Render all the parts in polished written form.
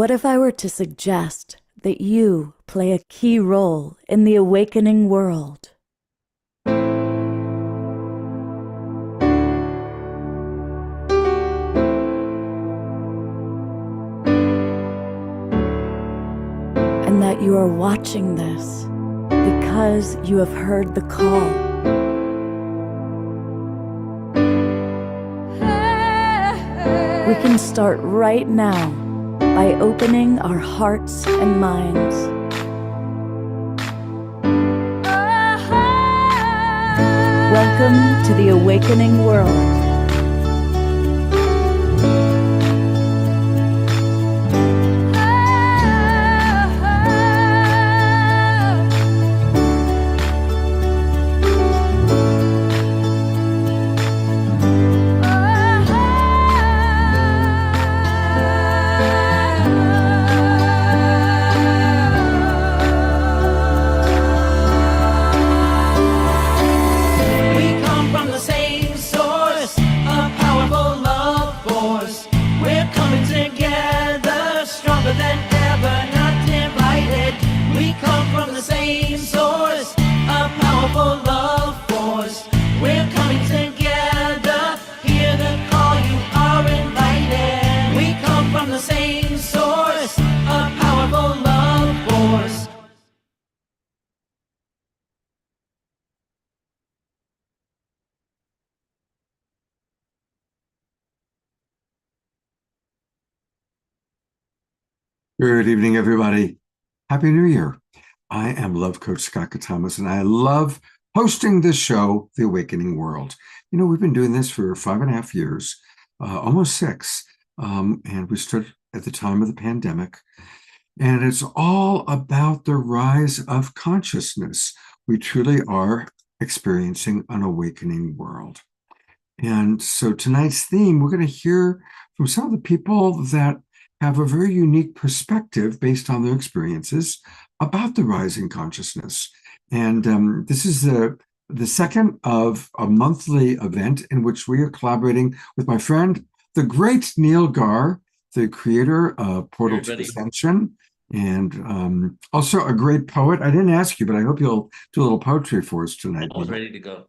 What if I were to suggest that you play a key role in the awakening world? And that you are watching this because you have heard the call. We can start right now by opening our hearts and minds. Welcome to the awakening world. Good evening, everybody. Happy New Year. I am Love Coach Scott Katamas, and I love hosting this show, The Awakening World. You know, we've been doing this for 5.5 years, almost 6, and we started at the time of the pandemic. And it's all about the rise of consciousness. We truly are experiencing an awakening world. And so tonight's theme, we're going to hear from some of the people that have a very unique perspective based on their experiences about the rising consciousness. And this is the second of a monthly event in which we are collaborating with my friend, the great Neil Gaur, the creator of Portal to Ascension, and also a great poet. I didn't ask you, but I hope you'll do a little poetry for us tonight. I was ready to go.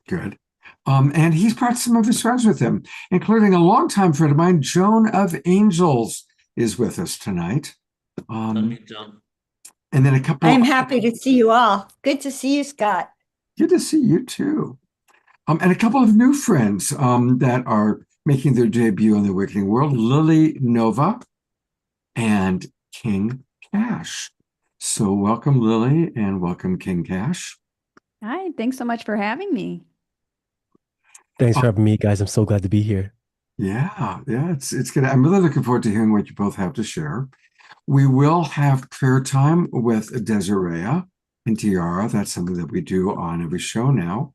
Good. And he's brought some of his friends with him, including a longtime friend of mine, Joan of Angels, is with us tonight. John. And then a couple. I'm happy to see you all. Good to see you, Scott. Good to see you too. And a couple of new friends that are making their debut on the Awakening World, Lily Nova and King Cash. So welcome, Lily, and welcome, King Cash. Hi, thanks so much for having me. Thanks for having me, guys. I'm so glad to be here. Yeah, it's good. I'm really looking forward to hearing what you both have to share. We will have prayer time with Desiree and Tiara. That's something that we do on every show now.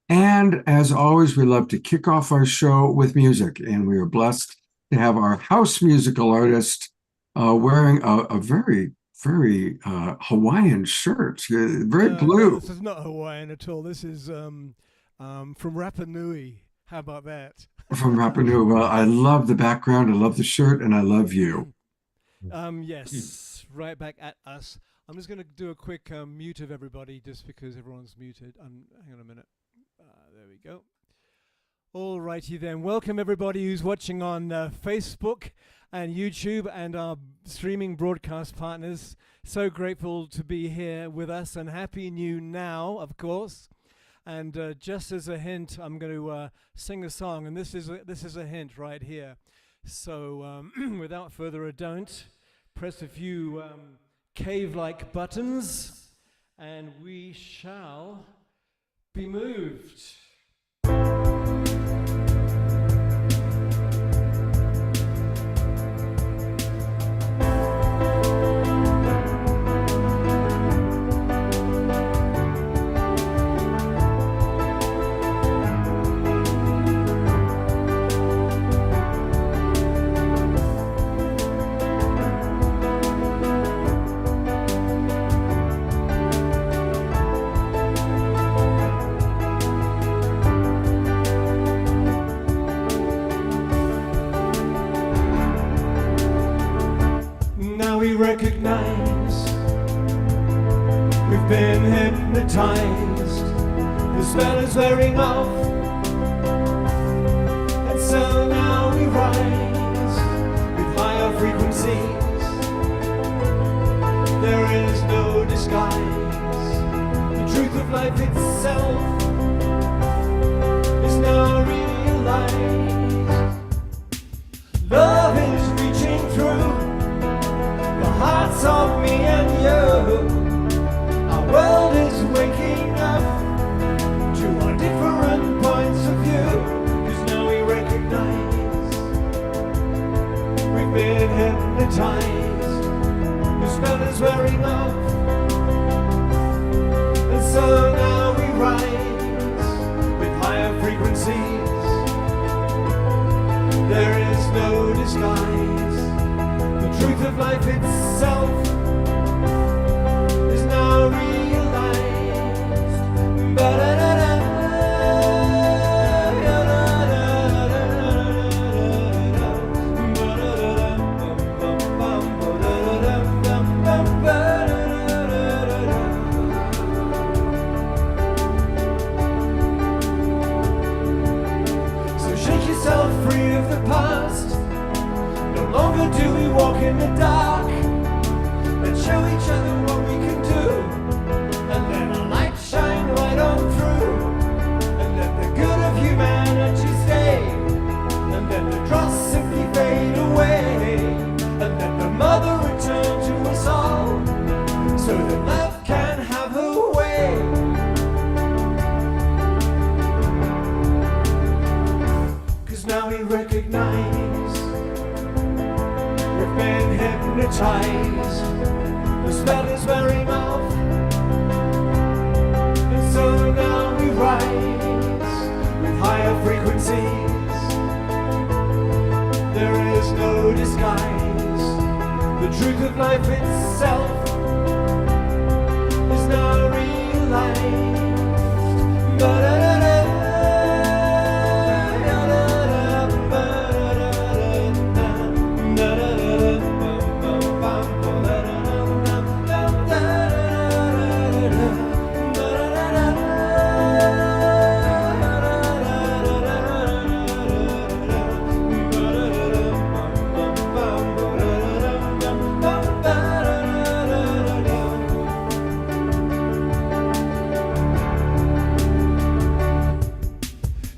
And as always, we love to kick off our show with music. And we are blessed to have our house musical artist wearing a very, very Hawaiian shirt, very blue. No, this is not Hawaiian at all. This is from Rapa Nui. How about that? From Rapa Nui. Well, I love the background. I love the shirt, and I love you. Yes, right back at us. I'm just going to do a quick mute of everybody just because everyone's muted. Hang on a minute. There we go. All righty then. Welcome everybody who's watching on Facebook and YouTube and our streaming broadcast partners. So grateful to be here with us, and Happy New Now, of course. And just as a hint, I'm going to sing a song, and this is a hint right here. So without further ado, press a few cave-like buttons, and we shall be moved. recognize we've been hypnotized. The spell is wearing off, and so now we rise with higher frequencies. There is no disguise. The truth of life itself is now realized. Love is reaching through the hearts of me and you. Our world is waking up to our different points of view. 'Cause now we recognize we've been hypnotized. The spell is wearing off, and so now we rise with higher frequencies. There is no disguise. The truth of life itself is now realized. Ba-da-da-da. So shake yourself free of the past. No longer do we walk in the dark. Let's show each other what we can do, and let our light shine right on through. And let the good of humanity stay, and let the dross simply fade away. And let the mother return to us all, so that love can have her way. 'Cause now we recognize we've been hypnotized. The spell is wearing off, and so now we rise with higher frequencies. There is no disguise. The truth of life itself is now realized. Ba-da-da-da.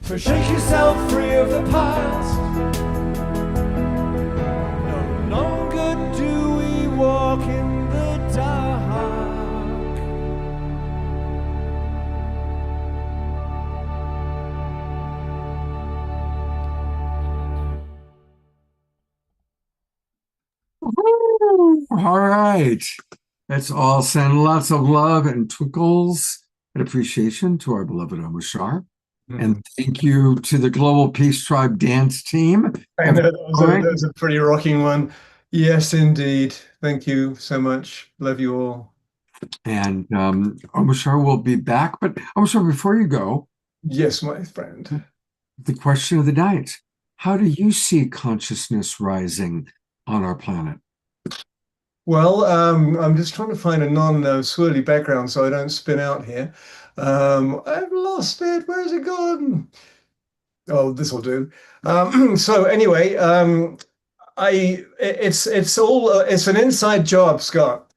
So shake yourself free of the past. No longer do we walk in the dark. All right. Let's all send lots of love and twinkles and appreciation to our beloved Omoshar. And thank you to the Global Peace Tribe dance team. I know that was a pretty rocking one. Yes, indeed. Thank you so much. Love you all. And Omoshar will be back. But Omoshar, before you go, Yes, my friend. the question of the night: how do you see consciousness rising on our planet? Well, I'm just trying to find a non-swirly background so I don't spin out here. I've lost it. Where's it gone? Oh, this will do. So anyway, it's an inside job, Scott.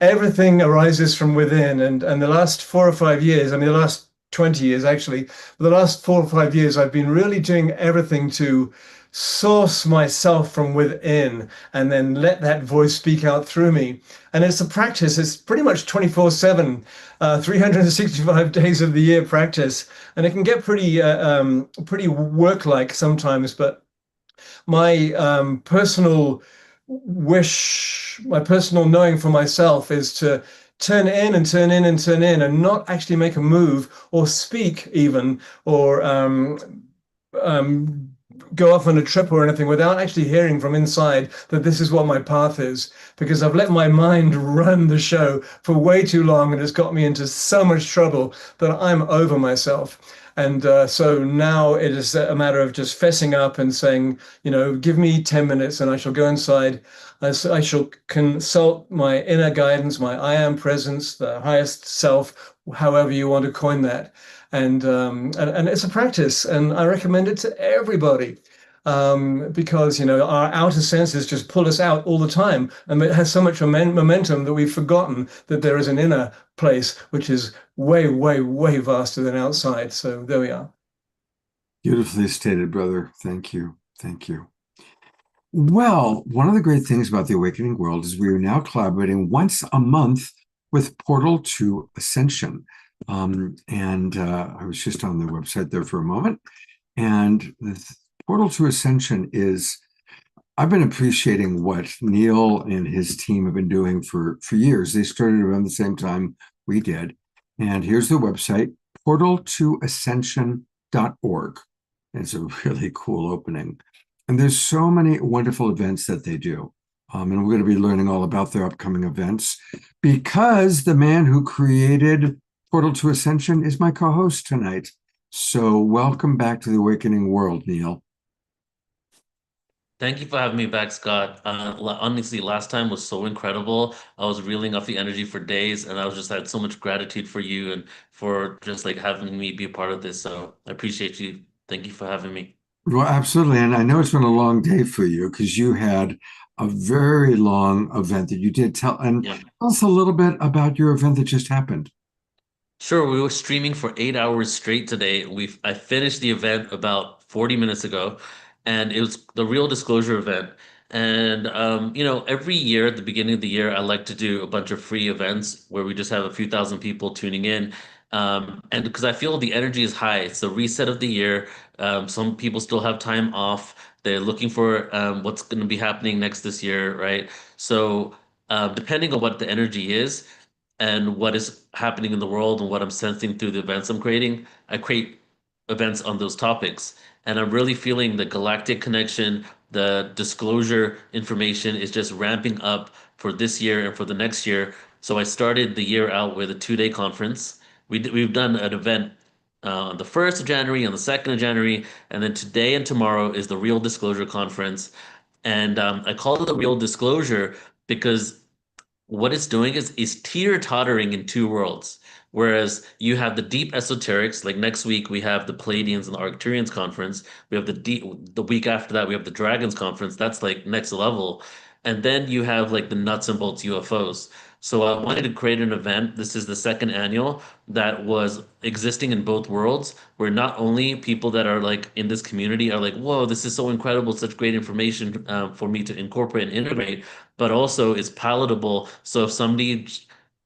Everything arises from within, and the last 4 or 5 years, I mean, the last 20 years actually, the last 4 or 5 years, I've been really doing everything to source myself from within and then let that voice speak out through me. And it's a practice. It's pretty much 24/7, 365 days of the year practice. And it can get pretty work-like sometimes, but my personal wish, my personal knowing for myself is to turn in and turn in and turn in and not actually make a move or speak even, or go off on a trip or anything without actually hearing from inside that this is what my path is, because I've let my mind run the show for way too long, and it's got me into so much trouble that I'm over myself. And so now it is a matter of just fessing up and saying, you know, give me 10 minutes and I shall go inside. I shall consult my inner guidance, my I am presence, the highest self, however you want to coin that. And it's a practice, and I recommend it to everybody. Because our outer senses just pull us out all the time, and it has so much momentum that we've forgotten that there is an inner place which is way, way, way vaster than outside. So there we are. Beautifully stated, brother. Thank you. Thank you. Well, one of the great things about the Awakening World is we are now collaborating once a month with Portal to Ascension. I was just on the website there for a moment, and the Portal to Ascension is, I've been appreciating what Neil and his team have been doing for years. They started around the same time we did. And here's the website, portaltoascension.org. It's a really cool opening. And there's so many wonderful events that they do. And we're going to be learning all about their upcoming events because the man who created Portal to Ascension is my co-host tonight. So welcome back to the Awakening World, Neil. Thank you for having me back, Scott. Honestly, last time was so incredible. I was reeling off the energy for days, and I was just had so much gratitude for you and for just like having me be a part of this. So I appreciate you. Thank you for having me. Well, absolutely. And I know it's been a long day for you because you had a very long event that you did. Tell us a little bit about your event that just happened. Sure, we were streaming for 8 hours straight today. I finished the event about 40 minutes ago, and it was the Real Disclosure event. And every year at the beginning of the year, I like to do a bunch of free events where we just have a few thousand people tuning in. And because I feel the energy is high, it's the reset of the year. Some people still have time off. They're looking for what's going to be happening next this year, right? So depending on what the energy is and what is happening in the world and what I'm sensing through the events I'm creating, I create events on those topics. And I'm really feeling the galactic connection, the disclosure information is just ramping up for this year and for the next year. So I started the year out with a 2-day conference. We've done an event on the 1st of January, on the 2nd of January, and then today and tomorrow is the Real Disclosure Conference. And I call it the Real Disclosure because what it's doing is teeter-tottering in two worlds. Whereas you have the deep esoterics, like next week we have the Pleiadians and the Arcturians conference. We have the week after that we have the Dragons conference. That's like next level. And then you have like the nuts and bolts UFOs. So I wanted to create an event. This is the second annual that was existing in both worlds, where not only people that are like in this community are like, whoa, this is so incredible, such great information for me to incorporate and integrate, but also it's palatable. So if somebody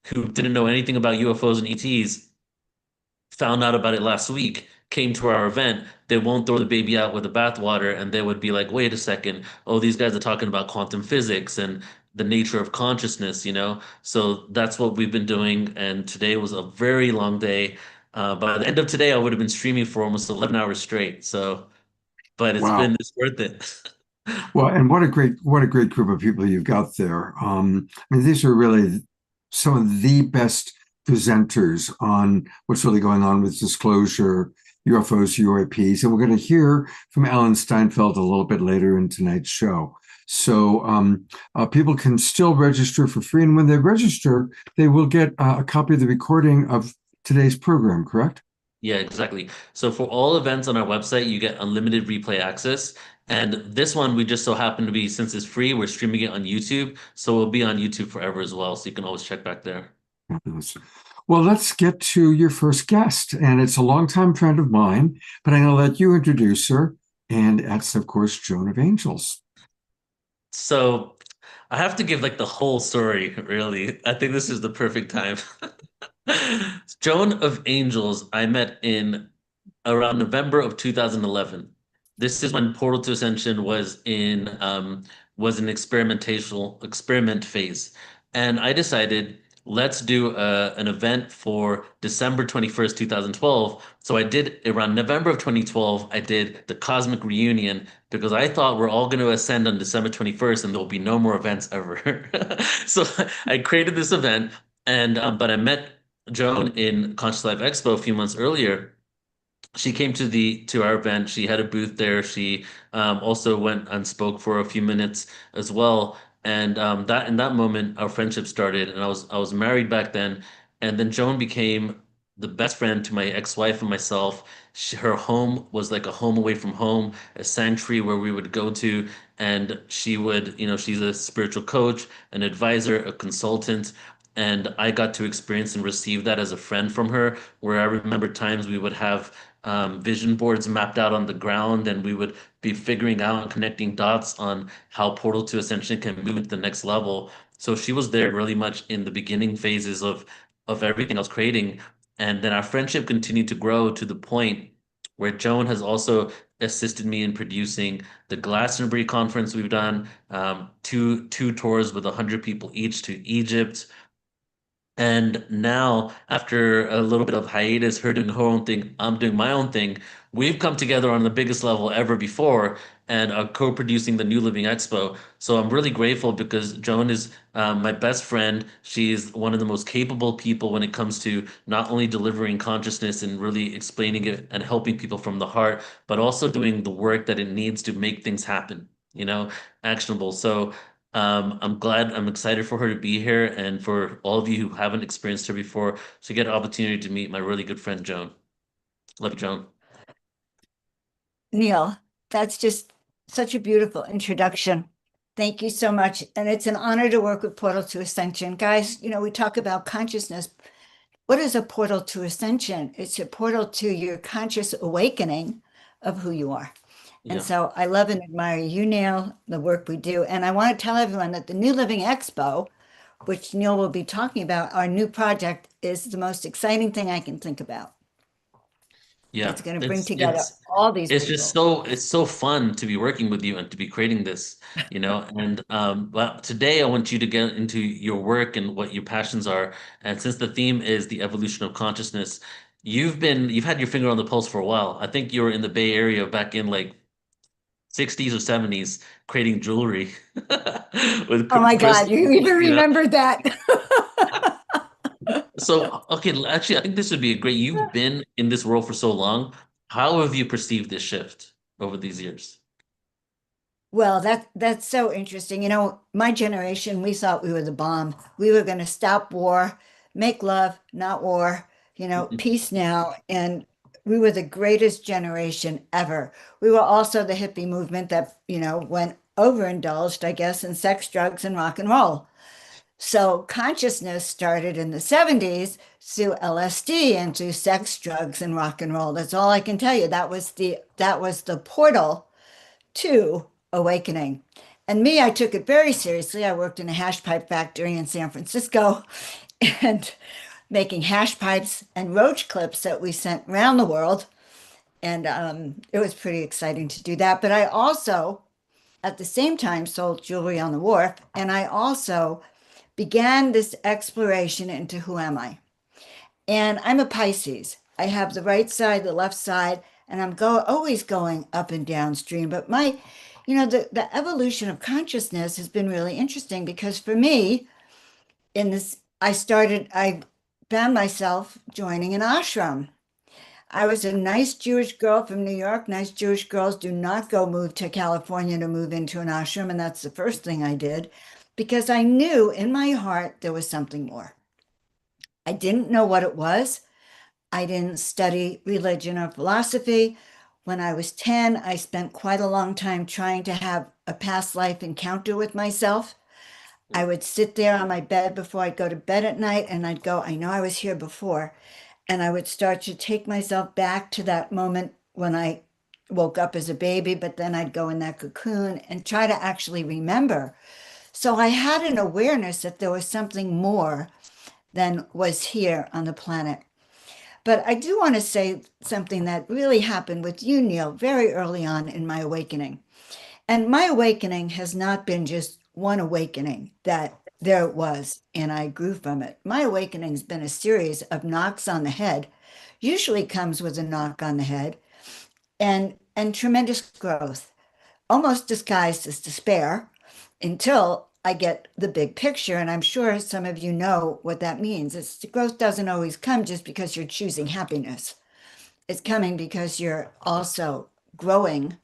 who didn't know anything about UFOs and ETs found out about it last week, came to our event, they won't throw the baby out with the bathwater, and they would be like, wait a second, oh, these guys are talking about quantum physics and the nature of consciousness, So that's what we've been doing, and today was a very long day. By the end of today, I would have been streaming for almost 11 hours straight. But it's worth it. Well, and what a great group of people you've got there. I mean, these are really some of the best presenters on what's really going on with disclosure, UFOs, UAPs, and we're going to hear from Alan Steinfeld a little bit later in tonight's show. So people can still register for free, and when they register, they will get a copy of the recording of today's program, correct? Yeah, exactly. So for all events on our website, you get unlimited replay access. And this one, we just so happen to be, since it's free, we're streaming it on YouTube. So it'll be on YouTube forever as well. So you can always check back there. Fabulous. Well, let's get to your first guest. And it's a longtime friend of mine, but I'm going to let you introduce her. And that's, of course, Joan of Angels. So I have to give like the whole story, really. I think this is the perfect time. Joan of Angels, I met in around November of 2011. This is when Portal to Ascension was an experiment phase. And I decided, let's do an event for December 21st, 2012. So I did around November of 2012, I did the Cosmic Reunion because I thought we're all going to ascend on December 21st and there'll be no more events ever. So I created this event, and but I met Joan in Conscious Life Expo a few months earlier. She came to our event. She had a booth there. She also went and spoke for a few minutes as well. And that in that moment, our friendship started, and I was married back then, and then Joan became the best friend to my ex-wife and myself. Her home was like a home away from home, a sanctuary where we would go to, and she would, she's a spiritual coach, an advisor, a consultant. And I got to experience and receive that as a friend from her, where I remember times we would have vision boards mapped out on the ground, and we would be figuring out and connecting dots on how Portal to Ascension can move to the next level. So she was there really much in the beginning phases of everything I was creating. And then our friendship continued to grow to the point where Joan has also assisted me in producing the Glastonbury conference we've done, two tours with 100 people each to Egypt. And now, after a little bit of hiatus, her doing her own thing, I'm doing my own thing, we've come together on the biggest level ever before and are co-producing the New Living Expo. So I'm really grateful because Joan is my best friend. She's one of the most capable people when it comes to not only delivering consciousness and really explaining it and helping people from the heart, but also doing the work that it needs to make things happen, actionable. So I'm excited for her to be here and for all of you who haven't experienced her before to get an opportunity to meet my really good friend, Joan. Love you, Joan. Neil, that's just such a beautiful introduction. Thank you so much. And it's an honor to work with Portal to Ascension. Guys, we talk about consciousness. What is a portal to ascension? It's a portal to your conscious awakening of who you are. And Yeah. so I love and admire you, Neil, the work we do. And I want to tell everyone that the New Living Expo, which Neil will be talking about, our new project, is the most exciting thing I can think about. Yeah. It's going to bring It's together it's all these it's people. just so fun to be working with you and to be creating this, And but today I want you to get into your work and what your passions are. And since the theme is the evolution of consciousness, you've had your finger on the pulse for a while. I think you were in the Bay Area back in like 60s or 70s creating jewelry with Oh my God, crystals, you even you know. remember that. So, okay, actually, I think this would be a great. You've been in this world for so long. How have you perceived this shift over these years? Well, that's so interesting. My generation, we thought we were the bomb. We were going to stop war, make love, not war, peace now. And we were the greatest generation ever. We were also the hippie movement that, went overindulged, I guess, in sex, drugs, and rock and roll. So consciousness started in the 70s through LSD and through sex, drugs, and rock and roll. That's all I can tell you. That was the portal to awakening. And me, I took it very seriously. I worked in a hash pipe factory in San Francisco and making hash pipes and roach clips that we sent around the world. And it was pretty exciting to do that. But I also, at the same time, sold jewelry on the wharf. And I also began this exploration into who am I? And I'm a Pisces. I have the right side, the left side, and I'm always going up and downstream. But the evolution of consciousness has been really interesting because for me, I found myself joining an ashram. I was a nice Jewish girl from New York. Nice Jewish girls do not go move to California to move into an ashram. And that's the first thing I did because I knew in my heart there was something more. I didn't know what it was. I didn't study religion or philosophy. When I was 10, I spent quite a long time trying to have a past life encounter with myself. I would sit there on my bed before I'd go to bed at night and I'd go, I know I was here before. And I would start to take myself back to that moment when I woke up as a baby, but then I'd go in that cocoon and try to actually remember. So I had an awareness that there was something more than was here on the planet. But I do want to say something that really happened with you, Neil, very early on in my awakening. And my awakening has not been just one awakening that there it was and I grew from it. My awakening has been a series of knocks on the head, usually comes with a knock on the head, and tremendous growth, almost disguised as despair until I get the big picture. And I'm sure some of you know what that means. Growth doesn't always come just because you're choosing happiness. It's coming because you're also growing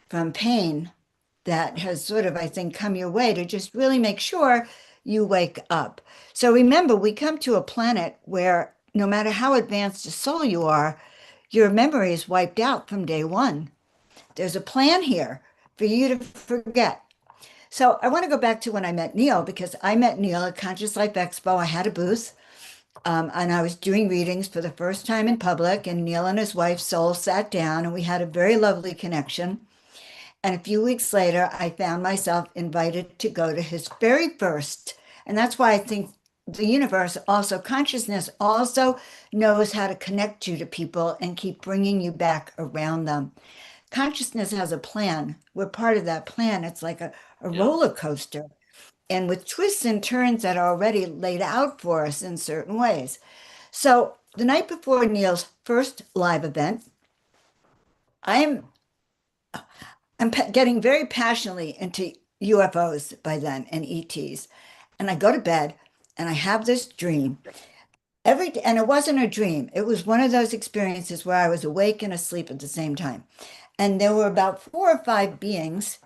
from pain, that has sort of, I think, come your way to just really make sure you wake up. So remember, we come to a planet where no matter how advanced a soul you are, your memory is wiped out from day one. There's a plan here for you to forget. So I want to go back to when I met Neil, because I met Neil at Conscious Life Expo. I had a booth, and I was doing readings for the first time in public, and Neil and his wife Sol sat down, and we had a very lovely connection. And a few weeks later, I found myself invited to go to his very first, and that's why I think the universe also, consciousness also knows how to connect you to people and keep bringing you back around them. Consciousness has a plan. We're part of that plan. It's like a Yeah. roller coaster, and with twists and turns that are already laid out for us in certain ways. So the night before Neil's first live event, I'm getting very passionately into UFOs by then and ETs. And I go to bed and I have this dream. And it wasn't a dream. It was one of those experiences where I was awake and asleep at the same time. And there were about 4 or 5 beings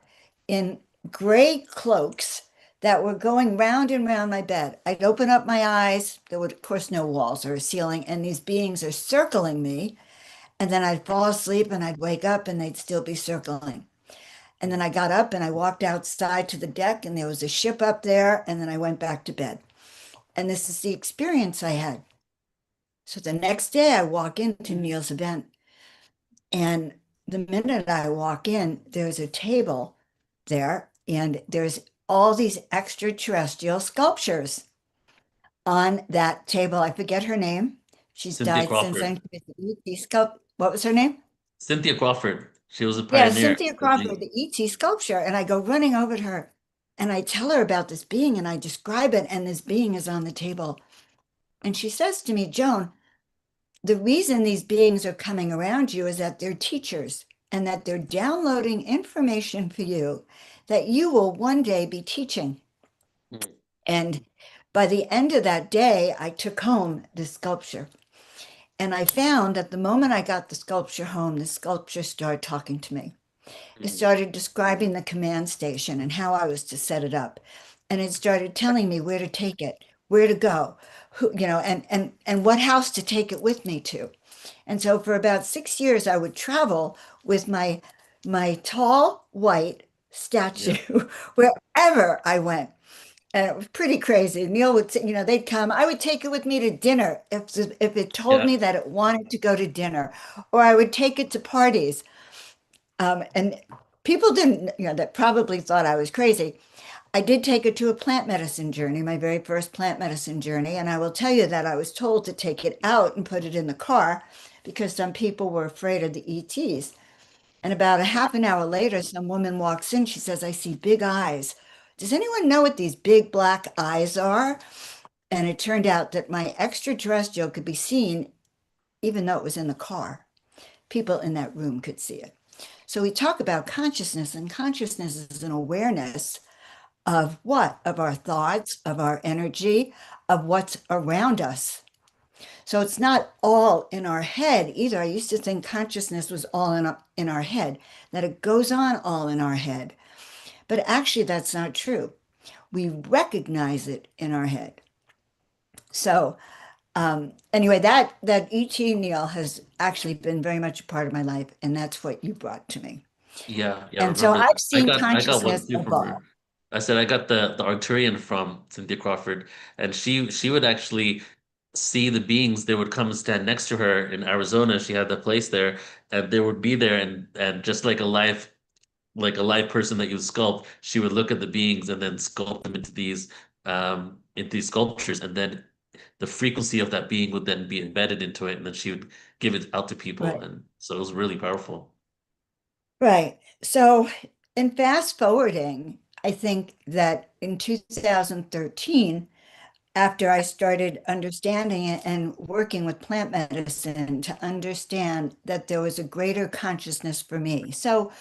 in gray cloaks that were going round and round my bed. I'd open up my eyes. There were, of course, no walls or a ceiling. And these beings are circling me. And then I'd fall asleep and I'd wake up and they'd still be circling. And then I got up and I walked outside to the deck and there was a ship up there. And then I went back to bed. And this is the experience I had. So the next day I walk into Neil's event. And the minute I walk in, there's a table there and there's all these extraterrestrial sculptures on that table. I forget her name. She's Cynthia died since then. Crawford. What was her name? Cynthia Crawford. She was a Yeah, pioneer. Cynthia Crawford, the ET sculpture. And I go running over to her and I tell her about this being and I describe it. And this being is on the table. And she says to me, Joan, the reason these beings are coming around you is that they're teachers and that they're downloading information for you that you will one day be teaching. Mm. And by the end of that day, I took home the sculpture. And I found that the moment I got the sculpture home, the sculpture started talking to me. It started describing the command station and how I was to set it up. And it started telling me where to take it, where to go, who, and what house to take it with me to. And so for about 6 years, I would travel with my tall white statue wherever I went. And it was pretty crazy. Neil would say, they'd come. I would take it with me to dinner if it told Yeah. me that it wanted to go to dinner, or I would take it to parties. And people didn't, that probably thought I was crazy. I did take it to a plant medicine journey, my very first plant medicine journey. And I will tell you that I was told to take it out and put it in the car because some people were afraid of the ETs. And about a half an hour later, some woman walks in. She says, I see big eyes. Does anyone know what these big black eyes are? And it turned out that my extraterrestrial could be seen even though it was in the car. People in that room could see it. So we talk about consciousness, and consciousness is an awareness of what? Of our thoughts, of our energy, of what's around us. So it's not all in our head either. I used to think consciousness was all in our head, that it goes on all in our head. But actually, that's not true. We recognize it in our head. So anyway, that E.T. Neil has actually been very much a part of my life, and that's what you brought to me. Yeah, And so remember, I've seen I got one consciousness too from evolve. her. I said I got the Arcturian from Cynthia Crawford, and she would actually see the beings. They would come and stand next to her in Arizona. She had the place there, and they would be there, and just like a live person that you sculpt, she would look at the beings and then sculpt them into these sculptures, and then the frequency of that being would then be embedded into it, and then she would give it out to people, Right. and so it was really powerful. Right. So in fast forwarding, I think that in 2013, after I started understanding it and working with plant medicine to understand that there was a greater consciousness for me. So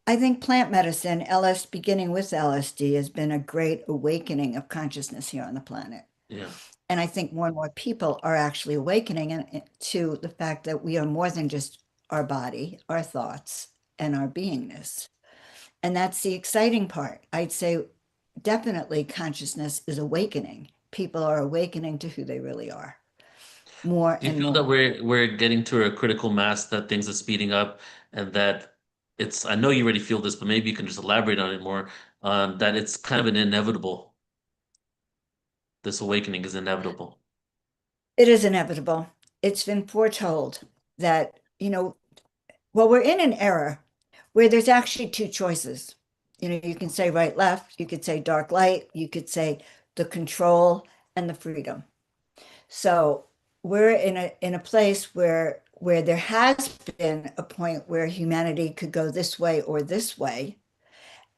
I think plant medicine, beginning with LSD, has been a great awakening of consciousness here on the planet. Yeah. And I think more and more people are actually awakening to the fact that we are more than just our body, our thoughts, and our beingness. And that's the exciting part. I'd say definitely consciousness is awakening. People are awakening to who they really are more Do you and feel that more. we're getting to a critical mass, that things are speeding up, and that it's, I know you already feel this, but maybe you can just elaborate on it more, that it's kind of an inevitable, this awakening is inevitable. It is inevitable. It's been foretold that, well, we're in an era where there's actually two choices. You can say right, left, you could say dark, light, you could say the control and the freedom. So we're in a place where there has been a point where humanity could go this way or this way,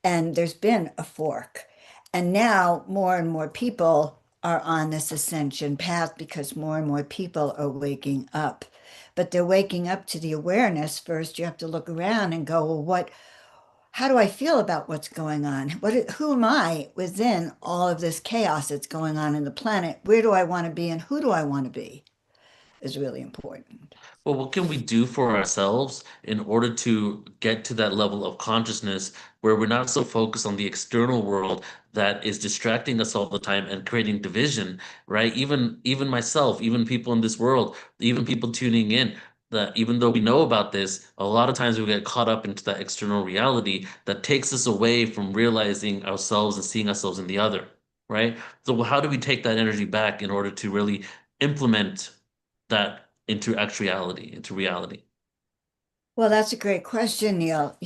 and there's been a fork. And now more and more people are on this ascension path because more and more people are waking up. But they're waking up to the awareness first. You have to look around and go, well, how do I feel about what's going on? Who am I within all of this chaos that's going on in the planet? Where do I want to be and who do I want to be is really important. Well, what can we do for ourselves in order to get to that level of consciousness where we're not so focused on the external world that is distracting us all the time and creating division, right? Even myself, even people in this world, even people tuning in, that even though we know about this, a lot of times we get caught up into that external reality that takes us away from realizing ourselves and seeing ourselves in the other, right? So how do we take that energy back in order to really implement that into actuality, into reality? Well, that's a great question, Neil.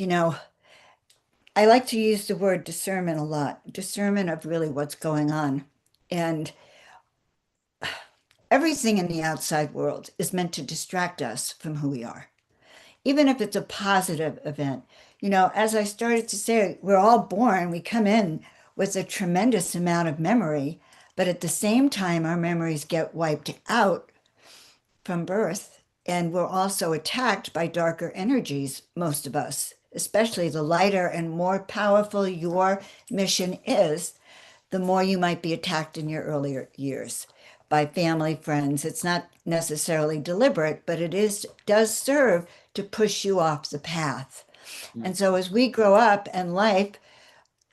I like to use the word discernment a lot, discernment of really what's going on. And everything in the outside world is meant to distract us from who we are, even if it's a positive event. As I started to say, we're all born, we come in with a tremendous amount of memory, but at the same time, our memories get wiped out from birth. And we're also attacked by darker energies, most of us, especially the lighter and more powerful your mission is, the more you might be attacked in your earlier years by family, friends. It's not necessarily deliberate, but does serve to push you off the path. And so as we grow up in life,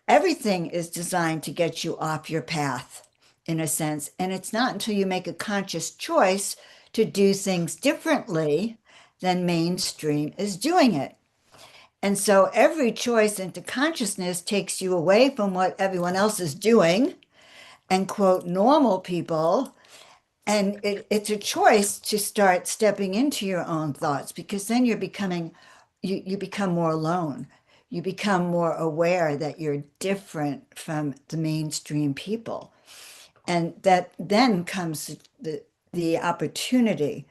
everything is designed to get you off your path in a sense. And it's not until you make a conscious choice to do things differently than mainstream is doing it. And so every choice into consciousness takes you away from what everyone else is doing and quote normal people. And it's a choice to start stepping into your own thoughts, because then you become more alone. You become more aware that you're different from the mainstream people. And that then comes the opportunity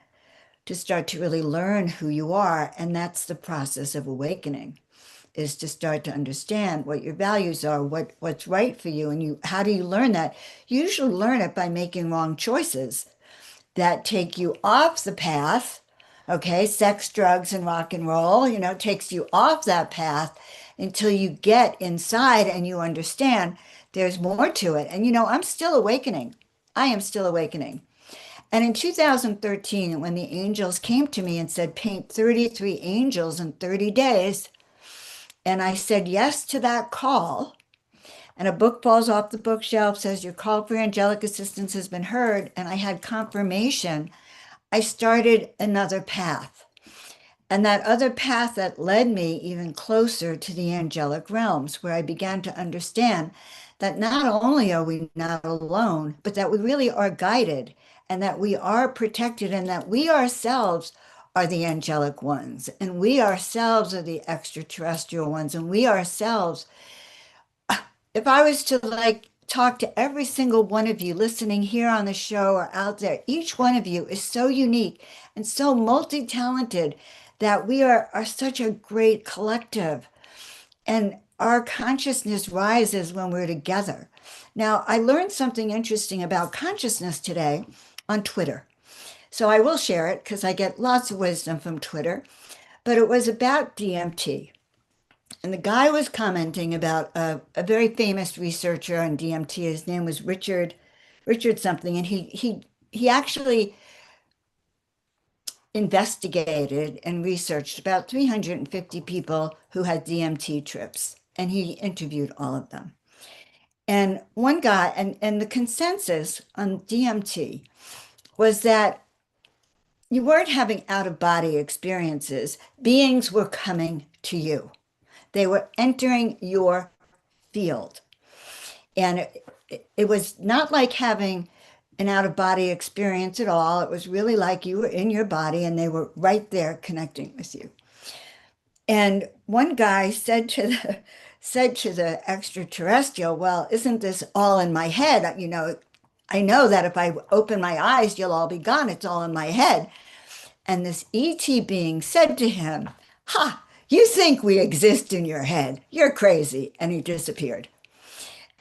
to start to really learn who you are. And that's the process of awakening, is to start to understand what your values are, what's right for you. And how do you learn that? You usually learn it by making wrong choices that take you off the path. Okay, sex, drugs, and rock and roll, takes you off that path until you get inside and you understand there's more to it. And I'm still awakening. I am still awakening. And in 2013, when the angels came to me and said, paint 33 angels in 30 days, and I said yes to that call, and a book falls off the bookshelf, says your call for angelic assistance has been heard, and I had confirmation, I started another path. And that other path that led me even closer to the angelic realms, where I began to understand that not only are we not alone, but that we really are guided and that we are protected and that we ourselves are the angelic ones and we ourselves are the extraterrestrial ones and we ourselves. If I was to talk to every single one of you listening here on the show or out there, each one of you is so unique and so multi-talented that we are such a great collective. And our consciousness rises when we're together. Now, I learned something interesting about consciousness today on Twitter. So I will share it because I get lots of wisdom from Twitter, but it was about DMT. And the guy was commenting about a very famous researcher on DMT. His name was Richard something, and he actually investigated and researched about 350 people who had DMT trips. and he interviewed all of them. And one guy, and the consensus on DMT was that you weren't having out-of-body experiences. Beings were coming to you. They were entering your field. And it was not like having an out-of-body experience at all. It was really like you were in your body and they were right there connecting with you. And one guy said to the extraterrestrial, well, isn't this all in my head? You know, I know that if I open my eyes, you'll all be gone. It's all in my head. And this ET being said to him, ha, you think we exist in your head. You're crazy. And he disappeared.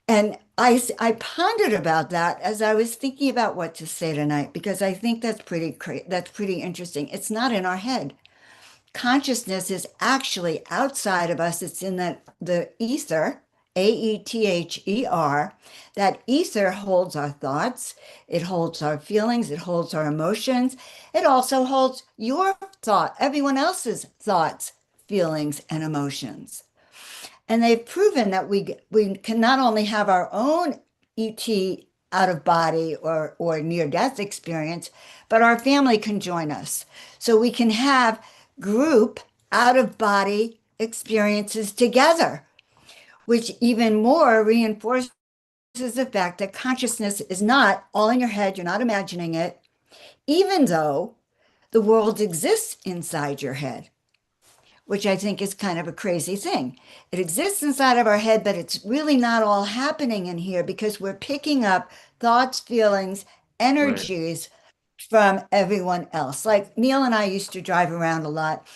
And I pondered about that as I was thinking about what to say tonight, because I think that's pretty interesting. It's not in our head. Consciousness is actually outside of us. It's in the ether, AETHER. That ether holds our thoughts. It holds our feelings. It holds our emotions. It also holds your thought, everyone else's thoughts, feelings, and emotions. And they've proven that we can not only have our own ET out of body or near death experience, but our family can join us. So we can have group out of body experiences together, which even more reinforces the fact that consciousness is not all in your head. You're not imagining it, even though the world exists inside your head, which I think is kind of a crazy thing. It exists inside of our head, but it's really not all happening in here because we're picking up thoughts, feelings, energies from everyone else. Like Neil and I used to drive around a lot,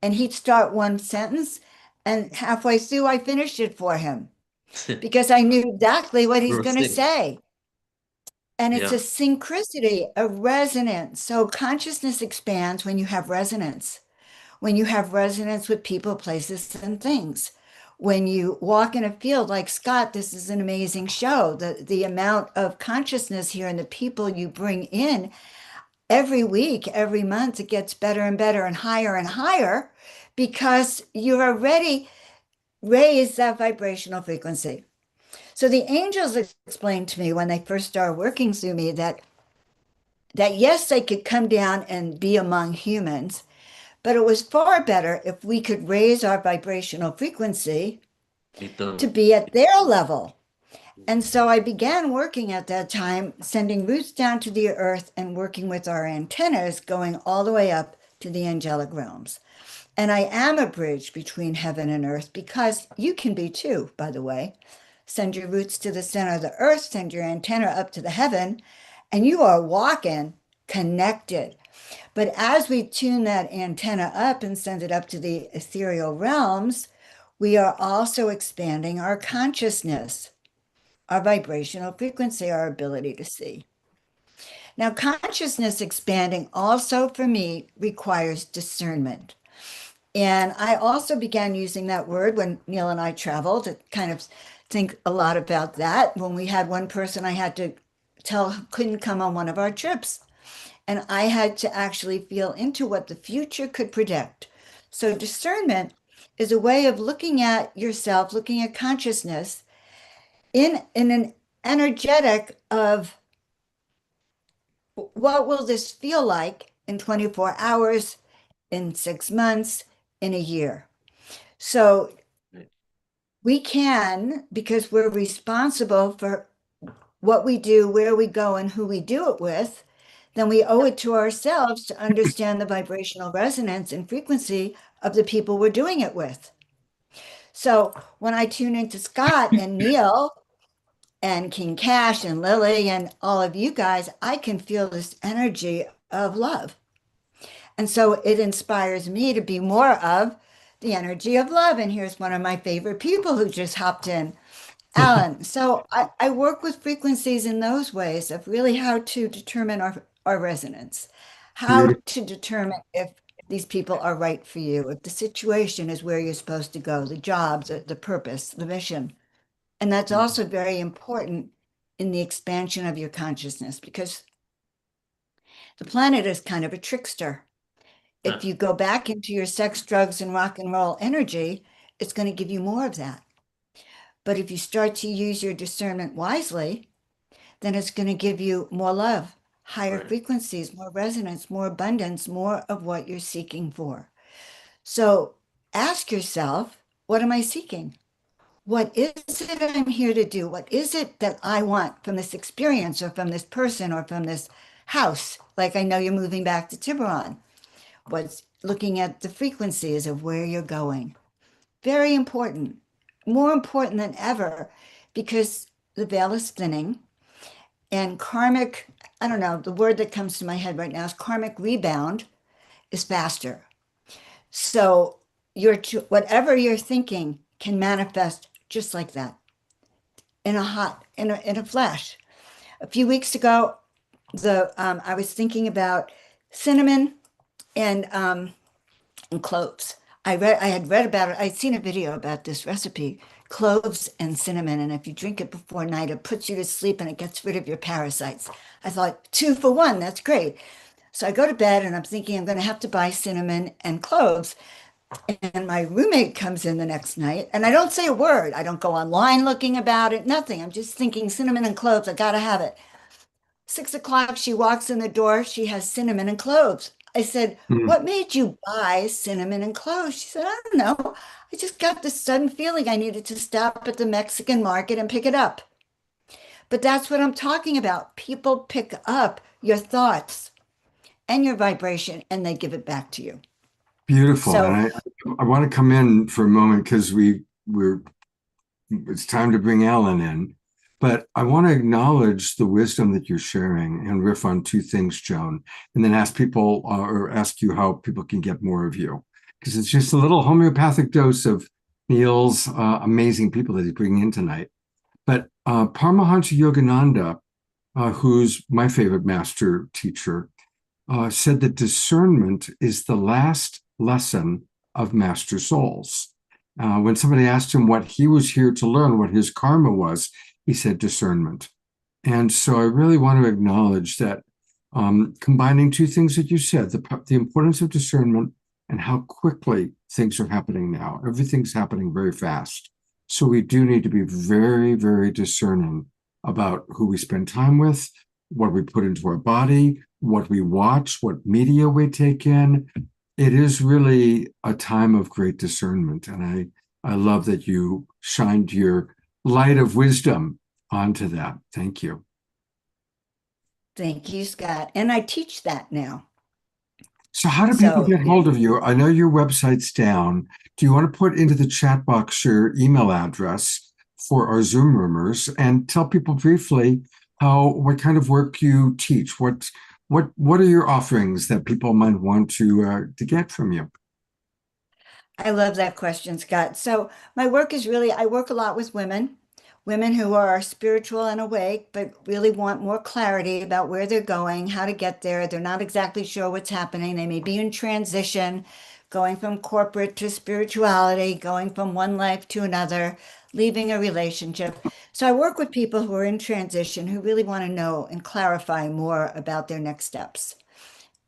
and he'd start one sentence, and halfway through, I finished it for him because I knew exactly what he's going to say. And it's a synchronicity, a resonance. So consciousness expands when you have resonance. When you have resonance with people, places, and things. When you walk in a field like Scott, this is an amazing show. The amount of consciousness here and the people you bring in every week, every month, it gets better and better and higher because you've already raised that vibrational frequency. So the angels explained to me when they first started working through me that yes, they could come down and be among humans, but it was far better if we could raise our vibrational frequency to be at their level. And so I began working at that time, sending roots down to the earth and working with our antennas, going all the way up to the angelic realms. And I am a bridge between heaven and earth because you can be too, by the way. Send your roots to the center of the earth, send your antenna up to the heaven, and you are walking connected. But as we tune that antenna up and send it up to the ethereal realms, we are also expanding our consciousness, our vibrational frequency, our ability to see. Now, consciousness expanding also for me requires discernment. And I also began using that word when Neil and I traveled to kind of think a lot about that. When we had one person I had to tell couldn't come on one of our trips. And I had to actually feel into what the future could predict. So discernment is a way of looking at yourself, looking at consciousness in an energetic of what will this feel like in 24 hours, in 6 months, in a year. So we can, because we're responsible for what we do, where we go, and who we do it with, then we owe it to ourselves to understand the vibrational resonance and frequency of the people we're doing it with. So when I tune into Scott and Neil and King Cash and Lily and all of you guys, I can feel this energy of love. And so it inspires me to be more of the energy of love. And here's one of my favorite people who just hopped in, Alan. So I work with frequencies in those ways of really how to determine our resonance, how to determine if these people are right for you, if the situation is where you're supposed to go, the job, the purpose, the mission. And that's also very important in the expansion of your consciousness because the planet is kind of a trickster. If you go back into your sex, drugs, and rock and roll energy, it's going to give you more of that. But if you start to use your discernment wisely, then it's going to give you more love, higher Right. frequencies, more resonance, more abundance, more of what you're seeking for. So ask yourself, what am I seeking? What is it I'm here to do? What is it that I want from this experience or from this person or from this house? Like I know you're moving back to Tiburon. What's looking at the frequencies of where you're going? Very important, more important than ever, because the veil is thinning and karmic, I don't know, the word that comes to my head right now is karmic rebound is faster. So whatever you're thinking can manifest just like that in a flash. A few weeks ago, I was thinking about cinnamon and cloves. I had read about it. I'd seen a video about this recipe, cloves and cinnamon. And if you drink it before night, it puts you to sleep and it gets rid of your parasites. I thought 2 for 1, that's great. So I go to bed and I'm thinking I'm going to have to buy cinnamon and cloves. And my roommate comes in the next night and I don't say a word. I don't go online looking about it, nothing. I'm just thinking cinnamon and cloves, I got to have it. 6 o'clock, she walks in the door. She has cinnamon and cloves. I said, Mm. what made you buy cinnamon and cloves? She said, I don't know. I just got this sudden feeling I needed to stop at the Mexican market and pick it up. But that's what I'm talking about. People pick up your thoughts and your vibration and they give it back to you. Beautiful. So- And I want to come in for a moment because it's time to bring Alan in. But I want to acknowledge the wisdom that you're sharing and riff on 2 things, Joan, and then ask people or ask you how people can get more of you. Because it's just a little homeopathic dose of Neil's amazing people that he's bringing in tonight. But Paramahansa Yogananda, who's my favorite master teacher, said that discernment is the last lesson of master souls. When somebody asked him what he was here to learn, what his karma was, he said discernment. And so I really want to acknowledge that combining 2 things that you said, the importance of discernment and how quickly things are happening now. Everything's happening very fast. So we do need to be very, very discerning about who we spend time with, what we put into our body, what we watch, what media we take in. It is really a time of great discernment. And I love that you shined your light of wisdom onto that. Thank you. Thank you, Scott. And I teach that now. So how do people So- get hold of you? I know your website's down. Do you want to put into the chat box your email address for our Zoom roomers and tell people briefly what kind of work you teach? What are your offerings that people might want to get from you? I love that question, Scott. So my work is really, I work a lot with women who are spiritual and awake, but really want more clarity about where they're going, how to get there. They're not exactly sure what's happening. They may be in transition, going from corporate to spirituality, going from one life to another, leaving a relationship. So I work with people who are in transition who really want to know and clarify more about their next steps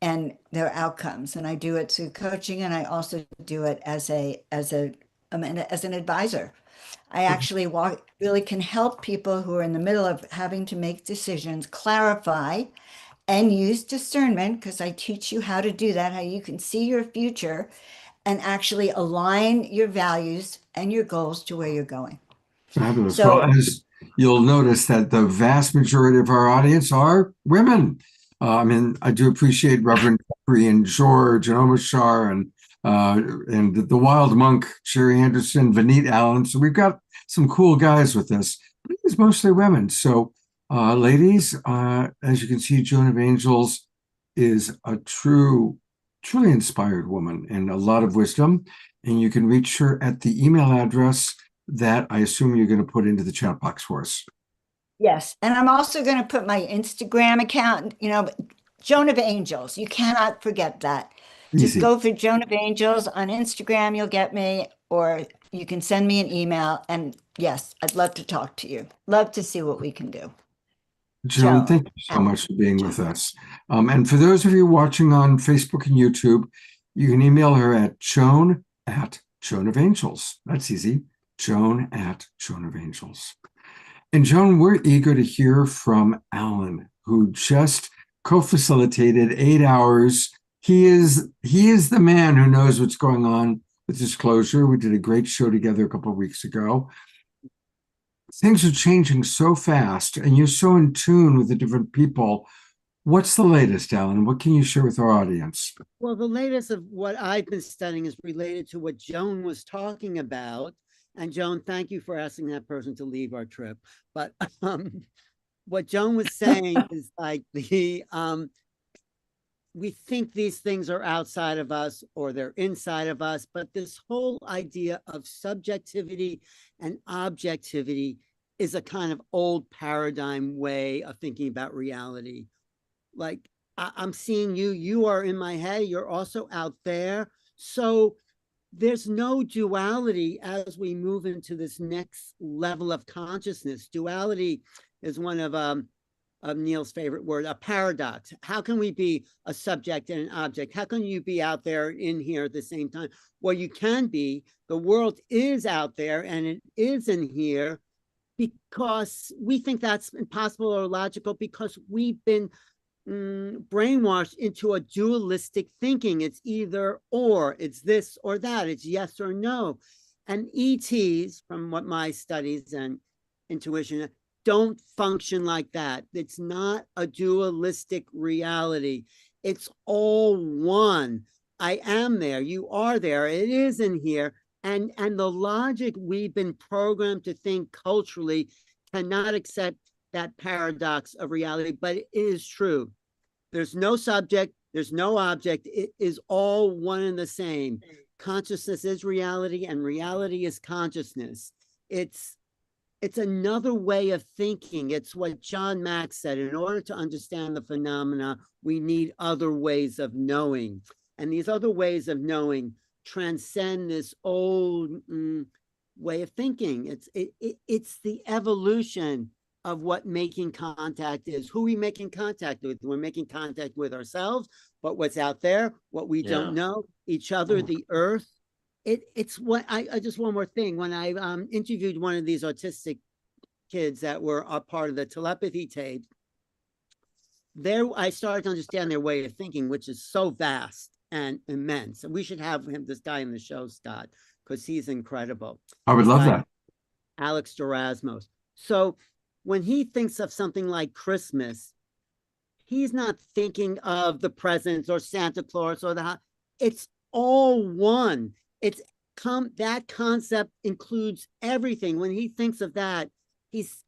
and their outcomes. And I do it through coaching, and I also do it as an advisor. I actually really can help people who are in the middle of having to make decisions, clarify and use discernment, because I teach you how to do that, how you can see your future and actually align your values and your goals to where you're going. Fabulous. So- Well, as you'll notice that the vast majority of our audience are women. I do appreciate Reverend Jeffrey and George and Omashar and the Wild Monk, Sherry Anderson, Vineet Allen. So we've got some cool guys with us, but it's mostly women. So ladies, as you can see, Joan of Angels is a truly inspired woman and a lot of wisdom. And you can reach her at the email address that I assume you're going to put into the chat box for us. Yes. And I'm also going to put my Instagram account, Joan of Angels. You cannot forget that. Just Easy. go for Joan of Angels on Instagram. You'll get me, or you can send me an email. And yes, I'd love to talk to you. Love to see what we can do. Joan, Joan. thank you so much for being with us. And for those of you watching on Facebook and YouTube, you can email her at Joan at Joan of Angels. That's easy. Joan at Joan of Angels. And Joan, we're eager to hear from Alan, who just co-facilitated 8 hours. He is the man who knows what's going on with disclosure. We did a great show together a couple of weeks ago. Things are changing so fast, and you're so in tune with the different people. What's the latest, Alan? What can you share with our audience? Well, the latest of what I've been studying is related to what Joan was talking about. And Joan, thank you for asking that person to leave our trip. But what Joan was saying is like we think these things are outside of us or they're inside of us, but this whole idea of subjectivity and objectivity is a kind of old paradigm way of thinking about reality. Like I'm seeing you, you are in my head, you're also out there. So there's no duality as we move into this next level of consciousness. Duality is one of Neil's favorite word, a paradox. How can we be a subject and an object? How can you be out there in here at the same time? Well, you can be. The world is out there and it is in here because we think that's impossible or logical because we've been brainwashed into a dualistic thinking. It's either or, it's this or that, it's yes or no. And ETs, from what my studies and intuition, don't function like that. It's not a dualistic reality. It's all one. I am there, you are there, it is in here. And the logic we've been programmed to think culturally cannot accept that paradox of reality, but it is true. There's no subject, there's no object. It is all one and the same. Consciousness is reality and reality is consciousness. It's another way of thinking. It's what John Mack said. In order to understand the phenomena, we need other ways of knowing. And these other ways of knowing transcend this old way of thinking. It's the evolution of what making contact is. Who are we making contact with? We're making contact with ourselves, but what's out there, what we don't know, each other, the earth. It's what I just one more thing. When I interviewed one of these autistic kids that were a part of the telepathy tape, there I started to understand their way of thinking, which is so vast and immense. And we should have this guy in the show, Scott, because he's incredible. I would love that. Alex Durasmos. So when he thinks of something like Christmas, he's not thinking of the presents or Santa Claus or it's all one. That concept includes everything. When he thinks of that, he's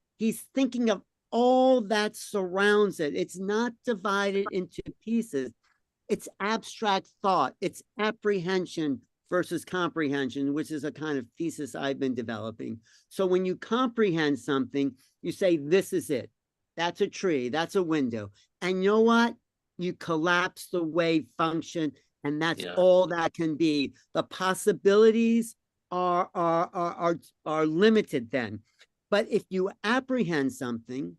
thinking of all that surrounds it. It's not divided into pieces. It's abstract thought. It's apprehension versus comprehension, which is a kind of thesis I've been developing. So when you comprehend something, you say, this is it. That's a tree. That's a window. And you know what? You collapse the wave function, and that's all that can be. The possibilities are limited then. But if you apprehend something,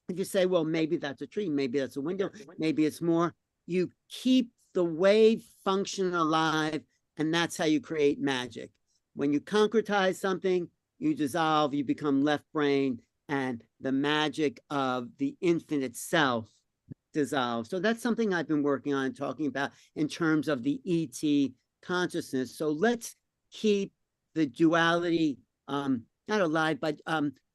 if you say, well, maybe that's a tree, maybe that's a window, maybe it's more, you keep the wave function alive, and that's how you create magic. When you concretize something, you dissolve, you become left brain, and the magic of the infinite self dissolves. So that's something I've been working on and talking about in terms of the ET consciousness. So let's keep the duality not alive, but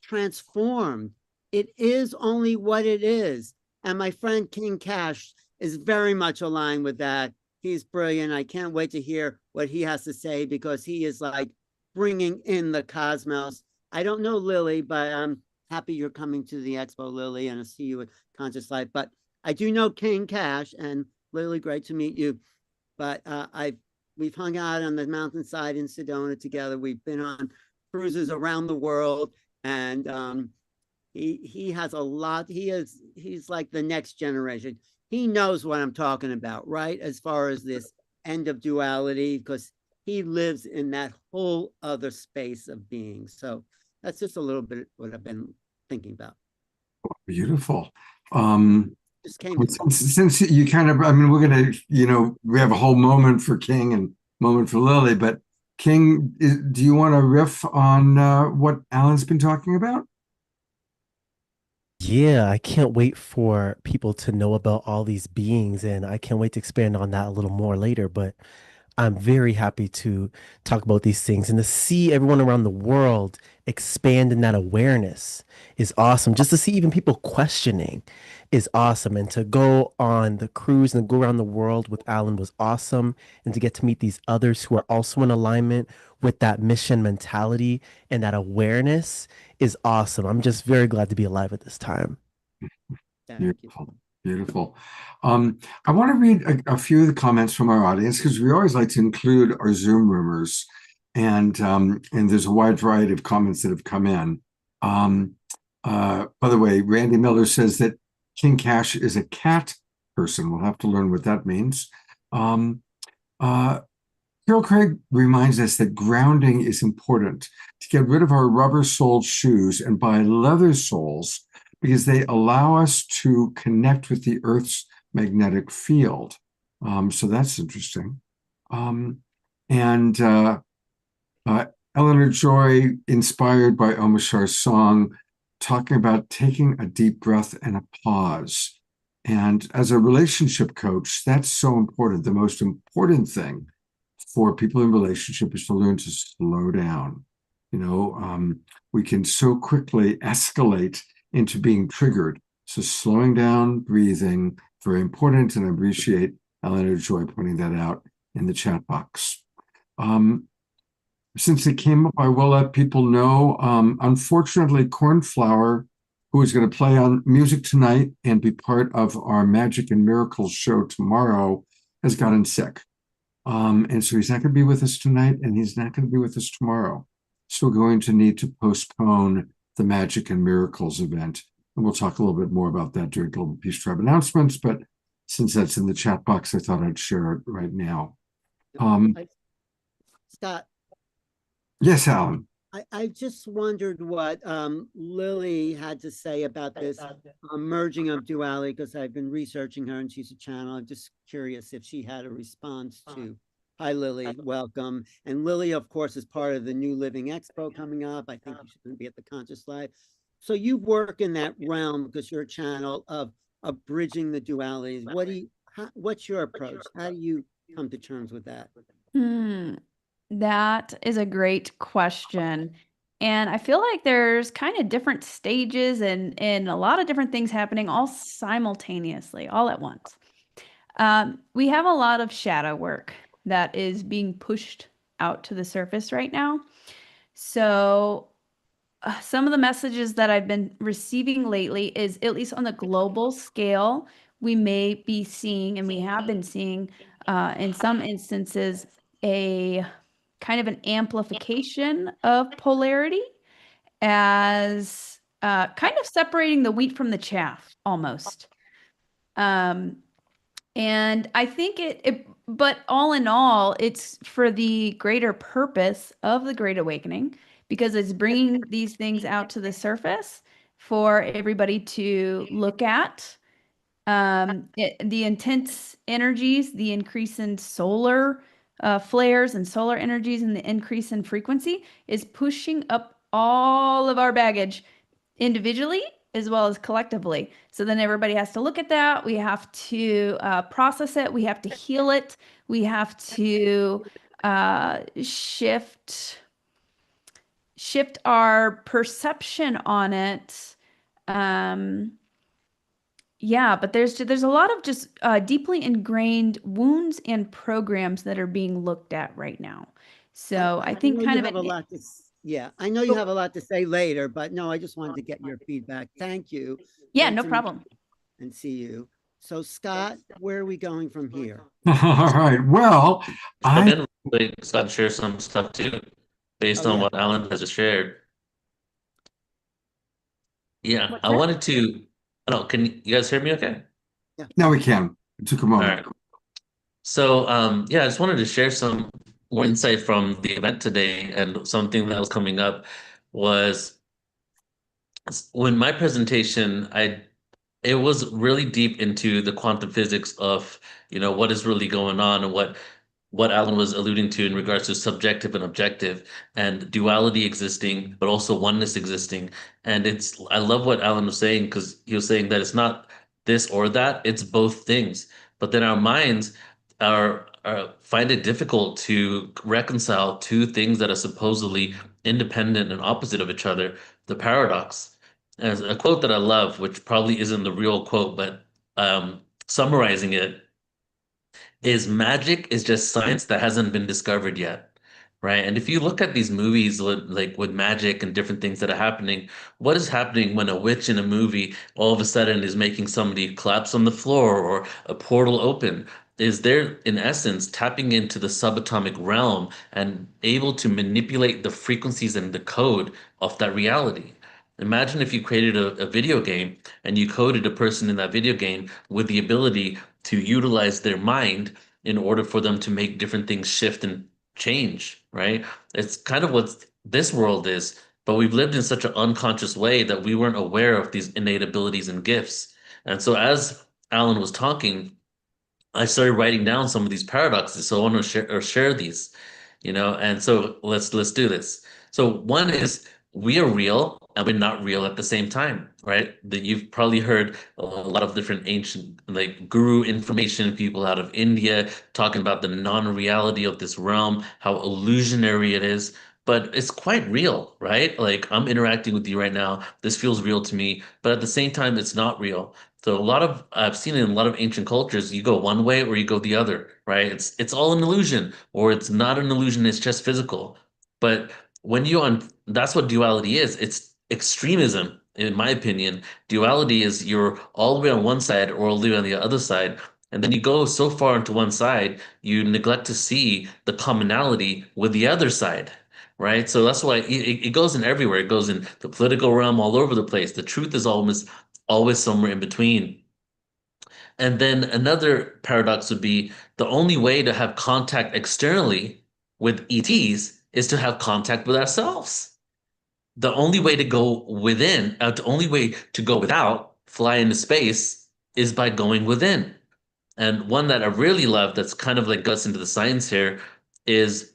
transformed. It is only what it is. And my friend King Cash is very much aligned with that. He's brilliant. I can't wait to hear what he has to say because he is like bringing in the cosmos. I don't know Lily, but I'm happy you're coming to the expo, Lily, and I see you at Conscious Life. But I do know King Cash, and Lily, great to meet you. But we've hung out on the mountainside in Sedona together. We've been on cruises around the world, and he has a lot. He's like the next generation. He knows what I'm talking about, right? As far as this end of duality, because he lives in that whole other space of being. So that's just a little bit what I've been thinking about. Beautiful. Just came Since you kind of, I mean, we're going to, we have a whole moment for King and moment for Lily, but King, do you want to riff on what Alan's been talking about? Yeah, I can't wait for people to know about all these beings, and I can't wait to expand on that a little more later. But I'm very happy to talk about these things and to see everyone around the world expand in that awareness is awesome. Just to see even people questioning is awesome. And to go on the cruise and go around the world with Alan was awesome. And to get to meet these others who are also in alignment with that mission mentality and that awareness is awesome. I'm just very glad to be alive at this time. Thank you. Beautiful, beautiful. I want to read a few of the comments from our audience because we always like to include our Zoom rumors, and there's a wide variety of comments that have come in. By the way, Randy Miller says that King Cash is a cat person. We'll have to learn what that means. Carol Craig reminds us that grounding is important to get rid of our rubber-soled shoes and buy leather soles because they allow us to connect with the Earth's magnetic field. So that's interesting. Eleanor Joy, inspired by Omashar's song, talking about taking a deep breath and a pause. And as a relationship coach, that's so important. The most important thing for people in relationship is to learn to slow down. We can so quickly escalate into being triggered. So slowing down, breathing, very important. And I appreciate Eleanor Joy pointing that out in the chat box. Since it came up, I will let people know, unfortunately, Cornflower, who is going to play on music tonight and be part of our Magic and Miracles show tomorrow, has gotten sick. And so he's not going to be with us tonight, and he's not going to be with us tomorrow. So we're going to need to postpone the Magic and Miracles event. And we'll talk a little bit more about that during Global Peace Tribe announcements. But since that's in the chat box, I thought I'd share it right now. Scott, Yes, Alan. I just wondered what Lily had to say about this merging of duality, because I've been researching her and she's a channel. I'm just curious if she had a response to. Hi, Lily. Welcome. And Lily, of course, is part of the New Living Expo coming up. I think you should be at the Conscious Live. So you work in that realm because you're a channel of bridging the dualities. What's your approach? How do you come to terms with that? That is a great question. And I feel like there's kind of different stages and a lot of different things happening all simultaneously, all at once. We have a lot of shadow work that is being pushed out to the surface right now. So some of the messages that I've been receiving lately is, at least on the global scale, we may be seeing, and we have been seeing in some instances, a kind of an amplification of polarity as kind of separating the wheat from the chaff almost. And I think but all in all, it's for the greater purpose of the Great Awakening, because it's bringing these things out to the surface for everybody to look at. The intense energies, the increase in solar flares and solar energies, and the increase in frequency is pushing up all of our baggage individually as well as collectively. So then everybody has to look at that. We have to process it. We have to heal it. We have to shift our perception on it. Yeah, but there's a lot of just deeply ingrained wounds and programs that are being looked at right now. So I think know kind you of have a lot to yeah, I know you have a lot to say later, but no, I just wanted to get your feedback. Thank you. Yeah, Great no to meet problem. you and see you. So Scott, where are we going from here? All right. Well, Then Scott share some stuff too, based on yeah. what Alan has just shared. Yeah, What's I that? wanted to. I don't. Can you guys hear me? Okay. now we can. It took a All moment. right. So, yeah, I just wanted to share some more insight from the event today, and something that was coming up was when my presentation, it was really deep into the quantum physics of, what is really going on and what Alan was alluding to in regards to subjective and objective and duality existing, but also oneness existing. And I love what Alan was saying, because he was saying that it's not this or that, it's both things. But then our minds find it difficult to reconcile two things that are supposedly independent and opposite of each other, the paradox. As a quote that I love, which probably isn't the real quote, but summarizing it, is magic is just science that hasn't been discovered yet, right? And if you look at these movies with magic and different things that are happening, what is happening when a witch in a movie all of a sudden is making somebody collapse on the floor or a portal open? Is they're in essence tapping into the subatomic realm and able to manipulate the frequencies and the code of that reality. Imagine if you created a video game and you coded a person in that video game with the ability to utilize their mind in order for them to make different things shift and change, right? It's kind of what this world is, but we've lived in such an unconscious way that we weren't aware of these innate abilities and gifts. And so as Alan was talking, I started writing down some of these paradoxes. So I want to share these, and so let's do this. So one is, we are real and we're not real at the same time, right? That you've probably heard a lot of different ancient guru information people out of India talking about the non-reality of this realm, how illusionary it is, but it's quite real, right? Like, I'm interacting with you right now. This feels real to me, but at the same time, it's not real. So I've seen it in a lot of ancient cultures, you go one way or you go the other, right? It's all an illusion, or it's not an illusion, it's just physical. But that's what duality is. It's extremism, in my opinion. Duality is you're all the way on one side or all the way on the other side. And then you go so far into one side, you neglect to see the commonality with the other side, right? So that's why it goes in everywhere. It goes in the political realm, all over the place. The truth is always somewhere in between. And then another paradox would be, the only way to have contact externally with ETs is to have contact with ourselves. The only way to go within, the only way to go without, fly into space, is by going within. And one that I really love that's kind of guts into the science here is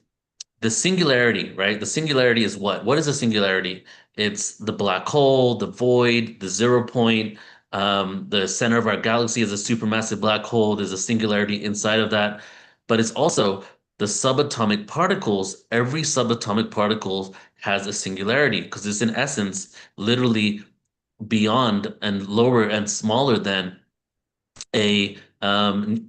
the singularity, right? The singularity is what? What is a singularity? It's the black hole, the void, the 0 point. The center of our galaxy is a supermassive black hole. There's a singularity inside of that. But it's also the subatomic particles. Every subatomic particle has a singularity, because it's in essence literally beyond and lower and smaller than an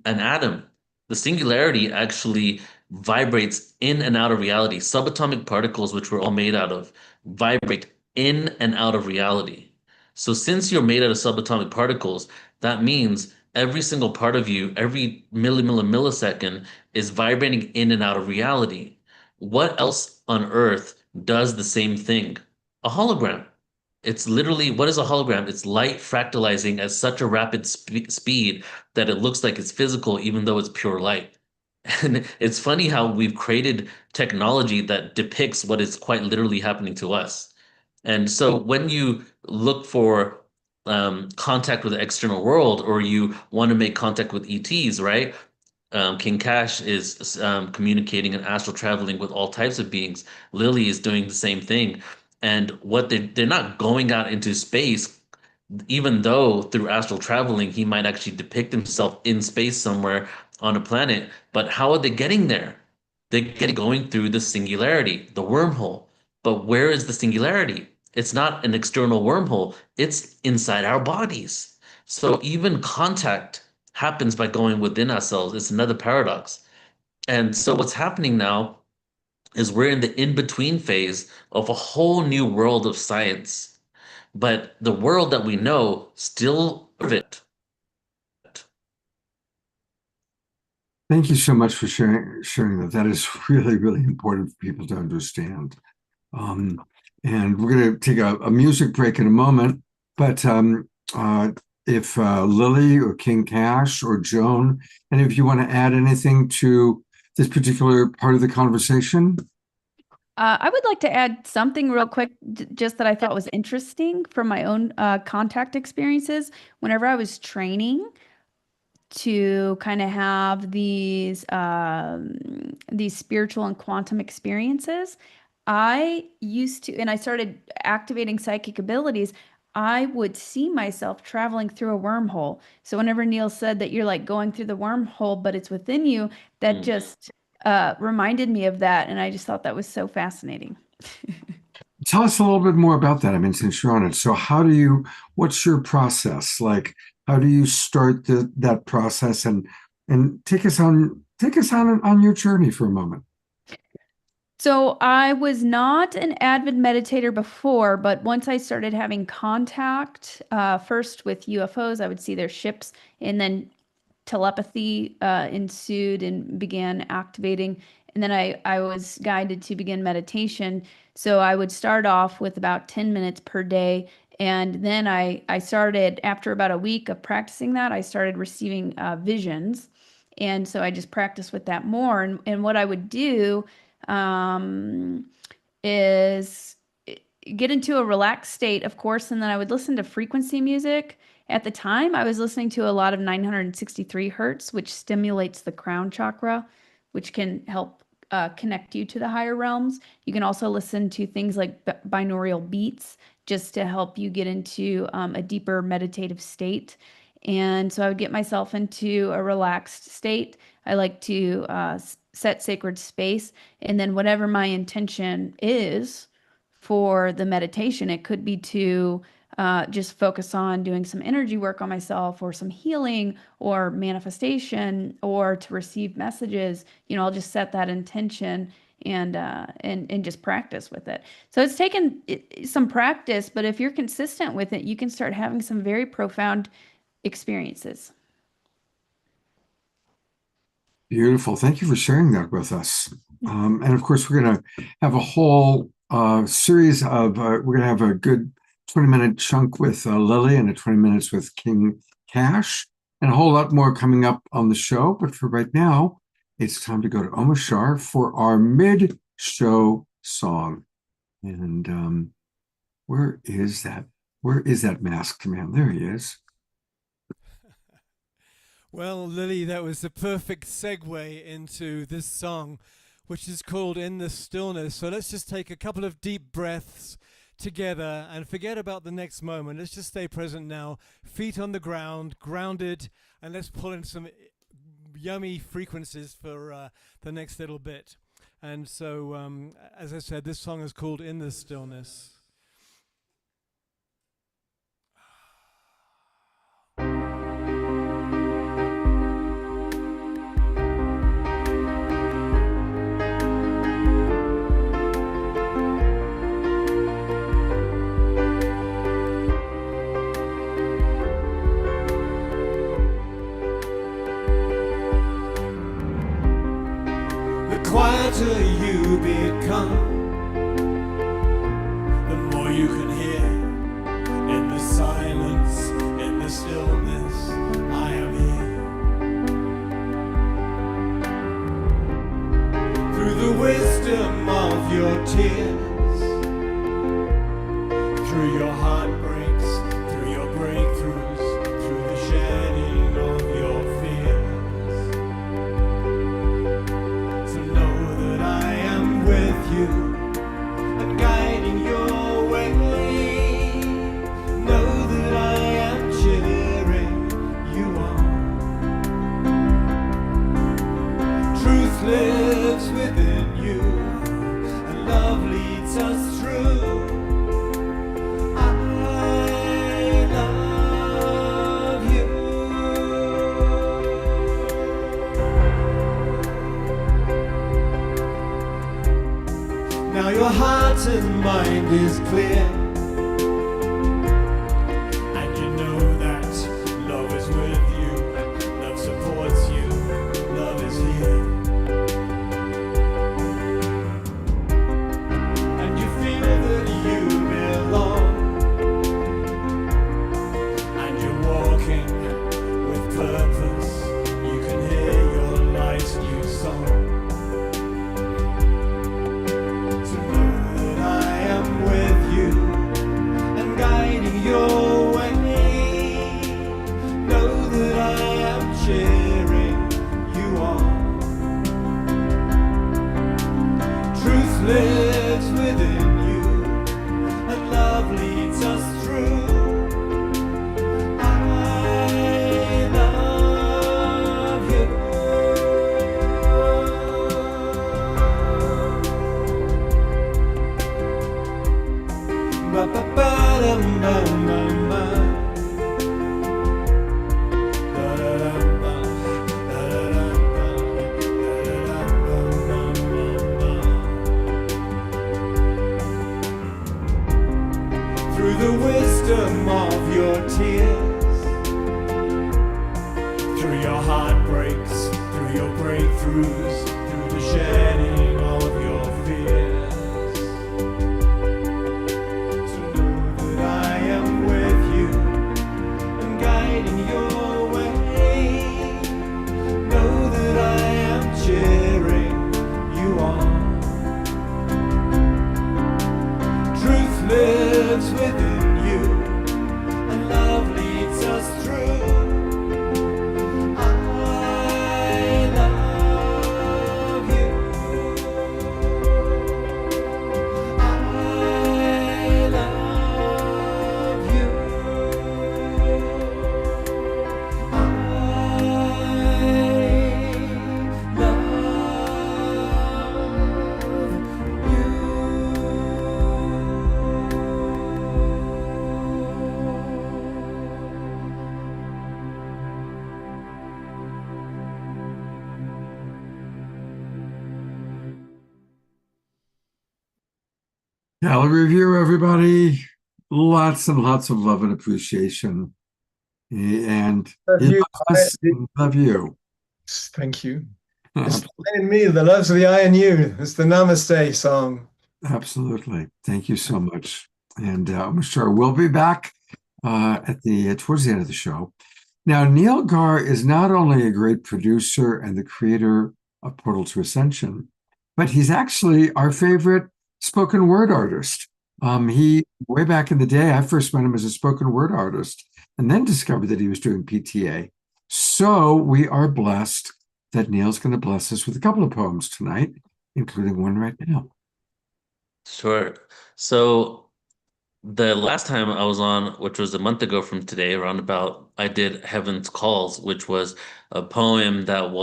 atom. The singularity actually vibrates in and out of reality. Subatomic particles, which we're all made out of, vibrate in and out of reality. So since you're made out of subatomic particles, that means every single part of you, every millisecond, is vibrating in and out of reality. What else on Earth does the same thing? A hologram. It's literally, what is a hologram? It's light fractalizing at such a rapid speed that it looks like it's physical, even though it's pure light. And it's funny how we've created technology that depicts what is quite literally happening to us. And so when you look for contact with the external world, or you want to make contact with ETs, right? King Cash is communicating and astral traveling with all types of beings. Lily is doing the same thing. And what they're not going out into space, even though through astral traveling, he might actually depict himself in space somewhere on a planet. But how are they getting there? They're going through the singularity, the wormhole. But where is the singularity? It's not an external wormhole. It's inside our bodies. So even contact happens by going within ourselves. It's another paradox. And so what's happening now is we're in the in-between phase of a whole new world of science. But the world that we know still it. Thank you so much for sharing that. That is really, really important for people to understand. And we're going to take a music break in a moment. But if Lily or King Cash or Joan, any of you want to add anything to this particular part of the conversation? I would like to add something real quick, just that I thought was interesting from my own contact experiences. Whenever I was training, to kind of have these spiritual and quantum experiences, I used to, and I started activating psychic abilities. I would see myself traveling through a wormhole. So whenever Neil said that you're like going through the wormhole, but it's within you, that Mm. just reminded me of that. And I just thought that was so fascinating. Tell us a little bit more about that. I mean, since you're on it. So what's your process? Like, how do you start that process, and take us on your journey for a moment? So I was not an avid meditator before, but once I started having contact, first with UFOs, I would see their ships, and then telepathy ensued and began activating. And then I was guided to begin meditation. So I would start off with about 10 minutes per day. And then I started, after about a week of practicing that, I started receiving visions. And so I just practiced with that more. And what I would do is get into a relaxed state, of course, and then I would listen to frequency music. At the time, I was listening to a lot of 963 hertz, which stimulates the crown chakra, which can help connect you to the higher realms. You can also listen to things like binaural beats, just to help you get into a deeper meditative state. And so I would get myself into a relaxed state. I like to set sacred space, and then whatever my intention is for the meditation, it could be to just focus on doing some energy work on myself, or some healing, or manifestation, or to receive messages. I'll just set that intention and just practice with it. So it's taken some practice, but if you're consistent with it, you can start having some very profound experiences. Beautiful. Thank you for sharing that with us. And of course, we're going to have a whole series of, we're going to have a good 20-minute chunk with Lily, and a 20 minutes with King Cash, and a whole lot more coming up on the show. But for right now, it's time to go to Omar Shah for our mid-show song. And where is that? Where is that masked man? There he is. Well, Lily, that was the perfect segue into this song, which is called In the Stillness. So let's just take a couple of deep breaths together and forget about the next moment. Let's just stay present now, feet on the ground, grounded, and let's pull in some yummy frequencies for the next little bit. And so, as I said, this song is called In the Stillness. Quieter you become, the more you can hear. In the silence, in the stillness, I am here. Through the wisdom of your tears, through your heartbreaks, through your breakthroughs, through the shedding of your fears. You and guiding your way. Know that I am cheering you on. Truth lives within you, and love leads us through. I love you. Now your heart and mind is clear, and you know that love is with you, love supports you, love is here. And you feel that you belong, and you're walking with purpose. You can hear your life's new song. With you breakthroughs through the shedding of your fears. So know that I am with you and guiding your way. Know that I am cheering you on. Truth lives within you and love leads us through. I love you. I love you. I Gallery review, everybody. Lots and lots of love and appreciation. And Love he you. loves us, and love you. Thank you. It's the I and me, the loves of the I and you. It's the Namaste song. Absolutely. Thank you so much. And I'm sure we'll be back towards the end of the show. Now, Neil Gar is not only a great producer and the creator of Portal to Ascension, but he's actually our favorite spoken word artist. He, way back in the day, I first met him as a spoken word artist and then discovered that he was doing PTA. So we are blessed that Neil's going to bless us with a couple of poems tonight, including one right now. Sure. So the last time I was on, which was a month ago from today, around about, I did Heaven's Calls, which was a poem that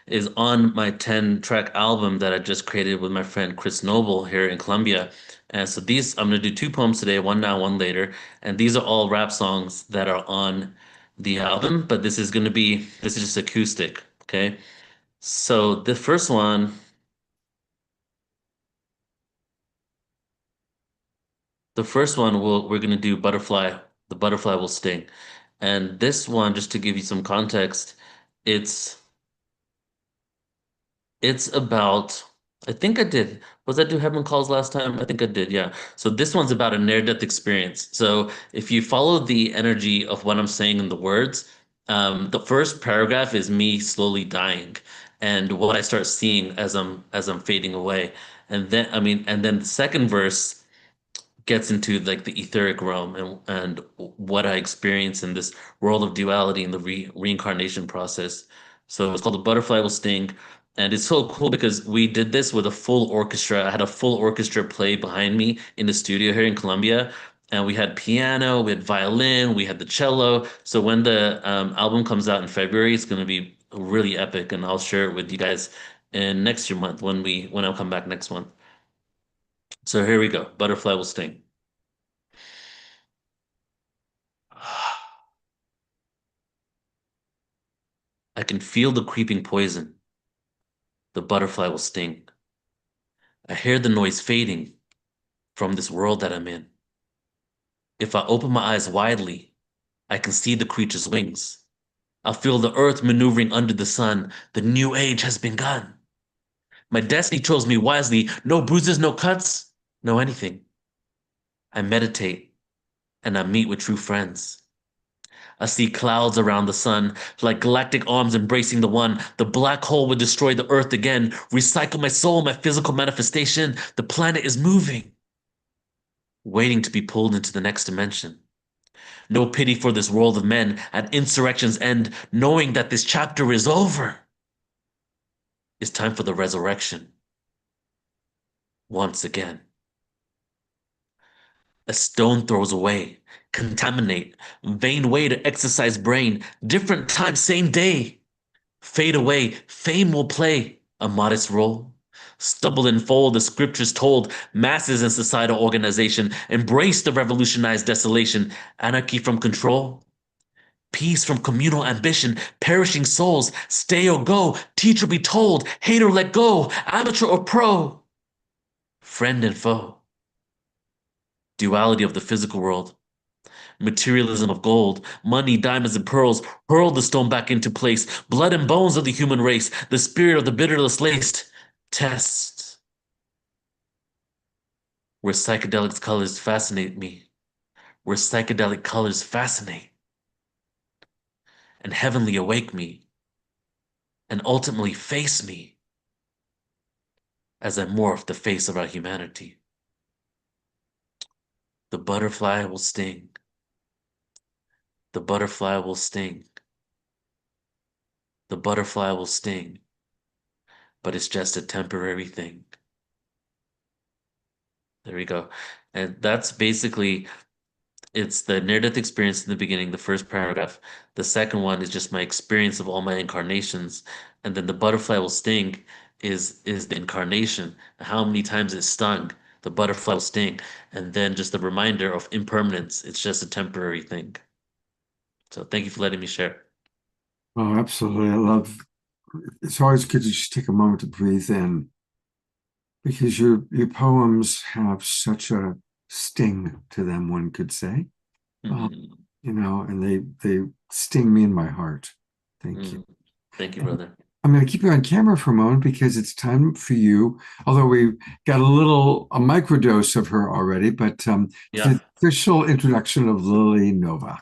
is on my 10-track album that I just created with my friend Chris Noble here in Colombia. And so I'm going to do two poems today, one now, one later. And these are all rap songs that are on the album, but this is just acoustic, okay? So the first one, we're going to do Butterfly. The Butterfly Will Sting. And this one, just to give you some context, it's about, I think I did. Was I do Heaven Calls last time? I think I did, yeah. So this one's about a near-death experience. So if you follow the energy of what I'm saying in the words, the first paragraph is me slowly dying and what I start seeing as I'm fading away. And then the second verse gets into like the etheric realm and what I experience in this world of duality and the reincarnation process. So it's called The Butterfly Will Sting. And it's so cool because we did this with a full orchestra. I had a full orchestra play behind me in the studio here in Colombia. And we had piano, we had violin, we had the cello. So when the album comes out in February, it's going to be really epic. And I'll share it with you guys in next year month when I come back next month. So here we go. Butterfly Will Sting. I can feel the creeping poison. The butterfly will sting. I hear the noise fading from this world that I'm in. If I open my eyes widely, I can see the creature's wings. I'll feel the earth maneuvering under the sun. The new age has begun. My destiny chose me wisely. No bruises, no cuts, no anything. I meditate and I meet with true friends. I see clouds around the sun, like galactic arms embracing the one. The black hole would destroy the earth again. Recycle my soul, my physical manifestation. The planet is moving, waiting to be pulled into the next dimension. No pity for this world of men at insurrection's end, knowing that this chapter is over. It's time for the resurrection. Once again. A stone throws away, contaminate, vain way to exercise brain, different time, same day. Fade away, fame will play a modest role. Stumble and fold, the scriptures told, masses and societal organization, embrace the revolutionized desolation, anarchy from control. Peace from communal ambition, perishing souls, stay or go, teacher be told, hater let go, amateur or pro, friend and foe. Duality of the physical world. Materialism of gold, money, diamonds, and pearls hurl the stone back into place. Blood and bones of the human race, the spirit of the bitterless laced. Test. Where psychedelic colors fascinate me. Where psychedelic colors fascinate. And heavenly awake me. And ultimately face me. As I morph the face of our humanity. The butterfly will sting. The butterfly will sting. The butterfly will sting. But it's just a temporary thing. There we go. And that's basically, it's the near-death experience in the beginning, the first paragraph. The second one is just my experience of all my incarnations. And then the butterfly will sting is the incarnation, how many times it stung. The butterfly will sting. And then just a reminder of impermanence. It's just a temporary thing. So thank you for letting me share. Oh, absolutely. I love it's always good to just take a moment to breathe in because your poems have such a sting to them, one could say. Mhm. You know, and they sting me in my heart. Thank you. Thank you, brother. I'm going to keep you on camera for a moment because it's time for you. Although we got a microdose of her already, but Yeah. the official introduction of Lily Nova.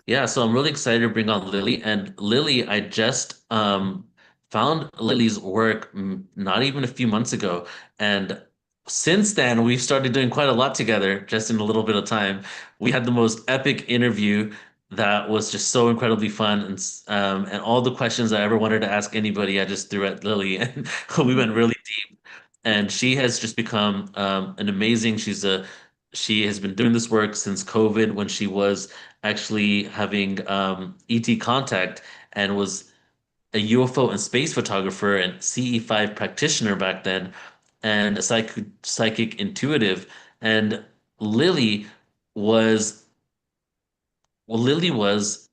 Yeah, so I'm really excited to bring on Lily. And Lily, I just found Lily's work not even a few months ago. And since then, we've started doing quite a lot together just in a little bit of time. We had the most epic interview that was just so incredibly fun. And all the questions I ever wanted to ask anybody, I just threw at Lily. And we went really deep. And she has just become an amazing, she has been doing this work since COVID when she was actually having ET contact and was a UFO and space photographer and CE5 practitioner back then and a psychic intuitive. And Lily was, Lily was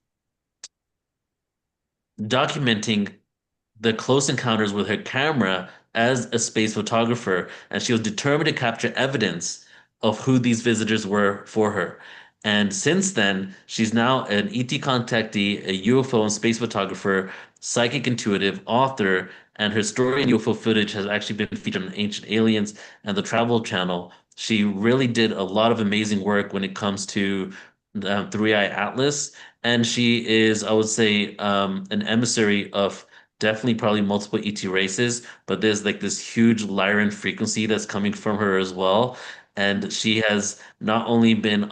documenting the close encounters with her camera as a space photographer, and she was determined to capture evidence of who these visitors were for her. And since then, she's now an ET contactee, a UFO and space photographer, psychic intuitive, author, and her story and UFO footage has actually been featured on Ancient Aliens and the Travel Channel. She really did a lot of amazing work when it comes to the Three Eye Atlas, and she is, I would say, an emissary of definitely probably multiple ET races, but there's like this huge Lyran frequency that's coming from her as well. And she has not only been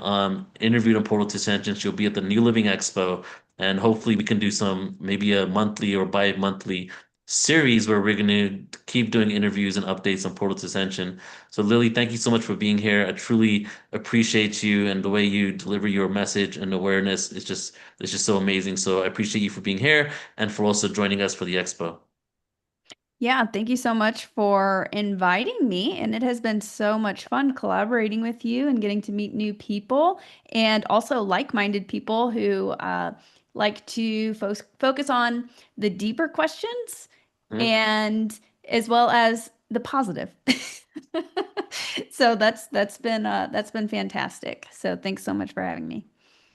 interviewed on Portal to Ascension, she'll be at the New Living Expo, and hopefully we can do some maybe a monthly or bi-monthly series where we're going to keep doing interviews and updates on Portal to Ascension. So Lily, thank you so much for being here. I truly appreciate you and the way you deliver your message and awareness. It's just so amazing. So I appreciate you for being here and for also joining us for the expo. Yeah, thank you so much for inviting me. And it has been so much fun collaborating with you and getting to meet new people and also like-minded people who like to focus on the deeper questions Mhm. and as well as the positive. So that's been fantastic. So thanks so much for having me.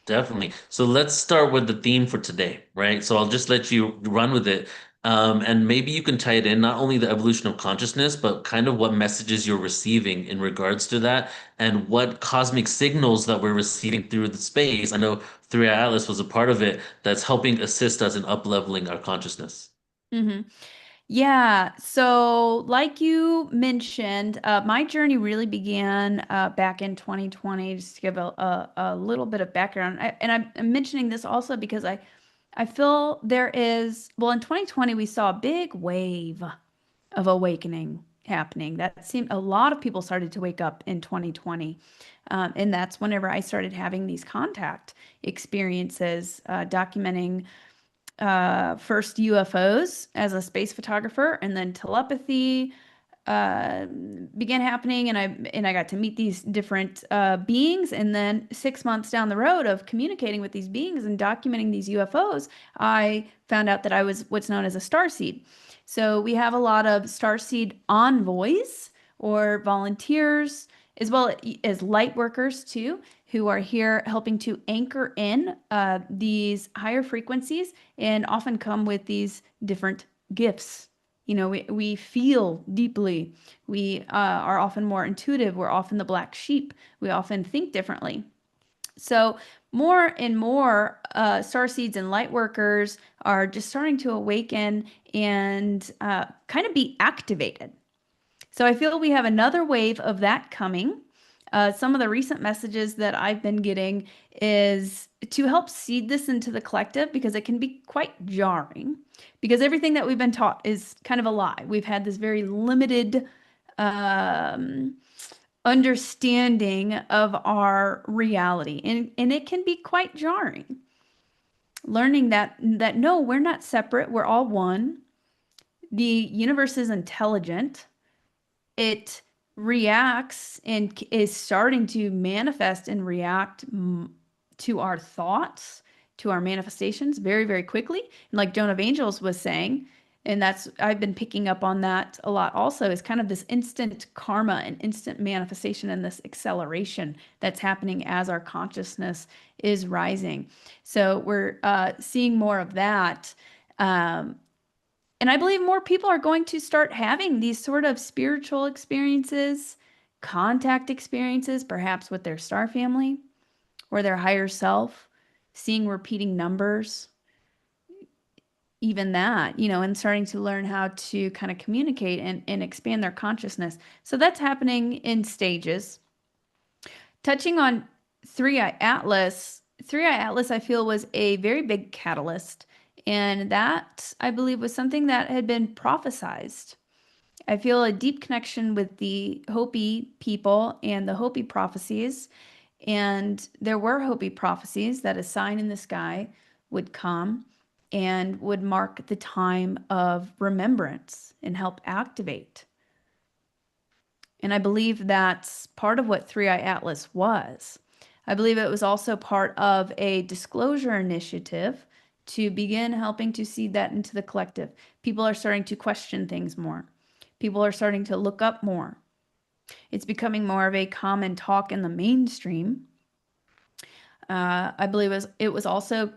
Definitely. So let's start with the theme for today, right? So I'll just let you run with it. And maybe you can tie it in, not only the evolution of consciousness, but kind of what messages you're receiving in regards to that and what cosmic signals that we're receiving through the space. I know 3i Atlas was a part of it that's helping assist us in up-leveling our consciousness. hmm Yeah, so like you mentioned, my journey really began back in 2020. Just to give a little bit of background, I'm mentioning this also because I feel there is, well, in 2020 we saw a big wave of awakening happening. That seemed a lot of people started to wake up in 2020, and that's whenever I started having these contact experiences, documenting first UFOs as a space photographer, and then telepathy uh, began happening, and I got to meet these different beings. And then 6 months down the road of communicating with these beings and documenting these UFOs, I found out that I was what's known as a starseed. So we have a lot of starseed envoys or volunteers, as well as light workers too, who are here helping to anchor in these higher frequencies and often come with these different gifts. You know, we feel deeply. We are often more intuitive. We're often the black sheep. We often think differently. So more and more starseeds and light workers are just starting to awaken and kind of be activated. So I feel we have another wave of that coming. Some of the recent messages that I've been getting is to help seed this into the collective, because it can be quite jarring, because everything that we've been taught is kind of a lie. We've had this very limited understanding of our reality, and it can be quite jarring. Learning that no, we're not separate, we're all one. The universe is intelligent. It reacts and is starting to manifest and react to our thoughts, to our manifestations very, very quickly. And like Joan of Angels was saying, and that's, I've been picking up on that a lot also, is kind of this instant karma and instant manifestation and this acceleration that's happening as our consciousness is rising. So we're seeing more of that. And I believe more people are going to start having these sort of spiritual experiences, contact experiences, perhaps with their star family or their higher self, seeing repeating numbers, even that, you know, and starting to learn how to kind of communicate and expand their consciousness. So that's happening in stages. Touching on Three Eye Atlas, I feel was a very big catalyst. And that, I believe, was something that had been prophesized. I feel a deep connection with the Hopi people and the Hopi prophecies. And there were Hopi prophecies that a sign in the sky would come and would mark the time of remembrance and help activate. And I believe that's part of what Three Eye Atlas was. I believe it was also part of a disclosure initiative to begin helping to seed that into the collective. People are starting to question things more. People are starting to look up more. It's becoming more of a common talk in the mainstream. I believe it was also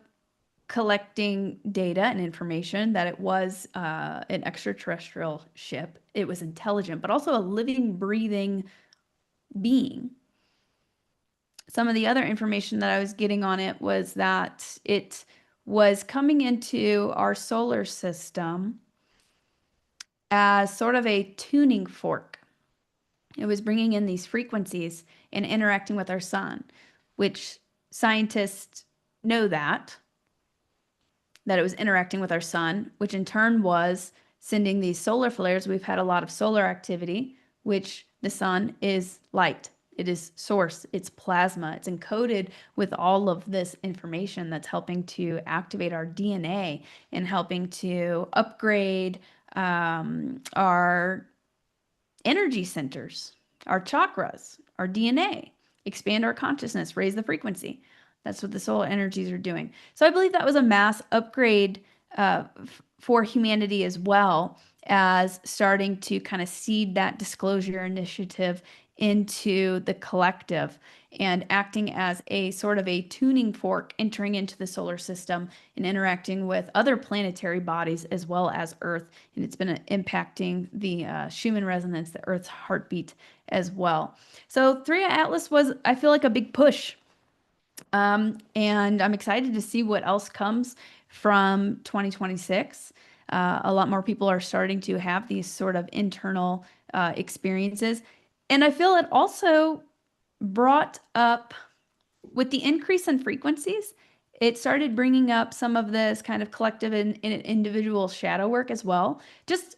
collecting data and information that it was an extraterrestrial ship. It was intelligent, but also a living, breathing being. Some of the other information that I was getting on it was that it was coming into our solar system as sort of a tuning fork. It was bringing in these frequencies and interacting with our sun, which scientists know that it was interacting with our sun, which in turn was sending these solar flares. We've had a lot of solar activity, which the sun is light. It is source, it's plasma, it's encoded with all of this information that's helping to activate our DNA and helping to upgrade our energy centers, our chakras, our DNA, expand our consciousness, raise the frequency. That's what the solar energies are doing. So I believe that was a mass upgrade for humanity, as well as starting to kind of seed that disclosure initiative into the collective and acting as a sort of a tuning fork, entering into the solar system and interacting with other planetary bodies as well as Earth. And it's been impacting the Schumann resonance, the Earth's heartbeat as well. So Three Eye Atlas was, I feel like, a big push. And I'm excited to see what else comes from 2026. A lot more people are starting to have these sort of internal experiences. And I feel it also brought up, with the increase in frequencies, it started bringing up some of this kind of collective and individual shadow work as well. Just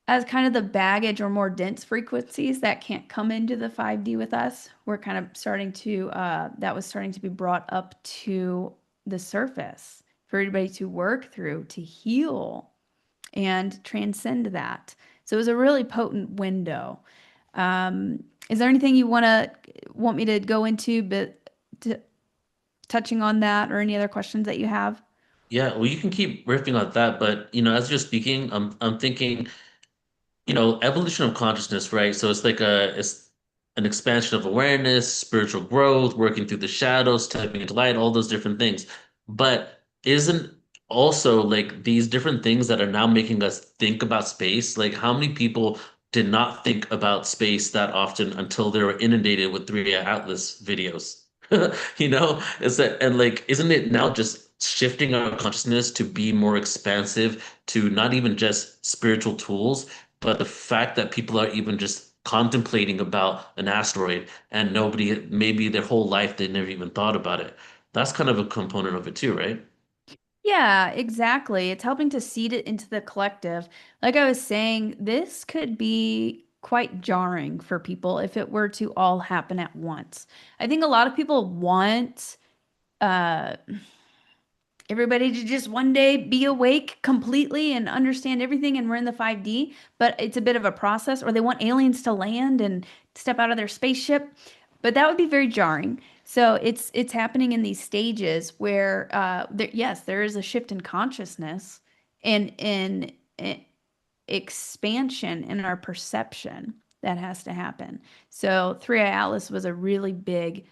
as kind of the baggage or more dense frequencies that can't come into the 5D with us, we're kind of starting to, that was starting to be brought up to the surface for everybody to work through, to heal and transcend that. So it was a really potent window. Is there anything you want me to go into, but touching on that, or any other questions that you have? Yeah, well, you can keep riffing on that, but as you're speaking, I'm thinking, evolution of consciousness, right? So it's like an expansion of awareness, spiritual growth, working through the shadows, stepping into light, all those different things. But isn't also like these different things that are now making us think about space? Like how many people did not think about space that often until they were inundated with 3D Atlas videos? You know, is that and like isn't it now just shifting our consciousness to be more expansive to not even just spiritual tools, but the fact that people are even just contemplating about an asteroid and nobody, maybe their whole life, they never even thought about it. That's kind of a component of it too, right? Yeah, exactly. It's helping to seed it into the collective. Like I was saying, this could be quite jarring for people if it were to all happen at once. I think a lot of people want uh everybody to just one day be awake completely and understand everything and we're in the 5D, but it's a bit of a process, or they want aliens to land and step out of their spaceship, but that would be very jarring. So it's happening in these stages where yes, there is a shift in consciousness and in expansion in our perception that has to happen. So 3i Atlas was a really big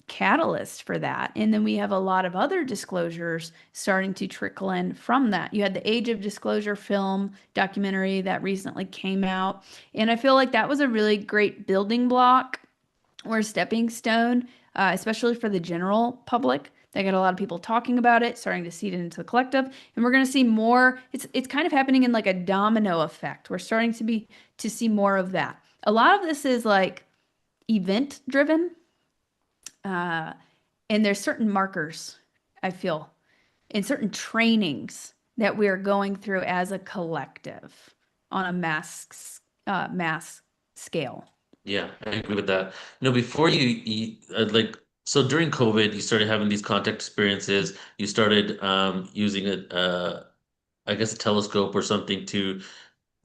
catalyst for that. And then we have a lot of other disclosures starting to trickle in from that. You had the Age of Disclosure film documentary that recently came out. And I feel like that was a really great building block or a stepping stone, especially for the general public. They got a lot of people talking about it, starting to seed it into the collective, and we're going to see more. It's kind of happening in like a domino effect. We're starting to see more of that. A lot of this is like event driven, uh, and there's certain markers, I feel, in certain trainings that we are going through as a collective on a mass scale. Yeah, I agree with that. Before you like, so during COVID, you started having these contact experiences. You started using I guess a telescope or something to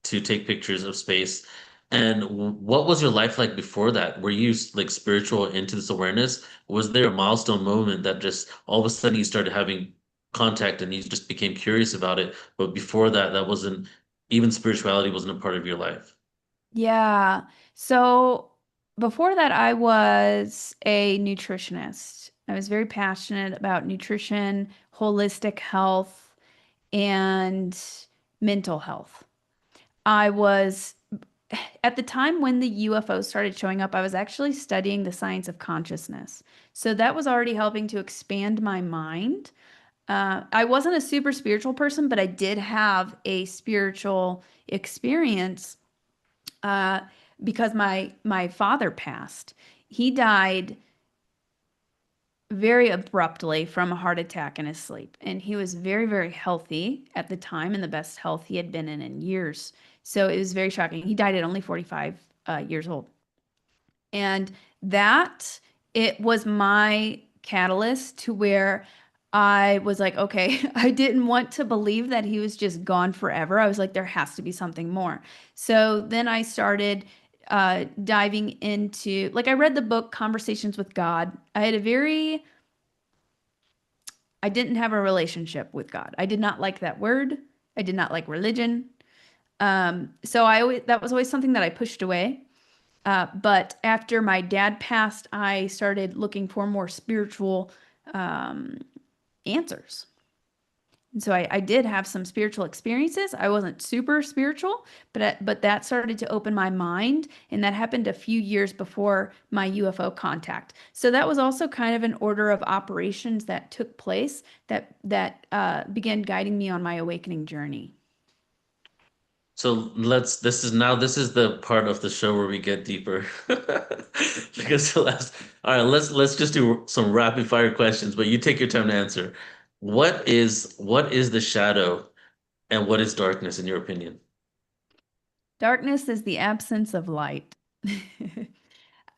take pictures of space. And what was your life like before that? Were you like spiritual into this awareness? Was there a milestone moment that just all of a sudden you started having contact and you just became curious about it? But before that, that wasn't even spirituality wasn't a part of your life. Yeah. So before that, I was a nutritionist. I was very passionate about nutrition, holistic health, and mental health. I was, at the time when the UFOs started showing up, I was actually studying the science of consciousness. So that was already helping to expand my mind. I wasn't a super spiritual person, but I did have a spiritual experience uh, because my father passed. He died very abruptly from a heart attack in his sleep, and he was very, very healthy at the time, in the best health he had been in years. So it was very shocking. He died at only 45 years old, and that it was my catalyst to where I was like, okay, I didn't want to believe that he was just gone forever. I was like, there has to be something more. So then I started diving into, like, I read the book Conversations with God. I didn't have a relationship with God. I did not like that word. I did not like religion. So that was always something that I pushed away. But after my dad passed, I started looking for more spiritual answers. And so I did have some spiritual experiences. I wasn't super spiritual, but that started to open my mind, and that happened a few years before my UFO contact. So that was also kind of an order of operations that took place that began guiding me on my awakening journey. So this is the part of the show where we get deeper. Because all right, let's just do some rapid fire questions, but you take your time to answer. What is the shadow and what is darkness in your opinion? Darkness is the absence of light.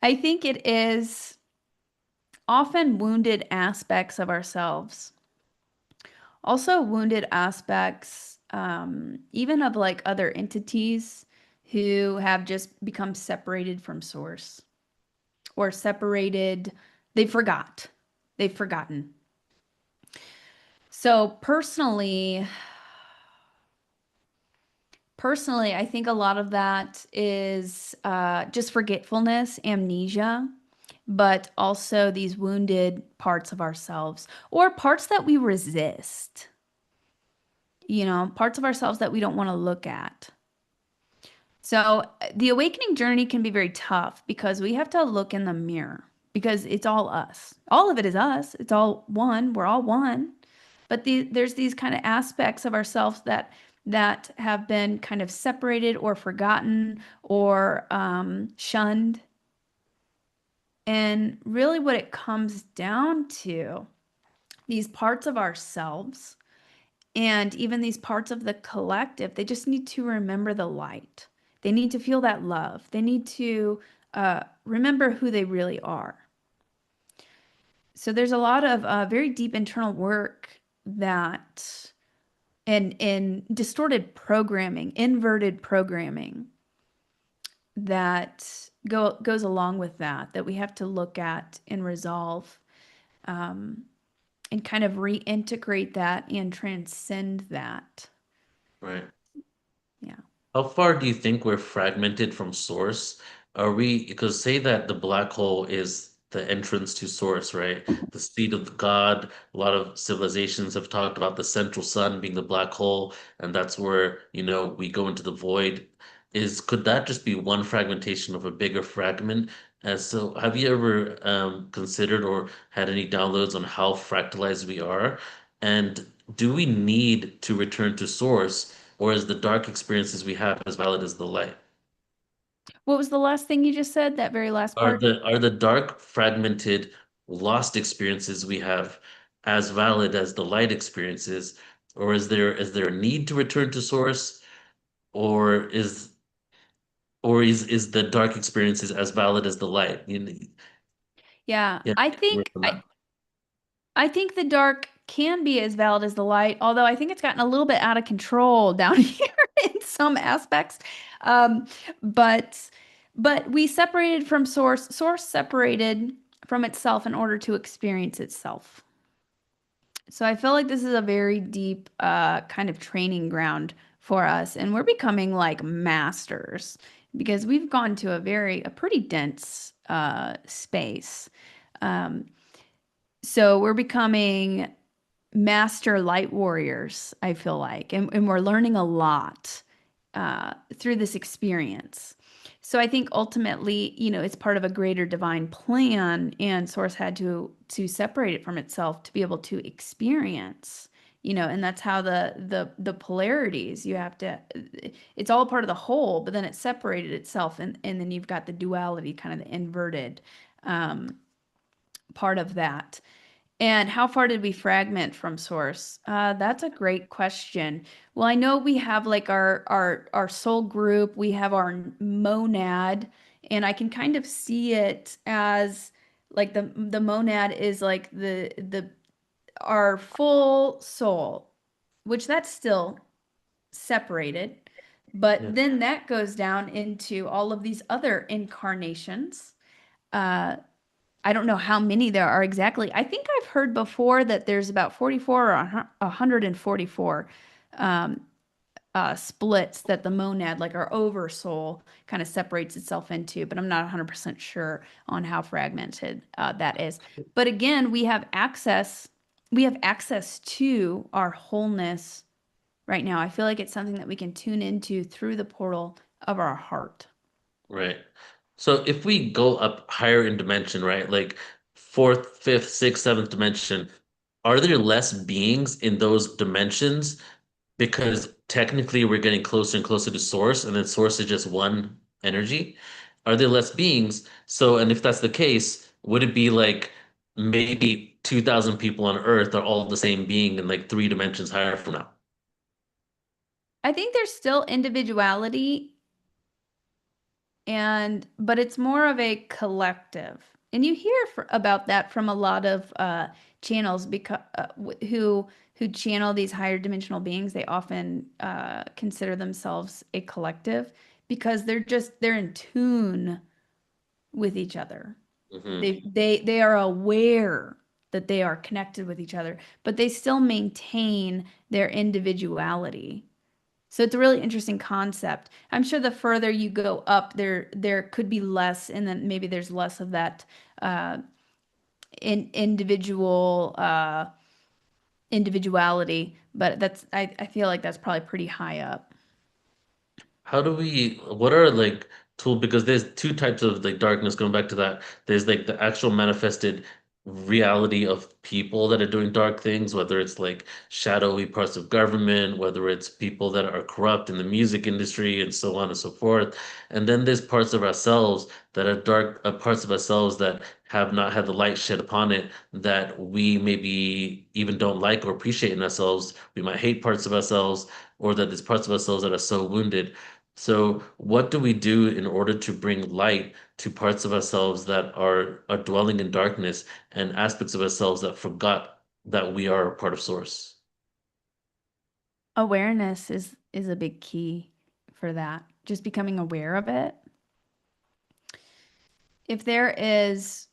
I think it is often wounded aspects of ourselves. Also, wounded aspects, even of like other entities who have just become separated from source or separated, they've forgotten. So, personally, personally, I think a lot of that is just forgetfulness, amnesia, but also these wounded parts of ourselves or parts that we resist, parts of ourselves that we don't want to look at. So the awakening journey can be very tough because we have to look in the mirror because it's all us. All of it is us. It's all one. We're all one. But there's these kind of aspects of ourselves that have been kind of separated or forgotten or shunned. And really what it comes down to, these parts of ourselves and even these parts of the collective, they just need to remember the light. They need to feel that love. They need to remember who they really are. So there's a lot of very deep internal work that, and distorted programming, inverted programming that goes along with that we have to look at and resolve, and kind of reintegrate that and transcend that. Right. Yeah. How far do you think we're fragmented from source? Because say that the black hole is the entrance to source, right? The seat of God. A lot of civilizations have talked about the central sun being the black hole, and that's where, we go into the void. Could that just be one fragmentation of a bigger fragment? So have you ever considered or had any downloads on how fractalized we are? And do we need to return to source? Or is the dark experiences we have as valid as the light? What was the last thing you just said? That very last Are part? the dark, fragmented, lost experiences we have as valid as the light experiences? Or is there a need to return to source? Or is the dark experiences as valid as the light? Yeah, Yeah, I work think on I, that. I think the dark can be as valid as the light, although I think it's gotten a little bit out of control down here in some aspects. Um, but we separated from source. Source separated from itself in order to experience itself. So I feel like this is a very deep kind of training ground for us, and we're becoming like masters because we've gone to a pretty dense space. Um, so we're becoming master light warriors, I feel like, and we're learning a lot through this experience. So I think ultimately, it's part of a greater divine plan, and Source had to separate it from itself to be able to experience, and that's how the polarities you have to. It's all part of the whole, but then it separated itself, and then you've got the duality, kind of the inverted part of that. And how far did we fragment from source? That's a great question. Well, I know we have like our soul group, we have our monad, and I can kind of see it as like the monad is like the our full soul, which that's still separated, but Yeah. then that goes down into all of these other incarnations. Uh, I don't know how many there are exactly. I think I've heard before that there's about 44 or 144 um, splits that the monad, like our oversoul, kind of separates itself into, but I'm not 100% sure on how fragmented that is. But again, we have access to our wholeness right now. I feel like it's something that we can tune into through the portal of our heart. Right. So if we go up higher in dimension, right, like fourth, fifth, sixth, seventh dimension, are there less beings in those dimensions? Because technically we're getting closer and closer to source, and then source is just one energy. Are there less beings? So, and if that's the case, would it be like maybe 2,000 people on Earth are all the same being in like 3 dimensions higher from now? I think there's still individuality, but it's more of a collective, and you hear about that from a lot of channels because who channel these higher dimensional beings. They often consider themselves a collective because they're in tune with each other. Hmm. They are aware that they are connected with each other, but they still maintain their individuality. So it's a really interesting concept. I'm sure the further you go up, there could be less, and then maybe there's less of that individual individuality. But I feel like that's probably pretty high up. How do we, what are like tool, because there's two types of like darkness, going back to that. There's like the actual manifested reality of people that are doing dark things, whether it's like shadowy parts of government, whether it's people that are corrupt in the music industry and so on and so forth. And then there's parts of ourselves that are dark, parts of ourselves that have not had the light shed upon it, that we maybe even don't like or appreciate in ourselves. We might hate parts of ourselves, or that there's parts of ourselves that are so wounded. So, what do we do in order to bring light to parts of ourselves that are dwelling in darkness, and aspects of ourselves that forgot that we are a part of Source? Awareness is a big key for that. Just becoming aware of it. If there is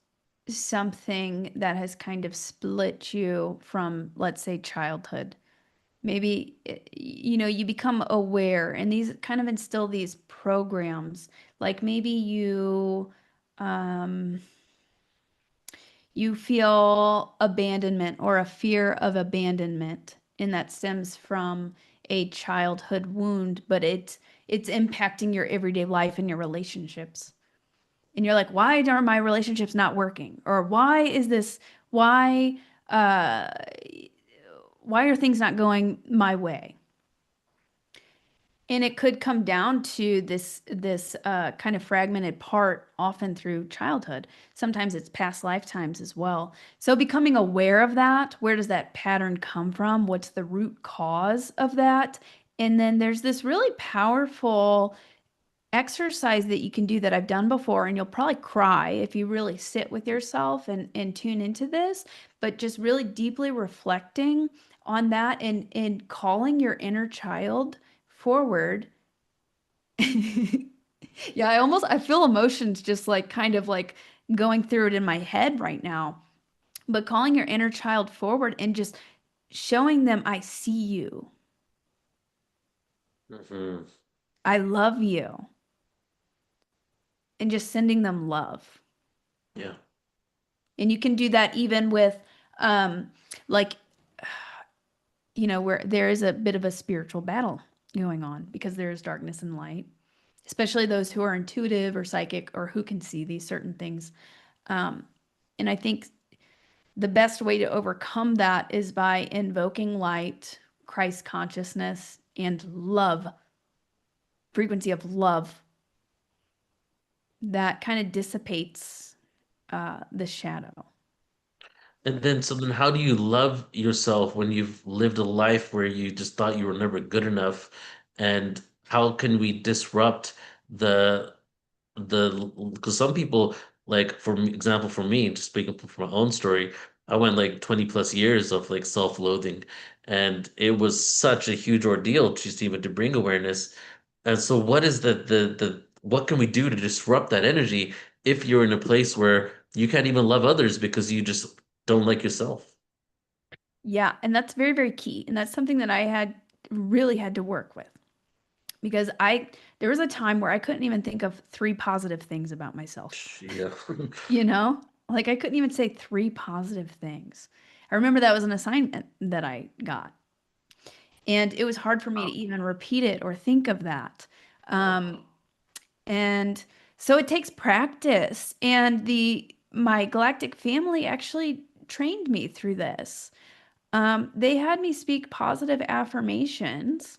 something that has kind of split you from, let's say, childhood, maybe you become aware, and these kind of instill these programs. Like maybe you feel abandonment or a fear of abandonment, and that stems from a childhood wound, but it's impacting your everyday life and your relationships. And you're like, why are my relationships not working? Or why is this, uh why are things not going my way? And it could come down to this kind of fragmented part, often through childhood. Sometimes it's past lifetimes as well. So becoming aware of that, where does that pattern come from? What's the root cause of that? And then there's this really powerful exercise that you can do that I've done before, and you'll probably cry if you really sit with yourself and tune into this, but just really deeply reflecting on that and calling your inner child forward. Yeah, I feel emotions just like kind of like going through it in my head right now. But calling your inner child forward and just showing them, I see you. Hmm. I love you. And just sending them love. Yeah. And you can do that even with like where there is a bit of a spiritual battle going on, because there is darkness and light, especially those who are intuitive or psychic or who can see these certain things. And I think the best way to overcome that is by invoking light, Christ consciousness, and love, frequency of love that kind of dissipates the shadow. And then, so then how do you love yourself when you've lived a life where you just thought you were never good enough? And how can we disrupt the because some people, like example, for me, just speaking from my own story, I went like 20 plus years of like self-loathing, and it was such a huge ordeal just even to bring awareness. And so what is the what can we do to disrupt that energy if you're in a place where you can't even love others because you just don't like yourself? Yeah, and that's very, very key. And that's something that I really had to work with, because there was a time where I couldn't even think of 3 positive things about myself. Yeah. Like I couldn't even say 3 positive things. I remember that was an assignment that I got. And it was hard for me to even repeat it or think of that. And so it takes practice. And my galactic family actually trained me through this. They had me speak positive affirmations.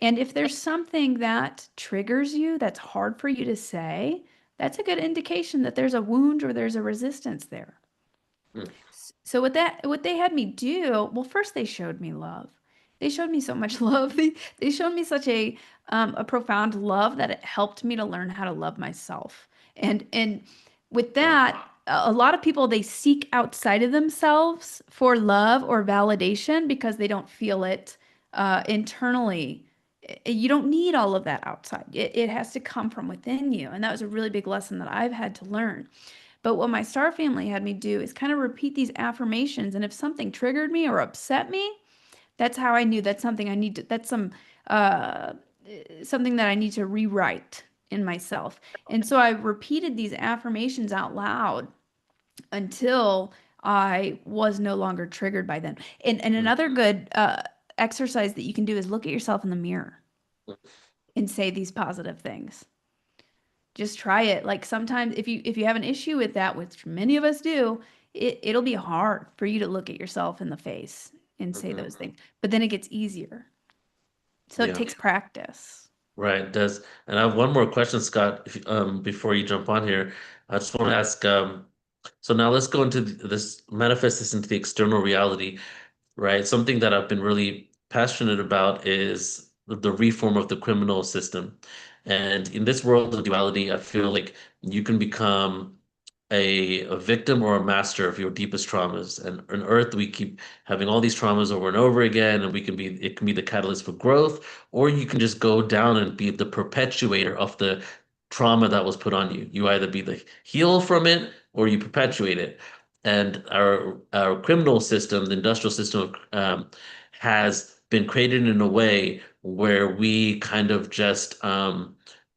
And if there's something that triggers you, that's hard for you to say, that's a good indication that there's a wound or there's a resistance there. Mm. So what they had me do, well, first they showed me love. They showed me so much love. They showed me such a profound love that it helped me to learn how to love myself. And with that, a lot of people, they seek outside of themselves for love or validation because they don't feel it internally. You don't need all of that outside. It has to come from within you. And that was a really big lesson that I've had to learn. But what my star family had me do is kind of repeat these affirmations. And if something triggered me or upset me, That's how I knew that's something I need to, that's something that I need to rewrite in myself. And so I repeated these affirmations out loud until I was no longer triggered by them. And another good exercise that you can do is look at yourself in the mirror and say these positive things. Just try it. Like sometimes if you have an issue with that, which many of us do, it'll be hard for you to look at yourself in the face and say those things. But then it gets easier. So Yeah. it takes practice. Right, it does. And I have one more question, Scott, before you jump on here. I just want to ask, so now let's go into this, manifest this into the external reality, right? Something that I've been really passionate about is the reform of the criminal system. And in this world of duality, I feel like you can become a victim or a master of your deepest traumas. And on Earth, we keep having all these traumas over and over again, and it can be the catalyst for growth, or you can just go down and be the perpetuator of the trauma that was put on you. You either be the heal from it or you perpetuate it. And our criminal system, the industrial system, has been created in a way where we kind of just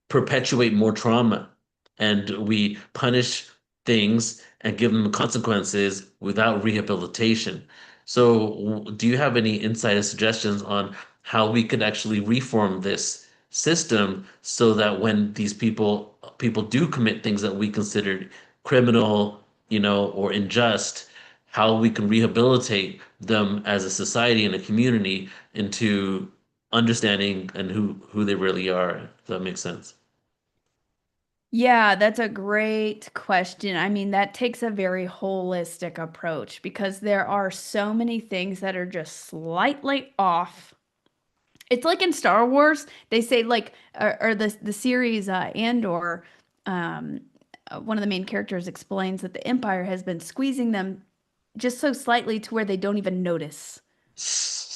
perpetuate more trauma, and we punish things and give them consequences without rehabilitation. So, do you have any insight or suggestions on how we could actually reform this system so that when these people do commit things that we considered criminal, or unjust, how we can rehabilitate them as a society and a community into understanding and who they really are, if that makes sense? Yeah, that's a great question. I mean, that takes a very holistic approach because there are so many things that are just slightly off. It's like in Star Wars, they say like, or the series Andor, one of the main characters explains that the Empire has been squeezing them just so slightly to where they don't even notice.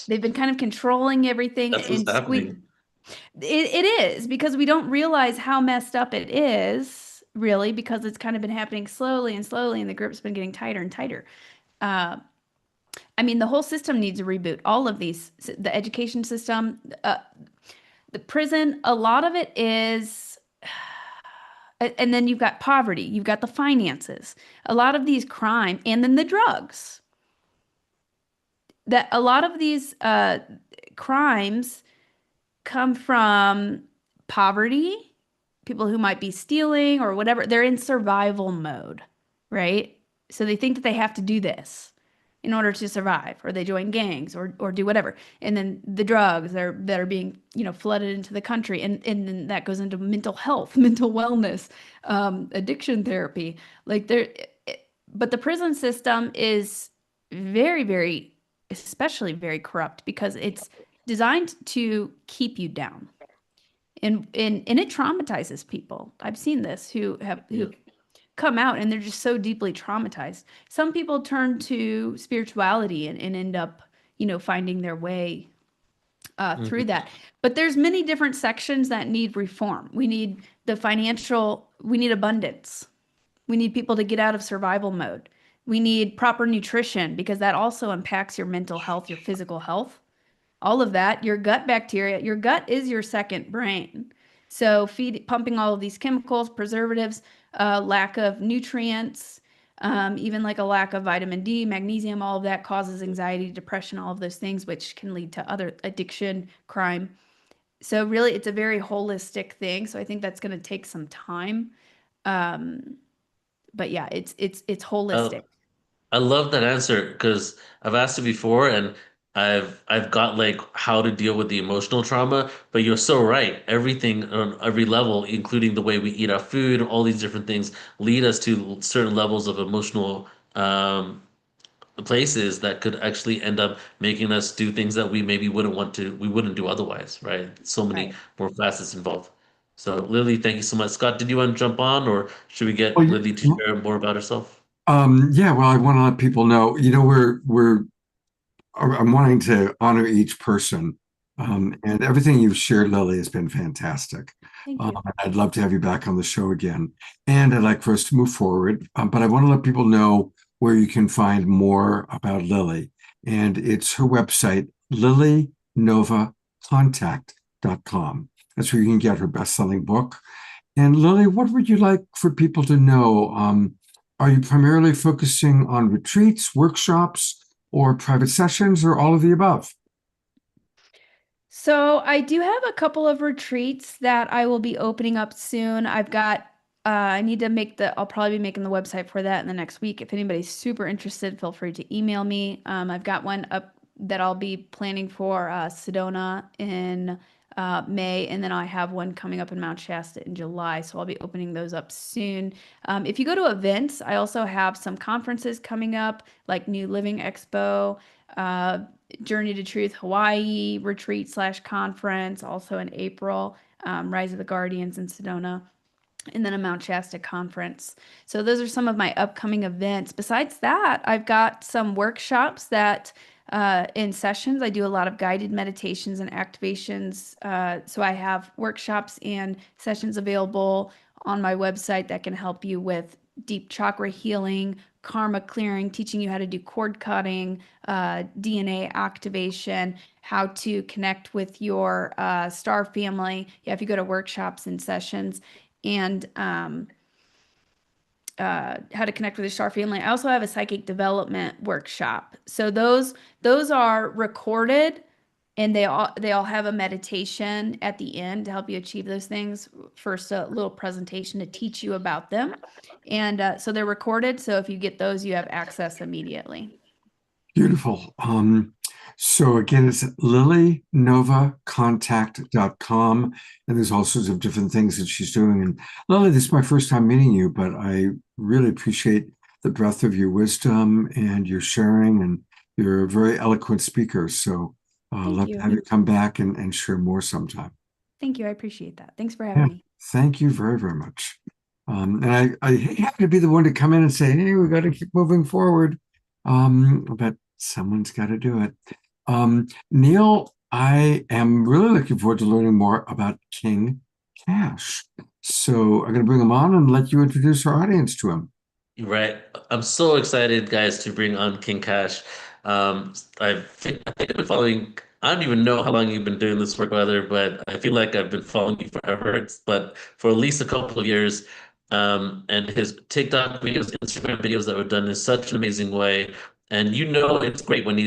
They've been kind of controlling everything That's what's and happening. It is because we don't realize how messed up it is, really, because it's kind of been happening slowly and slowly, and the grip's been getting tighter and tighter. I mean, the whole system needs a reboot. All of these, the education system, the prison, a lot of it is, and then you've got poverty, you've got the finances, a lot of these crime, and then the drugs. That a lot of these crimes come from poverty, people who might be stealing or whatever. They're in survival mode, right? So they think that they have to do this in order to survive, or they join gangs or do whatever. And then the drugs that are being, flooded into the country. And then that goes into mental health, mental wellness, addiction therapy. But the prison system is very, very, especially very corrupt because it's designed to keep you down. And it traumatizes people. I've seen this who come out and they're just so deeply traumatized. Some people turn to spirituality and end up, finding their way through that. But there's many different sections that need reform. We need we need abundance. We need people to get out of survival mode. We need proper nutrition because that also impacts your mental health, your physical health. All of that, your gut bacteria, your gut is your second brain. So pumping all of these chemicals, preservatives, lack of nutrients, even like a lack of vitamin D, magnesium, all of that causes anxiety, depression, all of those things, which can lead to other addiction, crime. So really, it's a very holistic thing. So I think that's going to take some time. But yeah, it's holistic. I love that answer because I've asked it before and I've got like how to deal with the emotional trauma, but you're so right. Everything on every level, including the way we eat our food, all these different things lead us to certain levels of emotional places that could actually end up making us do things that we maybe we wouldn't do otherwise, right? So many Right. more facets involved. So Lily, thank you so much. Scott, did you want to jump on or should we get Well, Lily to share more about herself? Yeah, well, I want to let people know, I'm wanting to honor each person. And everything you've shared, Lily, has been fantastic. Thank you. I'd love to have you back on the show again. And I'd like for us to move forward. But I want to let people know where you can find more about Lily. And it's her website, lilynovacontact.com. That's where you can get her best-selling book. And Lily, what would you like for people to know? Are you primarily focusing on retreats, workshops, or private sessions, or all of the above? So I do have a couple of retreats that I will be opening up soon. I need to I'll probably be making the website for that in the next week. If anybody's super interested, feel free to email me. I've got one up that I'll be planning for Sedona in May, and then I have one coming up in Mount Shasta in July. So I'll be opening those up soon. If you go to events, I also have some conferences coming up, like New Living Expo, Journey to Truth Hawaii retreat/conference, also in April, Rise of the Guardians in Sedona, and then a Mount Shasta conference. So those are some of my upcoming events. Besides that, I've got some workshops that in sessions. I do a lot of guided meditations and activations. So I have workshops and sessions available on my website that can help you with deep chakra healing, karma clearing, teaching you how to do cord cutting, DNA activation, how to connect with your star family. Yeah, if you go to workshops and sessions, and how to connect with your star family. I also have a psychic development workshop. So those are recorded, and they all have a meditation at the end to help you achieve those things. First, a little presentation to teach you about them. And so they're recorded. So if you get those, you have access immediately. Beautiful. So again, it's lilynovacontact.com, and there's all sorts of different things that she's doing. And Lily, this is my first time meeting you, but I really appreciate the breadth of your wisdom and your sharing, and you're a very eloquent speaker. So love to have you come back and share more sometime. Thank you. I appreciate that. Thanks for having me. Thank you very, very much. And I happen to be the one to come in and say, hey, we got to keep moving forward. But someone's got to do it. Neil, I am really looking forward to learning more about King Cash. So I'm going to bring him on and let you introduce our audience to him. Right. I'm so excited, guys, to bring on King Cash. I think I've been following, I don't even know how long you've been doing this work, Weather, but I feel like I've been following you forever, but for at least a couple of years. And his TikTok videos, Instagram videos that were done in such an amazing way. And it's great when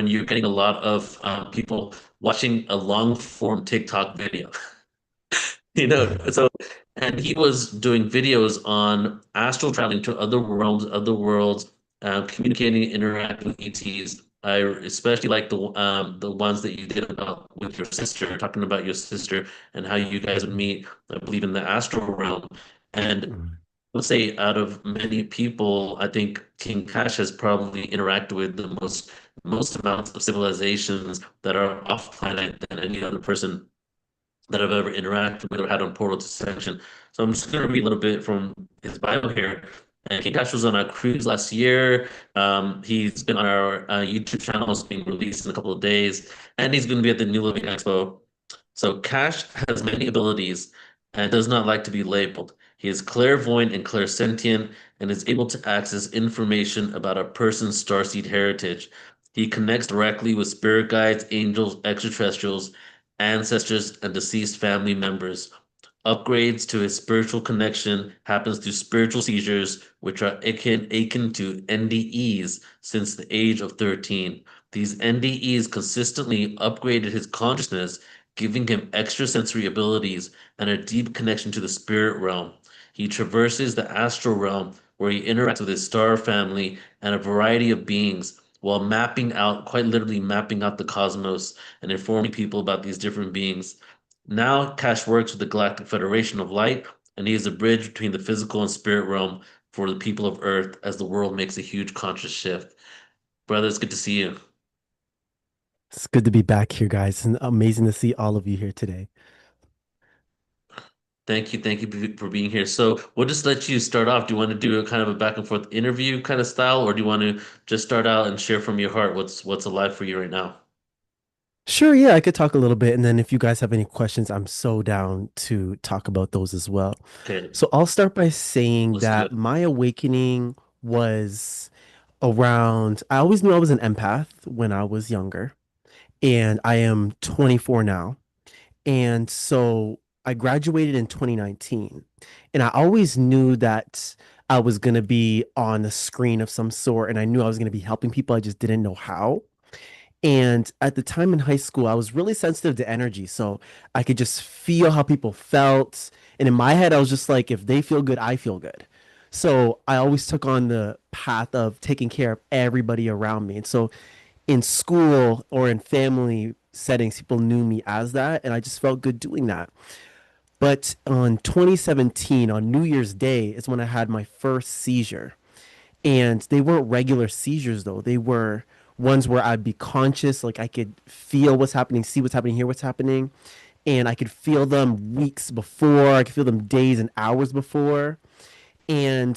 you're getting a lot of people watching a long form TikTok video. So and he was doing videos on astral traveling to other realms, other worlds, communicating, interacting with ETs. I especially like the ones that you did about with your sister, talking about your sister and how you guys would meet, I believe, in the astral realm. And let's say out of many people, I think King Cash has probably interacted with the most amounts of civilizations that are off planet than any other person that I've ever interacted with or had on Portal to Ascension. So I'm just going to read a little bit from his bio here. And King Cash was on a cruise last year. He's been on our YouTube channel. It's being released in a couple of days. And he's going to be at the New Living Expo. So Cash has many abilities and does not like to be labeled. He is clairvoyant and clairsentient and is able to access information about a person's starseed heritage. He connects directly with spirit guides, angels, extraterrestrials, ancestors, and deceased family members. Upgrades to his spiritual connection happens through spiritual seizures, which are akin to NDEs since the age of 13. These NDEs consistently upgraded his consciousness, giving him extrasensory abilities and a deep connection to the spirit realm. He traverses the astral realm, where he interacts with his star family and a variety of beings, while quite literally mapping out the cosmos and informing people about these different beings. Now, Cash works with the Galactic Federation of Light, and he is a bridge between the physical and spirit realm for the people of Earth as the world makes a huge conscious shift. Brother, it's good to see you. It's good to be back here, guys, and amazing to see all of you here today. Thank you for being here. So we'll just let you start off. Do you want to do a kind of a back and forth interview kind of style, or do you want to just start out and share from your heart what's alive for you right now? Sure, yeah, I could talk a little bit, and then if you guys have any questions, I'm so down to talk about those as well. Okay. So I'll start by saying Let's do that it. my awakening was around, I always knew I was an empath when I was younger. and I am 24 now. And so I graduated in 2019, and I always knew that I was going to be on a screen of some sort, and I knew I was going to be helping people. I just didn't know how. And at the time in high school, I was really sensitive to energy. So I could just feel how people felt. And in my head, I was just like, if they feel good, I feel good. So I always took on the path of taking care of everybody around me. And so in school or in family settings, people knew me as that. And I just felt good doing that. But on 2017, on New Year's Day, is when I had my first seizure. And they weren't regular seizures, though. They were ones where I'd be conscious, like I could feel what's happening, see what's happening, hear what's happening. And I could feel them weeks before, I could feel them days and hours before. And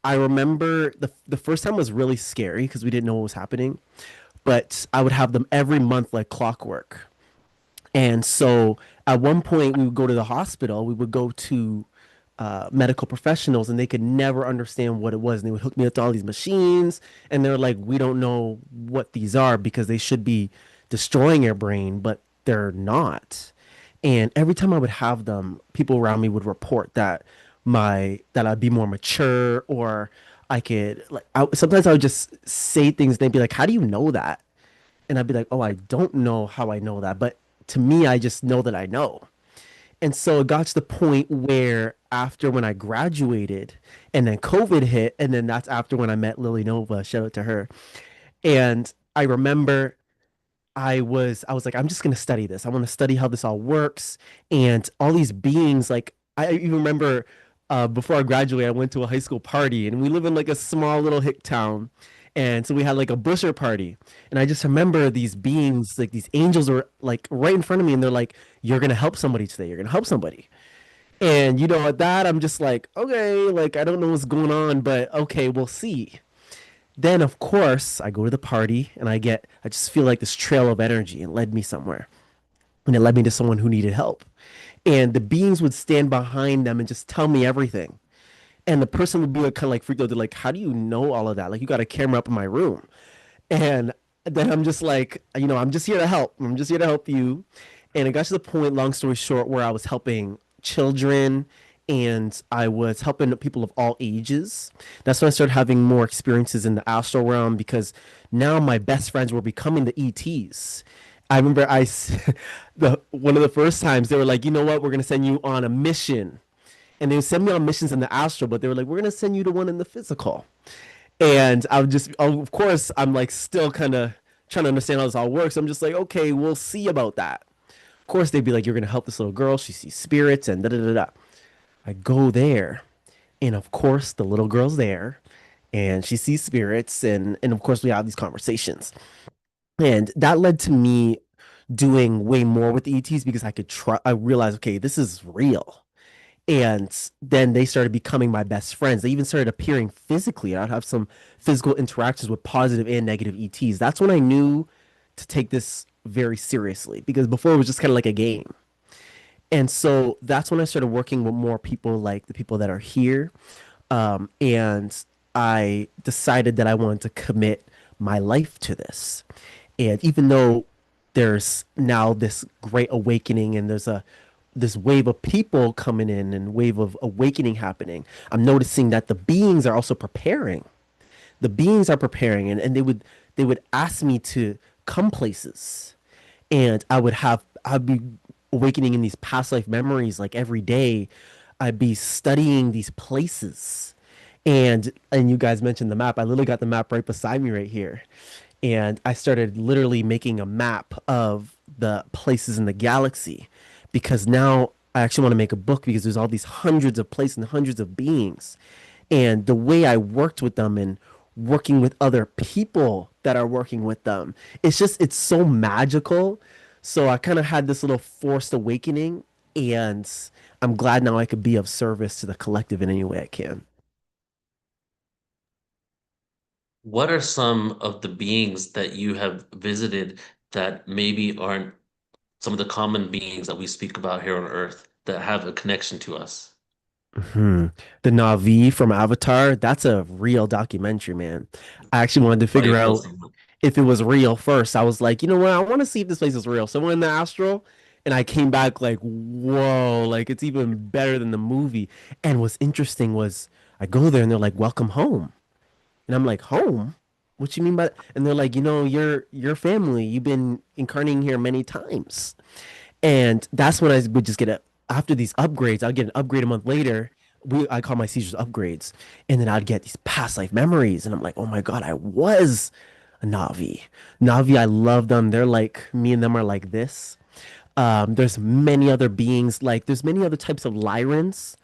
I remember the first time was really scary because we didn't know what was happening, but I would have them every month like clockwork. And so at one point, we would go to the hospital, we would go to medical professionals, and they could never understand what it was. And they would hook me up to all these machines, and they're like, we don't know what these are because they should be destroying your brain, but they're not. And every time I would have them, people around me would report that I'd be more mature, or I could like sometimes I would just say things and they'd be like, how do you know that? And I'd be like, oh, I don't know how I know that, but to me, I just know that I know. And so it got to the point where after when I graduated and then COVID hit, and then that's after when I met Lily Nova, shout out to her. And I remember I was like, I'm just gonna study this. I want to study how this all works. And all these beings, like I even remember before I graduated, I went to a high school party, and we live in like a small little hick town. And so we had like a busher party. And I just remember these beings, like these angels were like right in front of me, and they're like, you're gonna help somebody today. You're gonna help somebody. And at that, I'm just like, okay, like I don't know what's going on, but okay, we'll see. Then of course I go to the party, and I just feel like this trail of energy, and led me somewhere. And it led me to someone who needed help. And the beings would stand behind them and just tell me everything. And the person would be like kind of like freaked out. They're like, how do you know all of that? Like you got a camera up in my room. And then I'm just like, I'm just here to help. I'm just here to help you. And it got to the point, long story short, where I was helping children, and I was helping people of all ages. That's when I started having more experiences in the astral realm, because now my best friends were becoming the ETs. I remember the one of the first times they were like, you know what, we're gonna send you on a mission. And they would send me on missions in the astral, but they were like, we're gonna send you to one in the physical. And I would just, of course, I'm like still kind of trying to understand how this all works. I'm just like, okay, we'll see about that. Of course, they'd be like, you're gonna help this little girl. She sees spirits and da da da da. I go there, and of course, the little girl's there, and she sees spirits, and of course, we have these conversations, and that led to me doing way more with the ETs because I could try. I realized, okay, this is real. And then they started becoming my best friends. They even started appearing physically. I'd have some physical interactions with positive and negative ETs. That's when I knew to take this very seriously, because before it was just kind of like a game. And so that's when I started working with more people like the people that are here. And I decided that I wanted to commit my life to this. And even though there's now this great awakening, and there's this wave of people coming in and wave of awakening happening, I'm noticing that the beings are also preparing. The beings are preparing, and they would ask me to come places, and I'd be awakening in these past life memories like every day. I'd be studying these places. And you guys mentioned the map. I literally got the map right beside me right here. And I started literally making a map of the places in the galaxy, because now I actually want to make a book, because there's all these hundreds of places and hundreds of beings. And the way I worked with them, and working with other people that are working with them, it's so magical. So I kind of had this little forced awakening, and I'm glad now I could be of service to the collective in any way I can. What are some of the beings that you have visited that maybe aren't some of the common beings that we speak about here on Earth that have a connection to us? The Na'vi from Avatar, that's a real documentary, man. I actually wanted to Oh, you figure know out. someone. if it was real first. I was like, you know what? I want to see if this place is real. So I went in the astral and I came back like, whoa, like it's even better than the movie. And what's interesting was I go there and they're like, welcome home. And I'm like, home? What you mean by that? And they're like, your family. You've been incarnating here many times. And that's when I would just get after these upgrades, I'd get an upgrade a month later. I call my seizures upgrades. And then I'd get these past life memories. And I'm like, oh my God, I was a Navi. Navi, I love them. They're like, me and them are like this. There's many other beings, like there's many other types of Lyrans,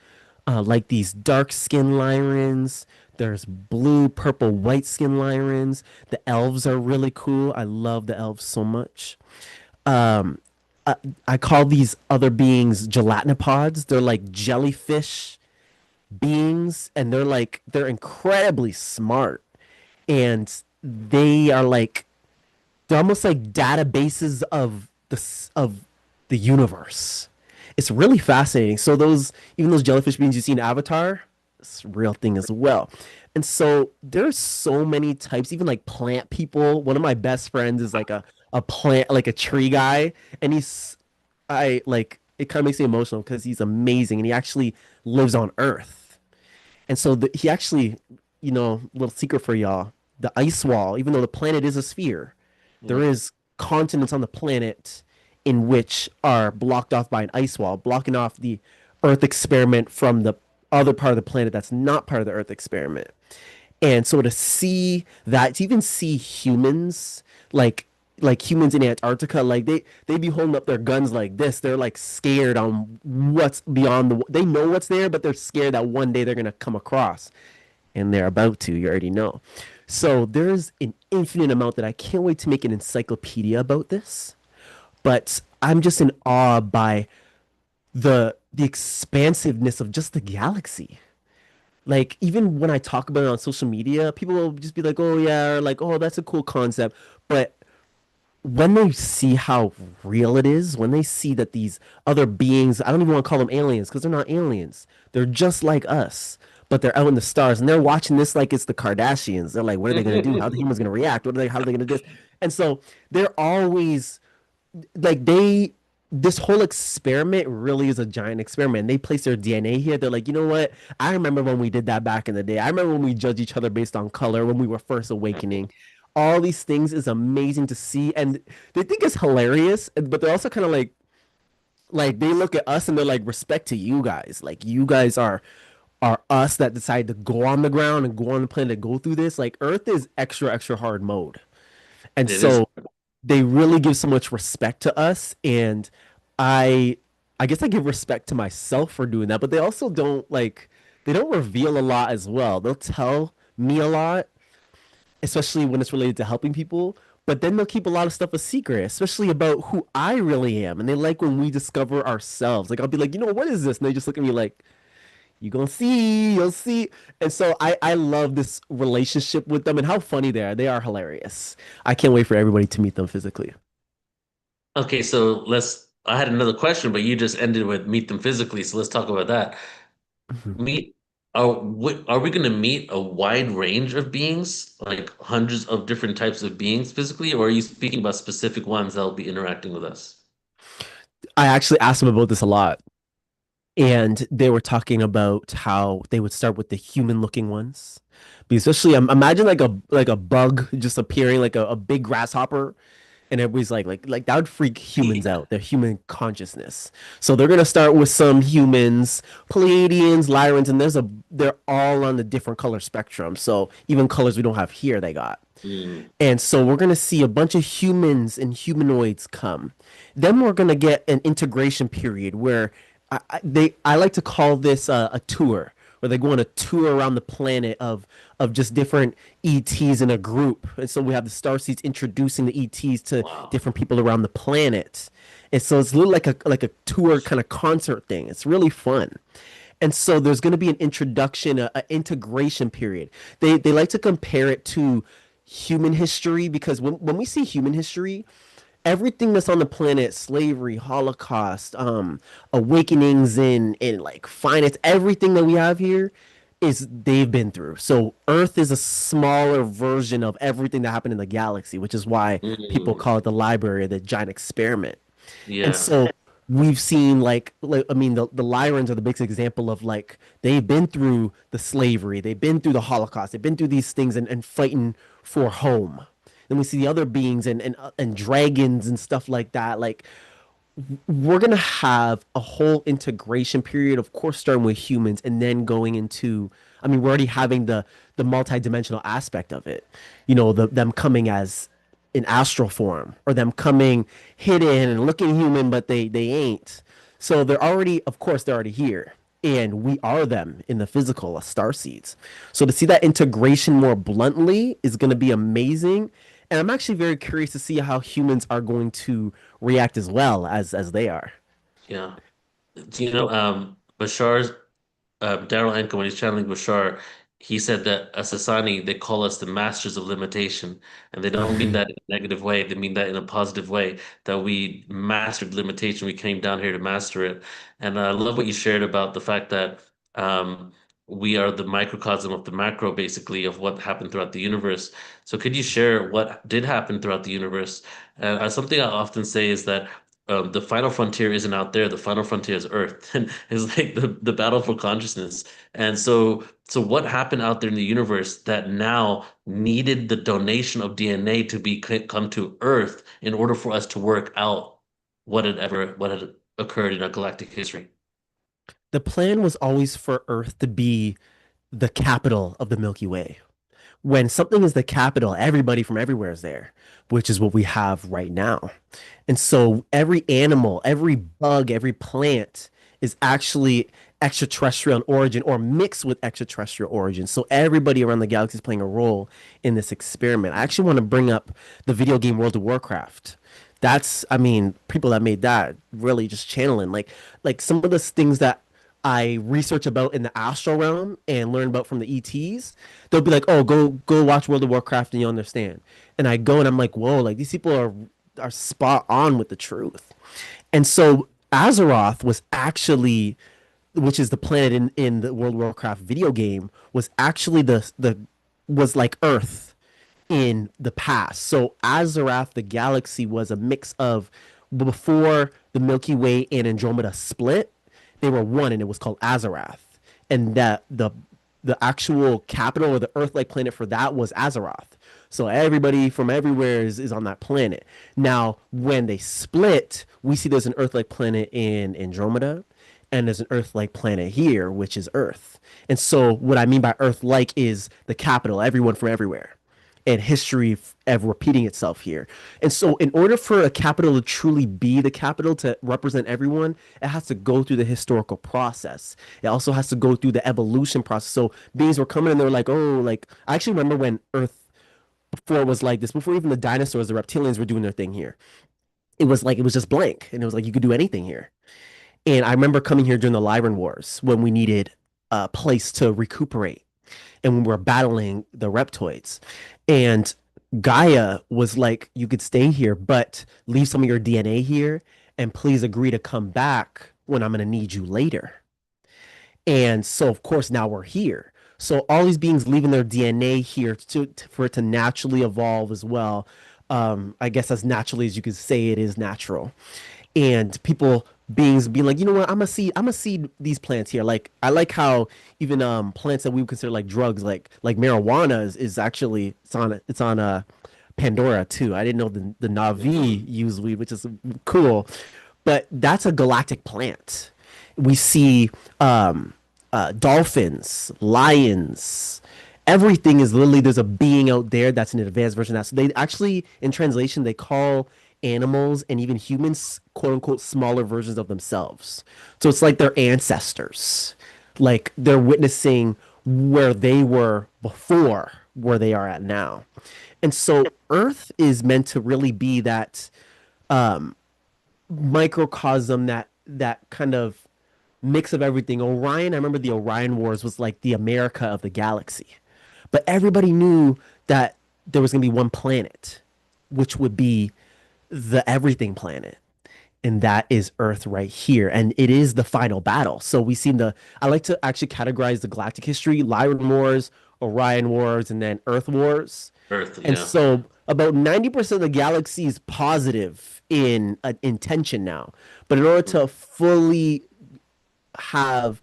like these dark skin Lyrans. There's blue, purple, white skin Lyrans. The elves are really cool. I love the elves so much. Um, I call these other beings gelatinopods. They're like jellyfish beings, and they're incredibly smart, and they are like they're almost like databases of the universe. It's really fascinating. So even those jellyfish beings you see in Avatar, it's a real thing as well. And so there's so many types, even like plant people. One of my best friends is like a plant, like a tree guy, and I like it kind of makes me emotional because he's amazing and he actually lives on Earth. And so he actually, little secret for y'all, the ice wall, even though the planet is a sphere, there is continents on the planet in which are blocked off by an ice wall, blocking off the Earth experiment from the other part of the planet that's not part of the Earth experiment. And so to see that, to even see humans, like humans in Antarctica, like they be holding up their guns like this. They're like scared on what's beyond they know what's there, but they're scared that one day they're gonna come across. And they're about to, you already know. So there's an infinite amount that I can't wait to make an encyclopedia about this. But I'm just in awe by the expansiveness of just the galaxy. Like even when I talk about it on social media, people will just be like, "Oh yeah," or like, "Oh, that's a cool concept." But when they see how real it is, when they see that these other beings, I don't even want to call them aliens because they're not aliens. They're just like us, but they're out in the stars and they're watching this like it's the Kardashians. They're like, what are they going to do? How are the humans going to react? How are they going to do this? And so they're always like this whole experiment really is a giant experiment. They place their DNA here. They're like, you know what? I remember when we did that back in the day. I remember when we judged each other based on color when we were first awakening. All these things is amazing to see, and they think it's hilarious, but they're also kind of like they look at us and they're like, respect to you guys. Like you guys are us that decide to go on the ground and go on the planet, go through this. Like Earth is extra hard mode, and so they really give so much respect to us, and I guess I give respect to myself for doing that, but they also don't reveal a lot as well. They'll tell me a lot, especially when it's related to helping people, but then they'll keep a lot of stuff a secret, especially about who I really am. And they like when we discover ourselves. Like I'll be like, what is this? And they just look at me like, you'll see. And so I love this relationship with them and how funny they are. They are hilarious. I can't wait for everybody to meet them physically. Okay, so I had another question, but you just ended with meet them physically, so let's talk about that. Meet are we going to meet a wide range of beings, like hundreds of different types of beings physically, or are you speaking about specific ones that will be interacting with us? I actually asked them about this a lot. And they were talking about how they would start with the human-looking ones. Because especially imagine like a bug just appearing, like a big grasshopper, and everybody's like that would freak humans out, their human consciousness. So they're gonna start with some humans, Pleiadians, Lyrans, and they're all on the different color spectrum. So even colors we don't have here, they got. And so we're gonna see a bunch of humans and humanoids come. Then we're gonna get an integration period where I like to call this a tour, where they go on a tour around the planet of just different ETs in a group. And so we have the starseeds introducing the ETs to different people around the planet. And so it's a little like a tour kind of concert thing. It's really fun. And so there's going to be an introduction, an integration period. They like to compare it to human history because when we see human history, everything that's on the planet, slavery, Holocaust, awakenings in like finance, everything that we have here is they've been through. So Earth is a smaller version of everything that happened in the galaxy, which is why people Mm, call it the library, the giant experiment. And yeah. so we've seen like I mean the Lyrans are the biggest example of like they've been through the slavery, they've been through the Holocaust, they've been through these things and fighting for home. Then we see the other beings and dragons and stuff like that. Like we're gonna have a whole integration period, of course, starting with humans and then going into, I mean, we're already having the multidimensional aspect of it. You know, them coming as in astral form, or them coming hidden and looking human, but they ain't. So they're already, of course, they're already here. And we are them in the physical as star seeds. So to see that integration more bluntly is going to be amazing. And I'm actually very curious to see how humans are going to react as well as they are. Yeah. Do you know, Bashar's Daryl Anka, when he's channeling Bashar, he said that as Asani, they call us the masters of limitation. And they don't mean Right. that in a negative way. They mean that in a positive way, that we mastered limitation. We came down here to master it. And I love what you shared about the fact that um, we are the microcosm of the macro, basically, of what happened throughout the universe. So could you share what did happen throughout the universe? Something I often say is that the final frontier isn't out there. The final frontier is Earth, and it's like the battle for consciousness. And so what happened out there in the universe that now needed the donation of DNA to be come to Earth in order for us to work out what had occurred in our galactic history? The plan was always for Earth to be the capital of the Milky Way. When something is the capital, everybody from everywhere is there, which is what we have right now. And so every animal, every bug, every plant is actually extraterrestrial in origin or mixed with extraterrestrial origin. So everybody around the galaxy is playing a role in this experiment. I actually want to bring up the video game World of Warcraft. That's, I mean, people that made that really just channeling like some of the things that I research about in the astral realm and learn about from the ETs. They'll be like, "Oh, go watch World of Warcraft and you'll understand." And I go and I'm like, "Whoa, like these people are spot on with the truth." And so Azeroth was actually, which is the planet in the World of Warcraft video game, was actually the was like Earth in the past. So Azeroth, the galaxy, was a mix of before the Milky Way and Andromeda split, they were one, and it was called Azeroth. And that the actual capital or the Earth-like planet for that was Azeroth. So everybody from everywhere is on that planet. Now, when they split, we see there's an Earth-like planet in Andromeda, and there's an Earth-like planet here, which is Earth. And so what I mean by Earth-like is the capital, everyone from everywhere, and history of repeating itself here. And so, in order for a capital to truly be the capital to represent everyone, it has to go through the historical process. It also has to go through the evolution process. So, beings were coming and they were like, oh, like, I actually remember when Earth, before it was like this, before even the dinosaurs, the reptilians were doing their thing here. It was like, it was just blank. And it was like, you could do anything here. And I remember coming here during the Lyran Wars when we needed a place to recuperate and when we were battling the reptoids. And Gaia was like, you could stay here, but leave some of your DNA here and please agree to come back when I'm going to need you later. And so, of course, now we're here. So all these beings leaving their DNA here for it to naturally evolve as well. I guess as naturally as you could say it is natural. And people beings being like, you know what, I'm gonna seed these plants here. Like I like how even plants that we would consider like drugs, like marijuana is actually it's on Pandora too. I didn't know the Na'vi use weed, which is cool. But that's a galactic plant. We see dolphins, lions. Everything is literally there's a being out there that's an advanced version of that. So they actually, in translation, they call animals and even humans, quote unquote, smaller versions of themselves. So it's like their ancestors. Like they're witnessing where they were before where they are at now. And so Earth is meant to really be that microcosm, that kind of mix of everything. Orion, I remember the Orion Wars was like the America of the galaxy. But everybody knew that there was going to be one planet, which would be the everything planet. and that is Earth right here. And it is the final battle. So we see I like to actually categorize the galactic history: Lyran Wars, Orion Wars, and then Earth Wars. Earth, And yeah. so about 90% of the galaxy is positive in intention now. But in order to fully have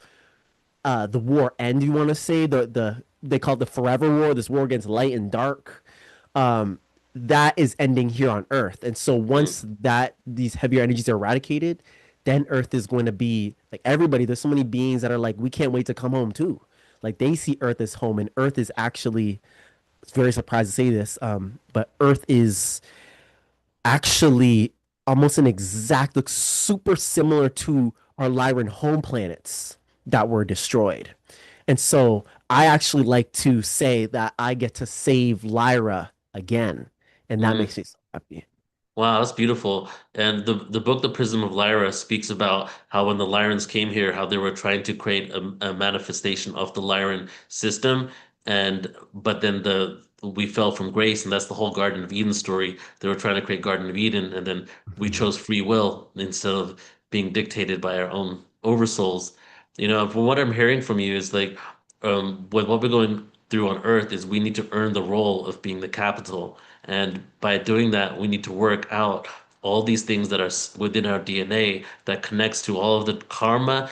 the war end, you want to say, they call it the Forever War, this war against light and dark. That is ending here on Earth. And so once these heavier energies are eradicated, then Earth is going to be like everybody. There's so many beings that are like, we can't wait to come home too. Like they see Earth as home, and Earth is actually, it's very surprised to say this, but Earth is actually almost an exact, looks super similar to our Lyran home planets that were destroyed. And so I actually like to say that I get to save Lyra again, and that makes me so happy. Wow, that's beautiful. And the book, The Prism of Lyra, speaks about how when the Lyrans came here, how they were trying to create a manifestation of the Lyran system, but then we fell from grace, and that's the whole Garden of Eden story. They were trying to create Garden of Eden, and then we chose free will instead of being dictated by our own oversouls. From what I'm hearing from you is like, what we're going through on Earth is we need to earn the role of being the capital. And by doing that, we need to work out all these things that are within our DNA that connects to all of the karma,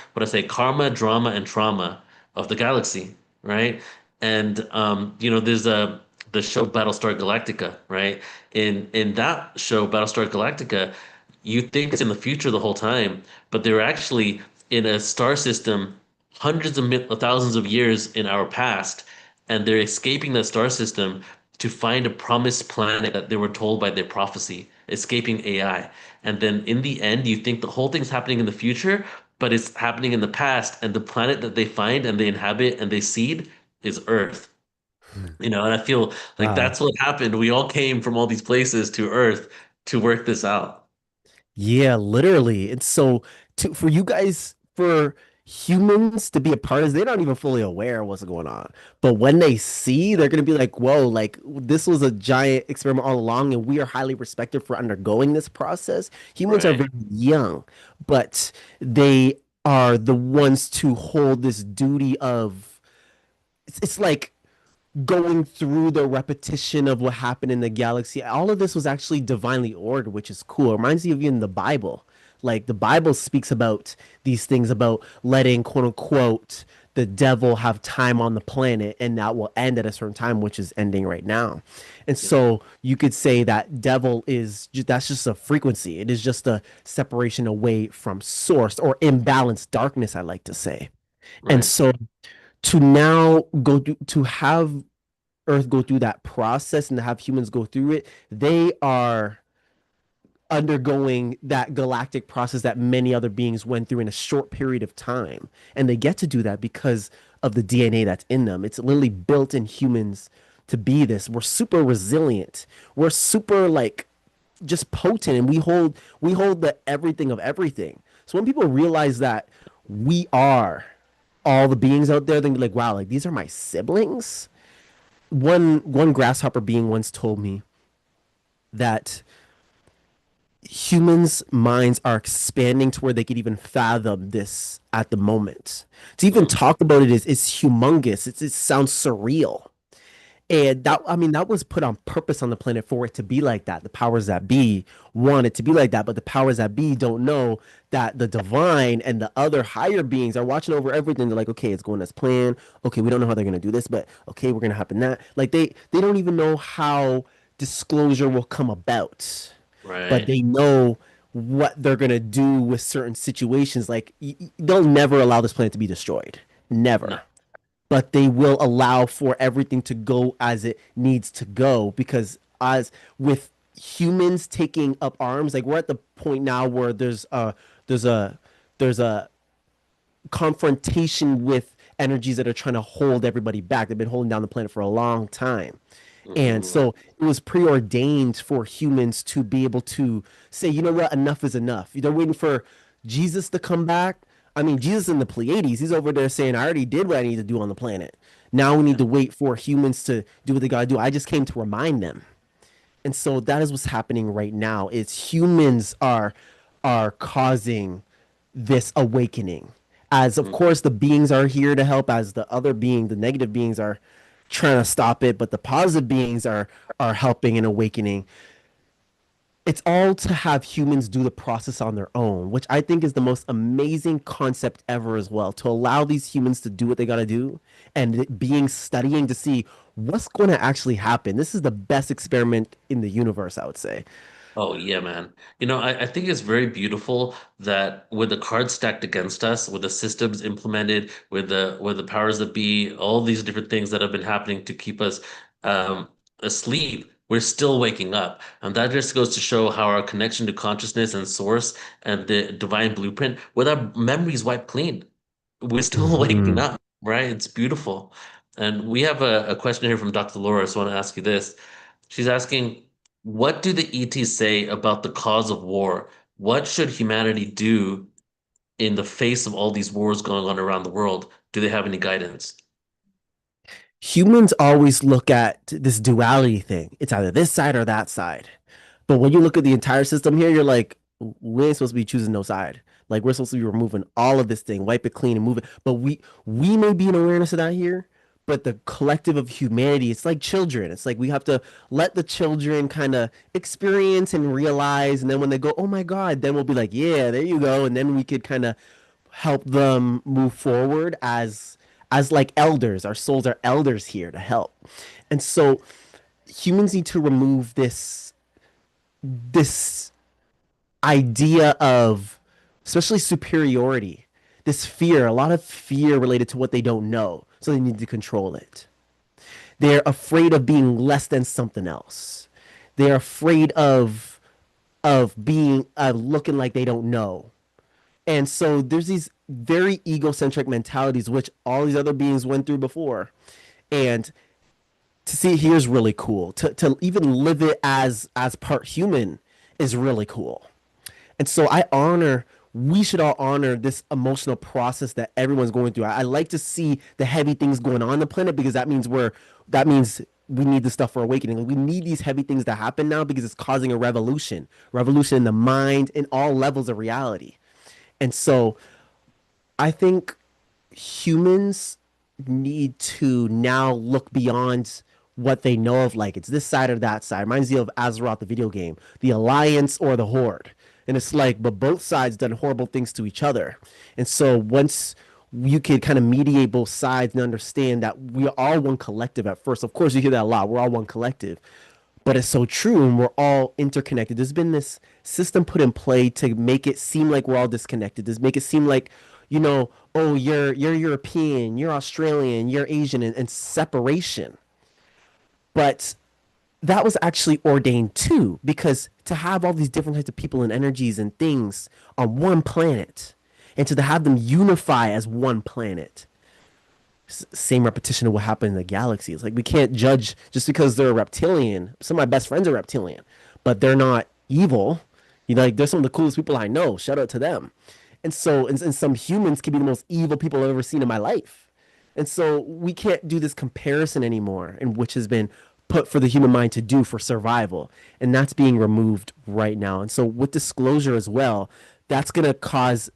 karma, drama, and trauma of the galaxy, right? And there's the show Battlestar Galactica, right? In that show, Battlestar Galactica, you think it's in the future the whole time, but they're actually in a star system hundreds of thousands of years in our past, and they're escaping that star system to find a promised planet that they were told by their prophecy, escaping AI. And then in the end, you think the whole thing's happening in the future, but it's happening in the past, and the planet that they find and they inhabit and they seed is Earth. And I feel like Wow. that's what happened. We all came from all these places to Earth to work this out. Yeah, literally. And so for you guys, for humans to be a part of this, they're not even fully aware of what's going on. But when they see, they're going to be like, whoa, like this was a giant experiment all along, and we are highly respected for undergoing this process. Humans are Right. very young, but they are the ones to hold this duty of, it's like going through the repetition of what happened in the galaxy. All of this was actually divinely ordered, which is cool. It reminds me of even the Bible. Like the Bible speaks about these things, about letting, quote unquote, the devil have time on the planet, and that will end at a certain time, which is ending right now. And so you could say that devil that's just a frequency. It is just a separation away from source, or imbalanced darkness, I like to say. And Right. so to now to have Earth go through that process and to have humans go through it, they are undergoing that galactic process that many other beings went through in a short period of time. And they get to do that because of the DNA that's in them. It's literally built in humans to be this. We're super resilient. We're super like just potent, and we hold the everything of everything. So when people realize that we are all the beings out there, then be like, wow, like these are my siblings. One grasshopper being once told me that humans' minds are expanding to where they could even fathom this at the moment. To even talk about it is humongous. It sounds surreal. And that was put on purpose on the planet for it to be like that. The powers that be want it to be like that, but the powers that be don't know that the divine and the other higher beings are watching over everything. They're like, okay, it's going as planned. Okay, we don't know how they're gonna do this, but okay, we're gonna happen that. Like they don't even know how disclosure will come about, but Right. they know what they're gonna do with certain situations. Like they'll never allow this planet to be destroyed. Never. No. But they will allow for everything to go as it needs to go, because as with humans taking up arms, like we're at the point now where there's a confrontation with energies that are trying to hold everybody back. They've been holding down the planet for a long time. And so it was preordained for humans to be able to say, you know what, enough is enough. They're waiting for Jesus to come back. I mean, Jesus in the Pleiades, he's over there saying, I already did what I need to do on the planet. Now we need to wait for humans to do what they got to do. I just came to remind them. And so that is what's happening right now. Is humans are are causing this awakening. As of course the beings are here to help, as the other being, the negative beings are trying to stop it, but the positive beings are helping and awakening. It's all to have humans do the process on their own, which I think is the most amazing concept ever as well. To allow these humans to do what they got to do and being studying to see what's going to actually happen. This is the best experiment in the universe, I would say. Oh yeah, man. I think it's very beautiful that with the cards stacked against us, with the systems implemented, with the powers that be, all these different things that have been happening to keep us asleep, we're still waking up. And that just goes to show how our connection to consciousness and source and the divine blueprint, with our memories wiped clean, we're still waking up, right? It's beautiful. And we have a question here from Dr. Laura, so I want to ask you this. She's asking, what do the ETs say about the cause of war? What should humanity do in the face of all these wars going on around the world? Do they have any guidance? Humans always look at this duality thing. It's either this side or that side. But when you look at the entire system here, you're like, we ain't supposed to be choosing no side. Like we're supposed to be removing all of this thing, wipe it clean and move it. But we may be in awareness of that here, but the collective of humanity, it's like children. It's like we have to let the children kind of experience and realize, and then when they go, oh my God, then we'll be like, yeah, there you go. And then we could kind of help them move forward as like elders. Our souls are elders here to help. And so humans need to remove this idea of especially superiority, this fear, a lot of fear related to what they don't know. So they need to control it. They're afraid of being less than something else. They're afraid of being looking like they don't know. And so there's these very egocentric mentalities, which all these other beings went through before. And to see it here is really cool. To even live it as part human is really cool. And so we should all honor this emotional process that everyone's going through. I like to see the heavy things going on the planet because that means we need the stuff for awakening. We need these heavy things to happen now because it's causing a revolution in the mind in all levels of reality. And so I think humans need to now look beyond what they know of, like it's this side or that side. Reminds you of Azeroth, the video game, the Alliance or the Horde. And it's like, but both sides done horrible things to each other. And so once you can kind of mediate both sides and understand that we are all one collective at first. Of course, you hear that a lot. We're all one collective. But it's so true, and we're all interconnected. There's been this system put in play to make it seem like we're all disconnected. To make it seem like, oh, you're European, you're Australian, you're Asian, and separation. But that was actually ordained too, because to have all these different types of people and energies and things on one planet, and to have them unify as one planet, same repetition of what happened in the galaxy. It's like we can't judge just because they're a reptilian. Some of my best friends are reptilian, but they're not evil. Like they're some of the coolest people I know. Shout out to them. And so, and some humans can be the most evil people I've ever seen in my life. And so we can't do this comparison anymore, and which has been put for the human mind to do for survival. And that's being removed right now. And so with disclosure as well, that's going to cause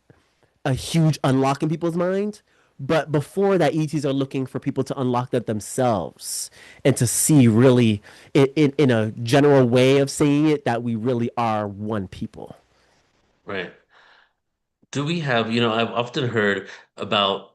a huge unlock in people's mind. But before that, ETs are looking for people to unlock that themselves and to see really in a general way of saying it, that we really are one people. Right. Do we have, I've often heard about,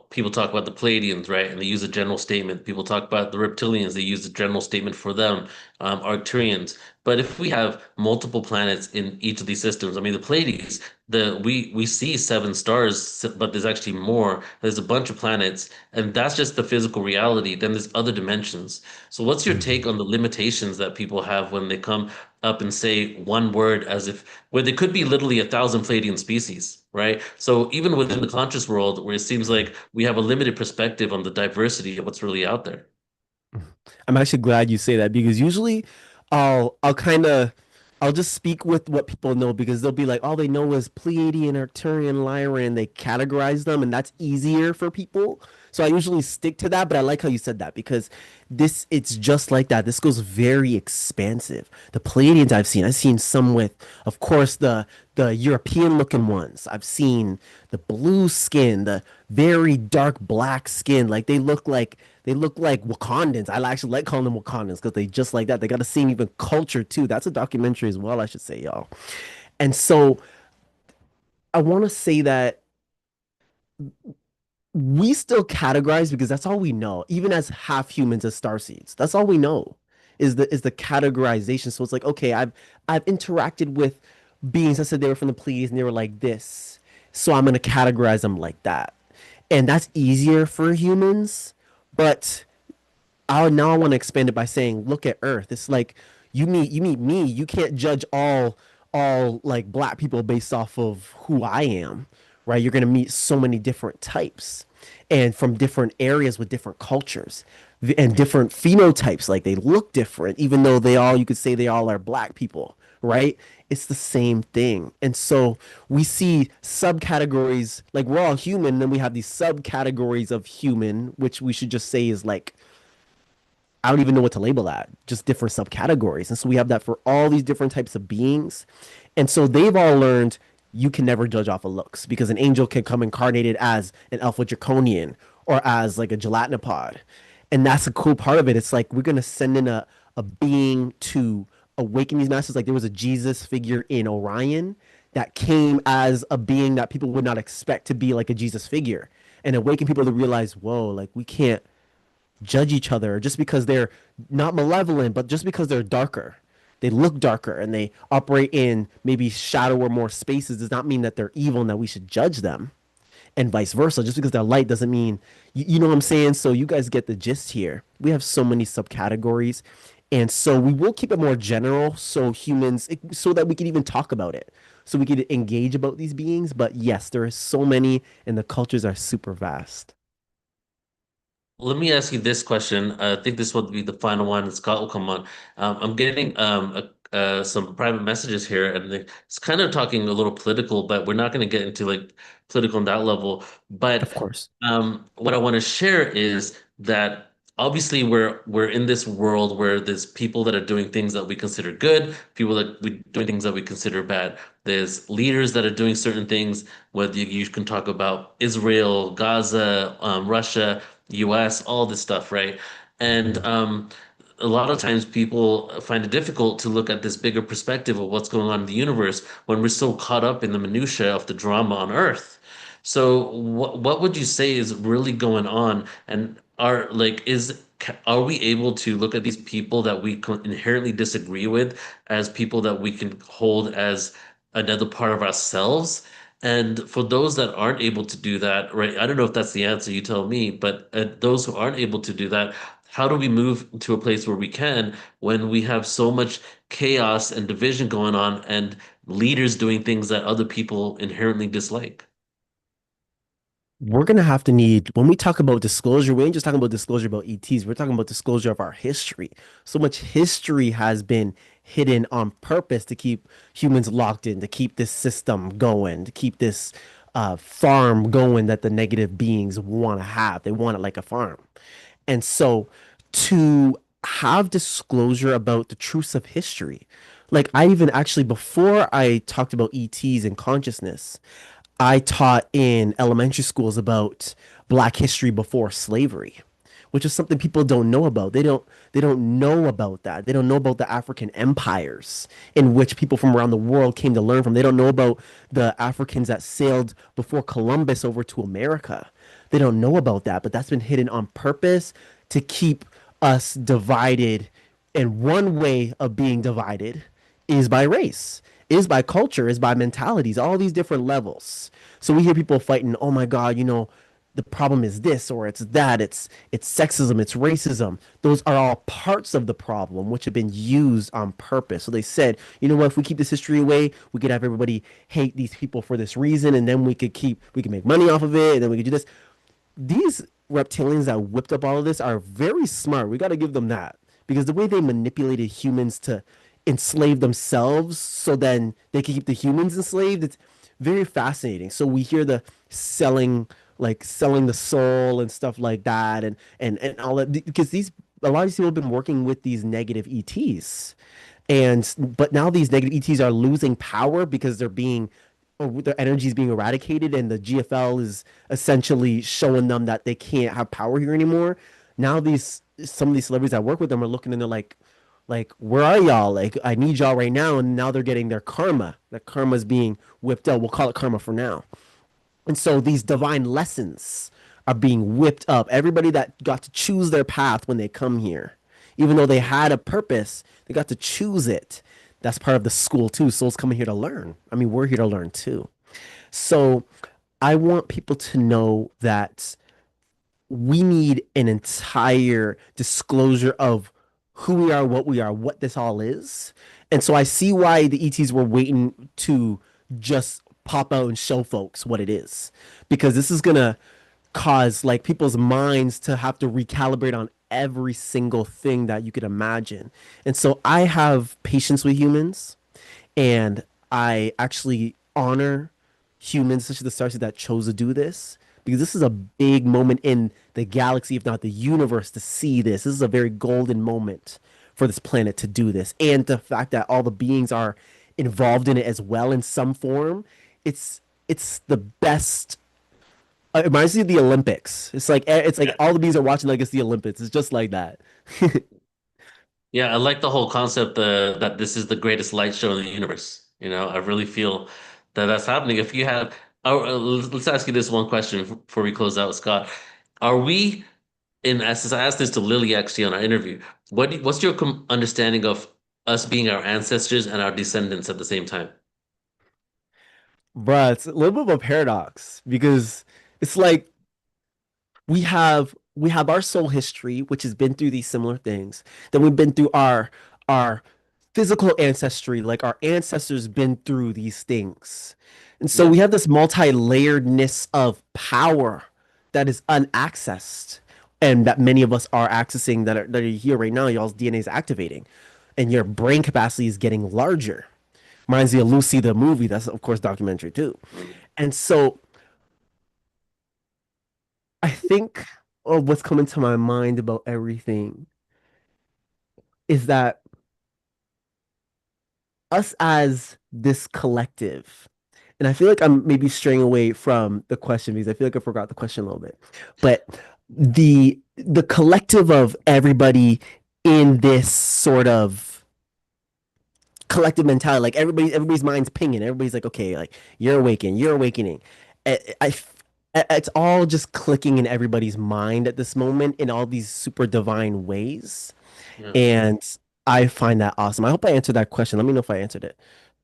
people talk about the Pleiadians, right? And they use a general statement. People talk about the reptilians, they use a general statement for them, Arcturians. But if we have multiple planets in each of these systems, I mean, the Pleiades, we see 7 stars, but there's actually more. There's a bunch of planets, and that's just the physical reality. Then there's other dimensions. So what's your take on the limitations that people have when they come up and say one word as if where there could be literally 1,000 Pleiadian species, right? So even within the conscious world, where it seems like we have a limited perspective on the diversity of what's really out there. I'm actually glad you say that, because usually I'll I'll just speak with what people know because they'll be like, all they know is Pleiadian, Arcturian, Lyran. They categorize them, and that's easier for people. So I usually stick to that, but I like how you said that because it's just like that. This goes very expansive. The Pleiadians I've seen some with, of course, the European looking ones. I've seen the blue skin, the very dark black skin. Like they look like Wakandans. I actually like calling them Wakandans because they just like that. They got the same even culture too. That's a documentary as well, I should say, y'all. And so I want to say that we still categorize because that's all we know. Even as half humans, as starseeds, that's all we know is the categorization. So it's like, okay, I've interacted with beings that said they were from the Pleiades and they were like this, so I'm gonna categorize them like that, and that's easier for humans. But I want to expand it by saying, look at Earth. It's like you meet me. You can't judge all like black people based off of who I am, right? You're gonna meet so many different types, and from different areas with different cultures and different phenotypes. Like they look different, even though you could say they all are black people, right? It's the same thing. And so we see subcategories, like we're all human, then we have these subcategories of human, which we should just say is like, I don't even know what to label that, just different subcategories. And so we have that for all these different types of beings. And so they've all learned you can never judge off of looks because an angel can come incarnated as an Alpha Draconian or as like a gelatinopod. And that's a cool part of it. It's like we're going to send in a being to awaken these masters. Like there was a Jesus figure in Orion that came as a being that people would not expect to be like a Jesus figure and awaken people to realize, whoa, like we can't judge each other just because they're not malevolent, but just because they're darker. They look darker and they operate in maybe shadow or more spaces does not mean that they're evil and that we should judge them. And vice versa. Just because they're light doesn't mean, you know what I'm saying? So you guys get the gist here. We have so many subcategories. And so we will keep it more general so so that we can even talk about it. So we can engage about these beings. But yes, there are so many and the cultures are super vast. Let me ask you this question. I think this will be the final one. Scott will come on. I'm getting some private messages here, and it's kind of talking a little political, but we're not going to get into like political on that level. But Of course. what I want to share is that obviously we're in this world where there's people that are doing things that we consider good, people that we doing things that we consider bad. There's leaders that are doing certain things, whether you can talk about Israel, Gaza, Russia, US, all this stuff, right? And a lot of times people find it difficult to look at this bigger perspective of what's going on in the universe when we're so caught up in the minutia of the drama on Earth. So what would you say is really going on? And are we able to look at these people that we inherently disagree with as people that we can hold as another part of ourselves? And for those that aren't able to do that, right? I don't know if that's the answer, you tell me, but those who aren't able to do that, how do we move to a place where we can when we have so much chaos and division going on and leaders doing things that other people inherently dislike? We're going to have to need, when we talk about disclosure, we ain't just talking about disclosure about ETs. We're talking about disclosure of our history. So much history has been hidden on purpose to keep humans locked in, to keep this system going, to keep this farm going that the negative beings want to have. They want it like a farm. And so to have disclosure about the truths of history, like I even actually, before I talked about ETs and consciousness, I taught in elementary schools about Black history before slavery, which is something people don't know about. They don't know about that. They don't know about the African empires in which people from around the world came to learn from. They don't know about the Africans that sailed before Columbus over to America. They don't know about that, but that's been hidden on purpose to keep us divided. And one way of being divided is by race, is by culture, is by mentalities, all these different levels. So we hear people fighting, oh my God, the problem is this or it's that, it's sexism, it's racism. Those are all parts of the problem which have been used on purpose. So they said, you know what, if we keep this history away, we could have everybody hate these people for this reason, and then we could make money off of it, and then we could do this. These reptilians that whipped up all of this are very smart. We got to give them that, because the way they manipulated humans to enslave themselves so then they can keep the humans enslaved. It's very fascinating. So we hear the selling, like selling the soul and stuff like that, and all that, because these a lot of these people have been working with these negative ETs, but now these negative ETs are losing power because they're being or their energy is being eradicated, and the GFL is essentially showing them that they can't have power here anymore. Now some of these celebrities that work with them are looking and they're like, where are y'all? Like, I need y'all right now. And now they're getting their karma. That karma is being whipped out. We'll call it karma for now. And so these divine lessons are being whipped up. Everybody that got to choose their path when they come here, even though they had a purpose, they got to choose it. That's part of the school too. Souls coming here to learn. I mean, we're here to learn too. So I want people to know that we need an entire disclosure of who we are, what this all is. And so I see why the ETs were waiting to just pop out and show folks what it is, because this is going to cause like people's minds to have to recalibrate on every single thing that you could imagine. And so I have patience with humans, and I actually honor humans, especially the Starseeds that chose to do this, because this is a big moment in the galaxy, if not the universe, to see this. This is a very golden moment for this planet to do this. And the fact that all the beings are involved in it as well in some form, it's the best. It reminds me of the Olympics. It's like all the beings are watching like it's the Olympics. It's just like that. Yeah, I like the whole concept that this is the greatest light show in the universe. I really feel that that's happening. If you have, let's ask you this one question before we close out, Scott. Are we, in essence, I asked this to Lily actually on our interview. What's your understanding of us being our ancestors and our descendants at the same time? Bruh, it's a little bit of a paradox, because it's like we have our soul history, which has been through these similar things. Then we've been through our physical ancestry, like our ancestors been through these things. And so we have this multi-layeredness of power that is unaccessed, and that many of us are accessing, that are here right now. Y'all's DNA is activating, and your brain capacity is getting larger. Reminds me of Lucy the movie. That's of course documentary too. And so I think what's coming to my mind about everything is that us as this collective, and I feel like I'm maybe straying away from the question because I feel like I forgot the question a little bit, but the collective of everybody in this sort of collective mentality, like everybody's mind's pinging. Everybody's like, okay, like you're awakening. It's all just clicking in everybody's mind at this moment in all these super divine ways. Yeah. And I find that awesome. I hope I answered that question. Let me know if I answered it.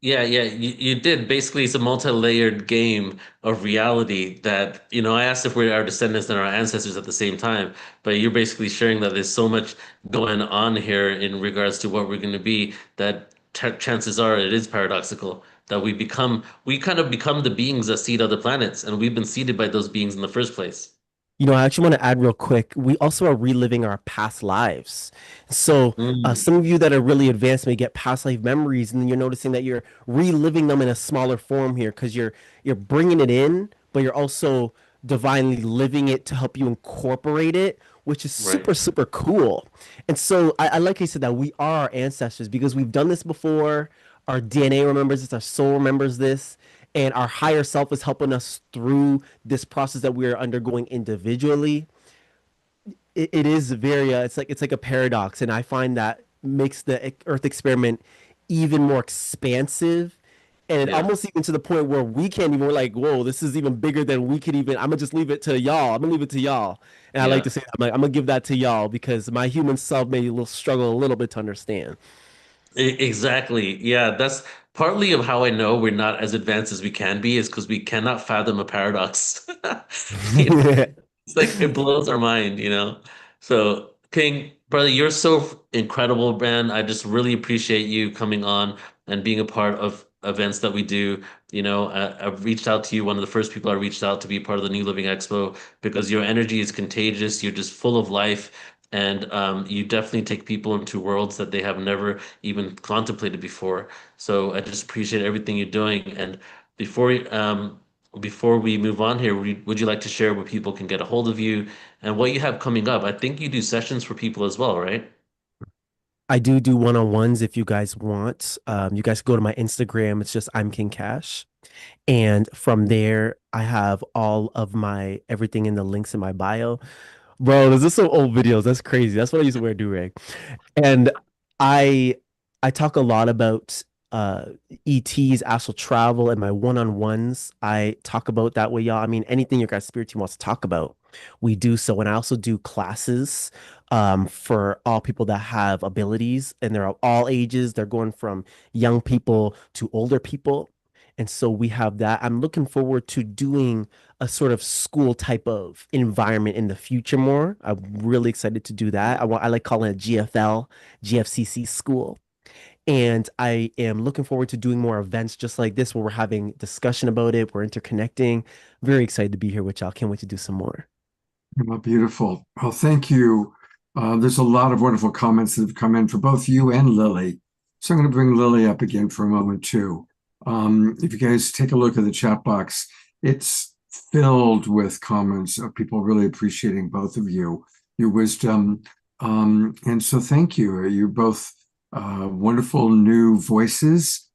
Yeah, you did. Basically, it's a multi-layered game of reality that, I asked if we're our descendants and our ancestors at the same time, but you're basically sharing that there's so much going on here in regards to what we're going to be, that chances are it is paradoxical that we kind of become the beings that seed other planets, and we've been seeded by those beings in the first place. I actually want to add real quick, we also are reliving our past lives. So some of you that are really advanced may get past life memories, and then you're noticing that you're reliving them in a smaller form here, because you're bringing it in, but you're also divinely living it to help you incorporate it, which is super, super cool. And so I like you said that we are our ancestors, because we've done this before. Our DNA remembers this, our soul remembers this, and our higher self is helping us through this process that we are undergoing individually. It is very it's like a paradox, and I find that makes the Earth experiment even more expansive, and almost even to the point where we can't even, we're like, whoa, this is even bigger than we could even. I'm gonna just leave it to y'all. And I like to say, I'm gonna give that to y'all, because my human self may struggle a little bit to understand. Exactly. Yeah, that's partly of how I know we're not as advanced as we can be, is because we cannot fathom a paradox. It's like it blows our mind. So, King, brother, you're so incredible, man. I just really appreciate you coming on and being a part of events that we do. I've reached out to you, one of the first people I reached out to be part of the New Living Expo, because your energy is contagious. You're just full of life. and you definitely take people into worlds that they have never even contemplated before. So I just appreciate everything you're doing. And before we move on here, would you like to share where people can get a hold of you and what you have coming up? I think you do sessions for people as well, right? I do one-on-ones if you guys want. You guys go to my Instagram. It's just I'm King Cash. And from there, I have all of my everything in the links in my bio. Bro, those are some old videos. That's crazy. That's what I used to wear do-rag. And I I talk a lot about ETs, astral travel, and my one-on-ones. I talk about that with y'all. I mean, anything your guys' spirit team wants to talk about, we do so. And I also do classes for all people that have abilities, and they're of all ages. They're going from young people to older people. And so we have that. I'm looking forward to doing a sort of school type of environment in the future more. I'm really excited to do that. I like calling it GFL, GFCC school. And I am looking forward to doing more events just like this where we're having discussion about it. We're interconnecting. Very excited to be here with y'all. Can't wait to do some more. Well, beautiful. Well, thank you. There's a lot of wonderful comments that have come in for both you and Lily. So I'm going to bring Lily up again for a moment too. If you guys take a look at the chat box, it's filled with comments of people really appreciating both of you, your wisdom. And so thank you. You're both wonderful new voices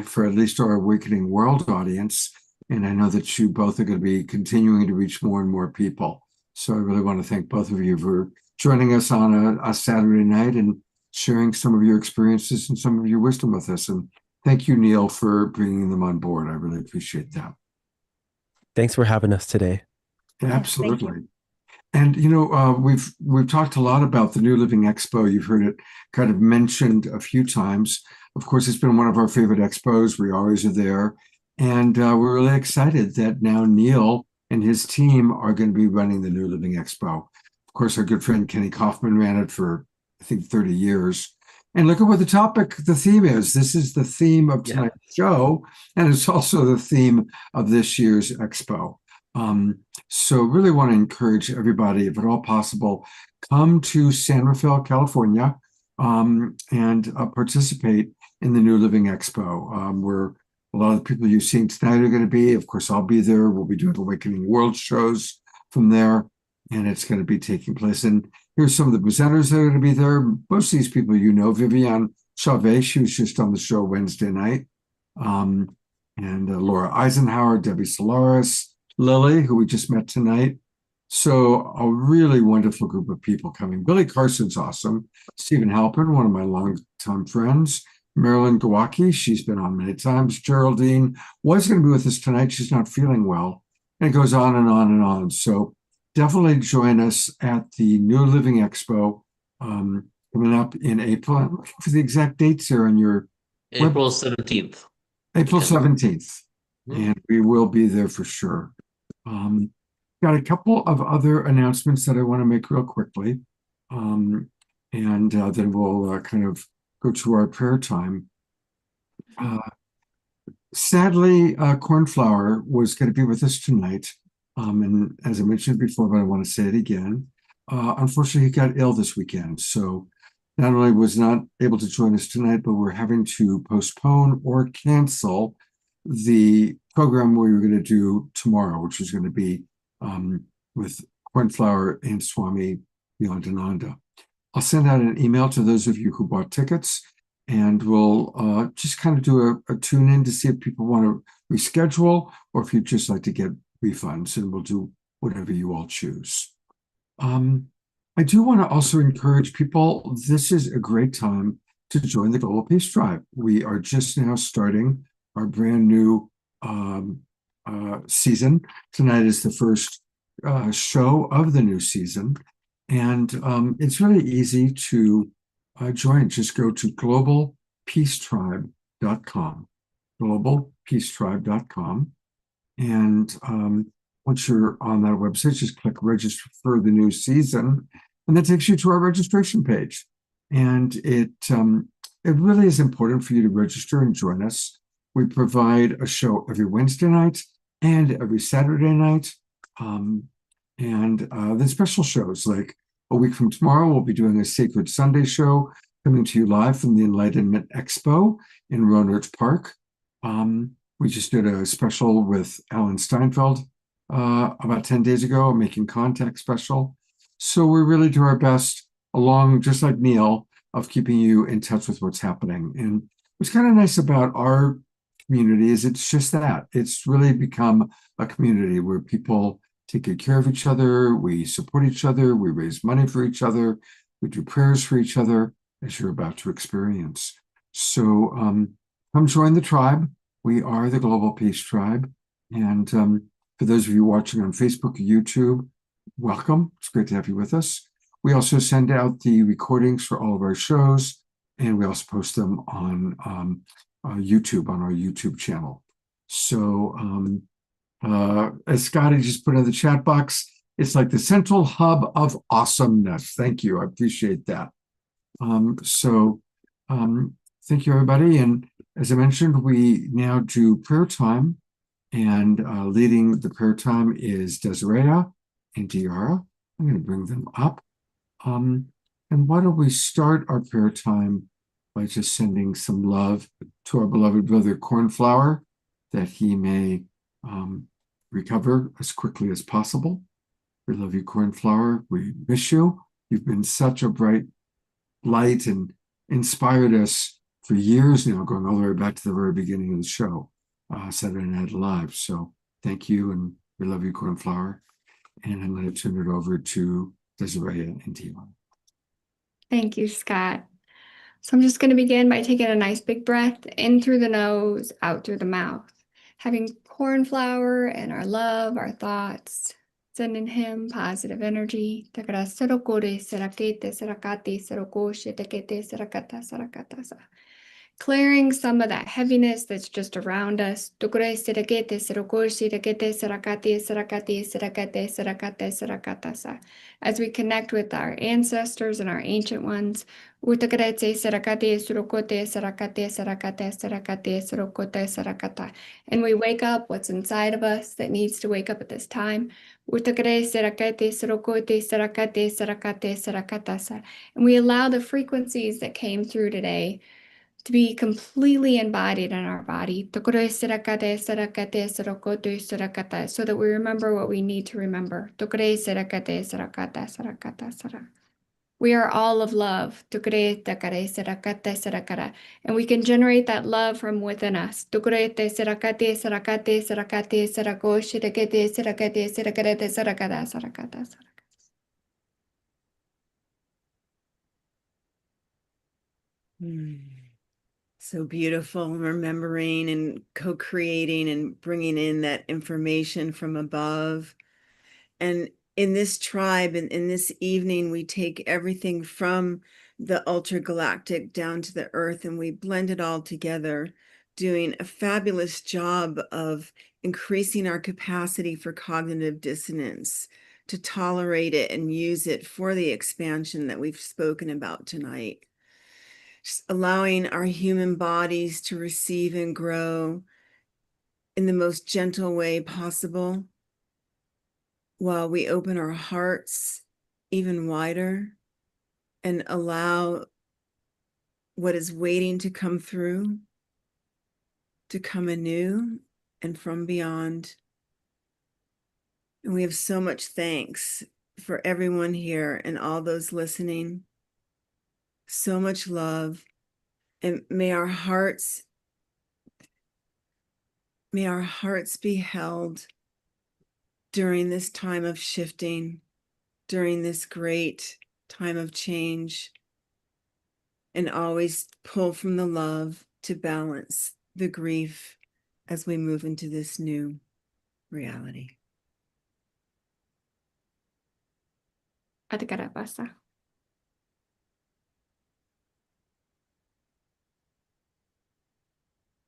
for at least our Awakening World audience. And I know that you both are going to be continuing to reach more and more people. So I really want to thank both of you for joining us on a Saturday night and sharing some of your experiences and some of your wisdom with us. And thank you, Neil, for bringing them on board. I really appreciate that. Thanks for having us today. Absolutely. And we've talked a lot about the New Living Expo. You've heard it kind of mentioned a few times. Of course, it's been one of our favorite expos. We always are there. And we're really excited that now Neil and his team are going to be running the New Living Expo. Of course, our good friend Kenny Kaufman ran it for, I think, 30 years. And look at what the theme is. This is the theme of tonight's show, and it's also the theme of this year's expo. So really want to encourage everybody, if at all possible, come to San Rafael, California, and participate in the New Living Expo, where a lot of the people you've seen tonight are going to be. Of course, I'll be there. We'll be doing Awakening World shows from there, and it's going to be taking place. And here's some of the presenters that are going to be there. Most of these people you know. Viviane Chauvet, she was just on the show Wednesday night. And Laura Eisenhower, Debbie Solaris, Lily, who we just met tonight. So a really wonderful group of people coming. Billy Carson's awesome. Stephen Halpern, one of my longtime friends. Marilyn Gawaki, she's been on many times. Geraldine was going to be with us tonight. She's not feeling well. And it goes on and on and on. So definitely join us at the New Living Expo coming up in April. I'm looking for the exact dates here on your April 17th. April 17th. And we will be there for sure. Got a couple of other announcements that I want to make real quickly. And then we'll kind of go to our prayer time. Sadly, Cornflower was going to be with us tonight. And as I mentioned before, but I want to say it again, unfortunately, he got ill this weekend. So not only was not able to join us tonight, but we're having to postpone or cancel the program we were going to do tomorrow, which is going to be with Cornflower and Swami Yogananda. I'll send out an email to those of you who bought tickets, and we'll just kind of do a tune in to see if people want to reschedule or if you'd just like to get refunds, and we'll do whatever you all choose. I do want to also encourage people, this is a great time to join the Global Peace Tribe. We are just now starting our brand new season. Tonight is the first show of the new season. And it's really easy to join. Just go to globalpeacetribe.com, globalpeacetribe.com. And once you're on that website, just click register for the new season, and that takes you to our registration page. And it really is important for you to register and join us. We provide a show every Wednesday night and every Saturday night. And then special shows like A week from tomorrow, we'll be doing a Sacred Sunday show coming to you live from the Enlightenment Expo in Rohnert Park. We just did a special with Alan Steinfeld about 10 days ago, a Making Contact special. So we really do our best, along just like Neil, of keeping you in touch with what's happening. And what's kind of nice about our community is it's just that. It's really become a community where people take good care of each other, we support each other, we raise money for each other, we do prayers for each other, as you're about to experience. So come join the tribe. We are the Global Peace Tribe. And for those of you watching on Facebook or YouTube, welcome. It's great to have you with us. We also send out the recordings for all of our shows, and we also post them on YouTube, on our YouTube channel. So as Scotty just put in the chat box, it's like the central hub of awesomeness. Thank you. I appreciate that. Thank you, everybody. And as I mentioned, we now do prayer time, and leading the prayer time is Desiree and Diara. I'm going to bring them up. And why don't we start our prayer time by just sending some love to our beloved brother Cornflower, that he may recover as quickly as possible. We love you, Cornflower. We miss you. You've been such a bright light and inspired us for years now, going all the way back to the very beginning of the show, Saturday Night Live. So thank you, and we love you, Cornflower. And I'm going to turn it over to Desiree and Tiva. Thank you, Scott. So I'm just going to begin by taking a nice big breath in through the nose, out through the mouth. Having cornflower and our love, our thoughts, sending him positive energy. Clearing some of that heaviness that's just around us. As we connect with our ancestors and our ancient ones. And we wake up what's inside of us that needs to wake up at this time. And we allow the frequencies that came through today to be completely embodied in our body, so that we remember what we need to remember. We are all of love, and we can generate that love from within us. So beautiful, remembering and co-creating and bringing in that information from above. And in this tribe and in this evening, we take everything from the ultragalactic down to the earth, and we blend it all together, doing a fabulous job of increasing our capacity for cognitive dissonance, to tolerate it and use it for the expansion that we've spoken about tonight. Just allowing our human bodies to receive and grow in the most gentle way possible, while we open our hearts even wider and allow what is waiting to come through to come anew and from beyond. And we have so much thanks for everyone here and all those listening. So much love, and may our hearts be held during this time of shifting, during this great time of change, and always pull from the love to balance the grief as we move into this new reality. Adhikara.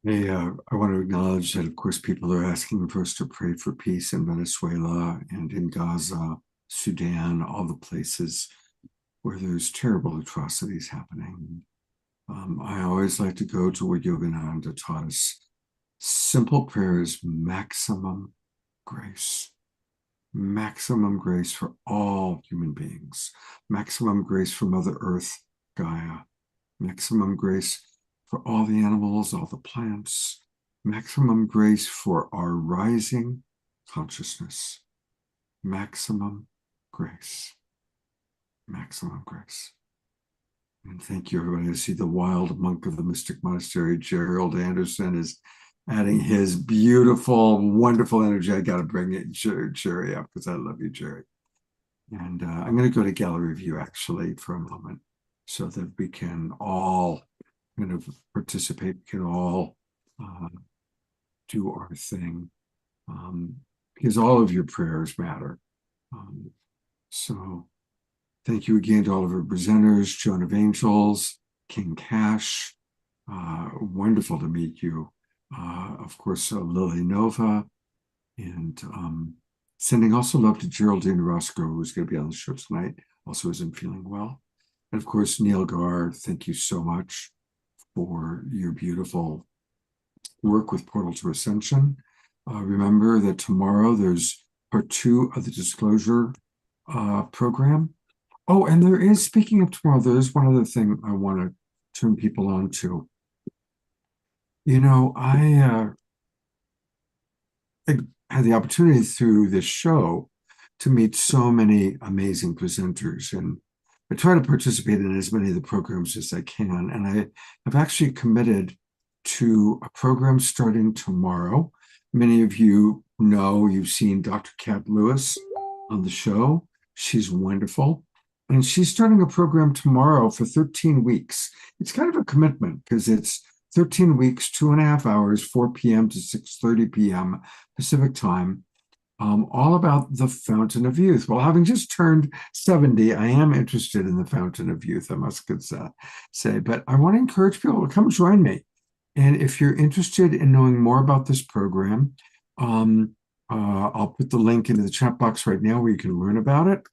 Hey, I want to acknowledge that, of course, people are asking for us to pray for peace in Venezuela and in Gaza, Sudan, all the places where there's terrible atrocities happening. I always like to go to what Yogananda taught us. Simple prayers, maximum grace. maximum grace for all human beings, maximum grace for Mother Earth, Gaia, maximum grace for all the animals, all the plants, maximum grace for our rising consciousness, maximum grace, maximum grace. And thank you, everybody. I see the wild monk of the Mystic Monastery, Gerald Anderson, is adding his beautiful, wonderful energy. I got to bring it, Jerry, up because I love you, Jerry. And I'm going to go to gallery view actually for a moment so that we can all kind of participate, we can all do our thing, because all of your prayers matter. So thank you again to all of our presenters, Joan of Angels, King Cash. Wonderful to meet you. Of course, Lily Nova, and sending also love to Geraldine Roscoe, who's going to be on the show tonight, also isn't feeling well. And of course, Neil Gar, thank you so much for your beautiful work with Portal to Ascension. Remember that tomorrow there's part 2 of the disclosure program. Oh, and there is, speaking of tomorrow, there is one other thing I want to turn people on to. You know, I had the opportunity through this show to meet so many amazing presenters, and I try to participate in as many of the programs as I can. And I have actually committed to a program starting tomorrow. Many of you know, you've seen Dr. Kat Lewis on the show. She's wonderful. And she's starting a program tomorrow for 13 weeks. It's kind of a commitment because it's 13 weeks, 2.5 hours, 4 p.m. to 6:30 p.m. Pacific time, all about the Fountain of Youth. Well, having just turned 70, I am interested in the Fountain of Youth, I must say, but I want to encourage people to come join me. And if you're interested in knowing more about this program, I'll put the link into the chat box right now where you can learn about it.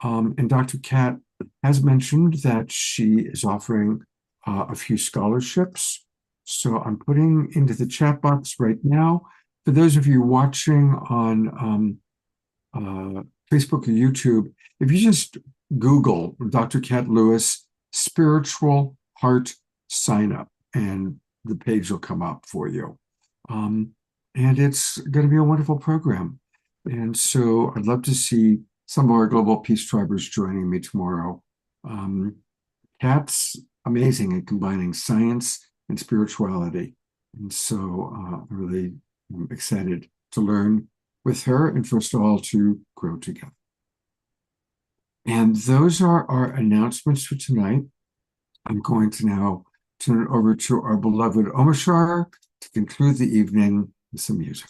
And Dr. Kat has mentioned that she is offering a few scholarships. So I'm putting into the chat box right now. For those of you watching on Facebook or YouTube, if you just Google Dr. Kat Lewis Spiritual Heart Sign Up, and the page will come up for you. And it's going to be a wonderful program. And so I'd love to see some of our Global Peace Tribers joining me tomorrow. Kat's amazing at combining science and spirituality. And so I'm really excited to learn with her and first of all to grow together. And those are our announcements for tonight. I'm going to now turn it over to our beloved Omashar to conclude the evening with some music.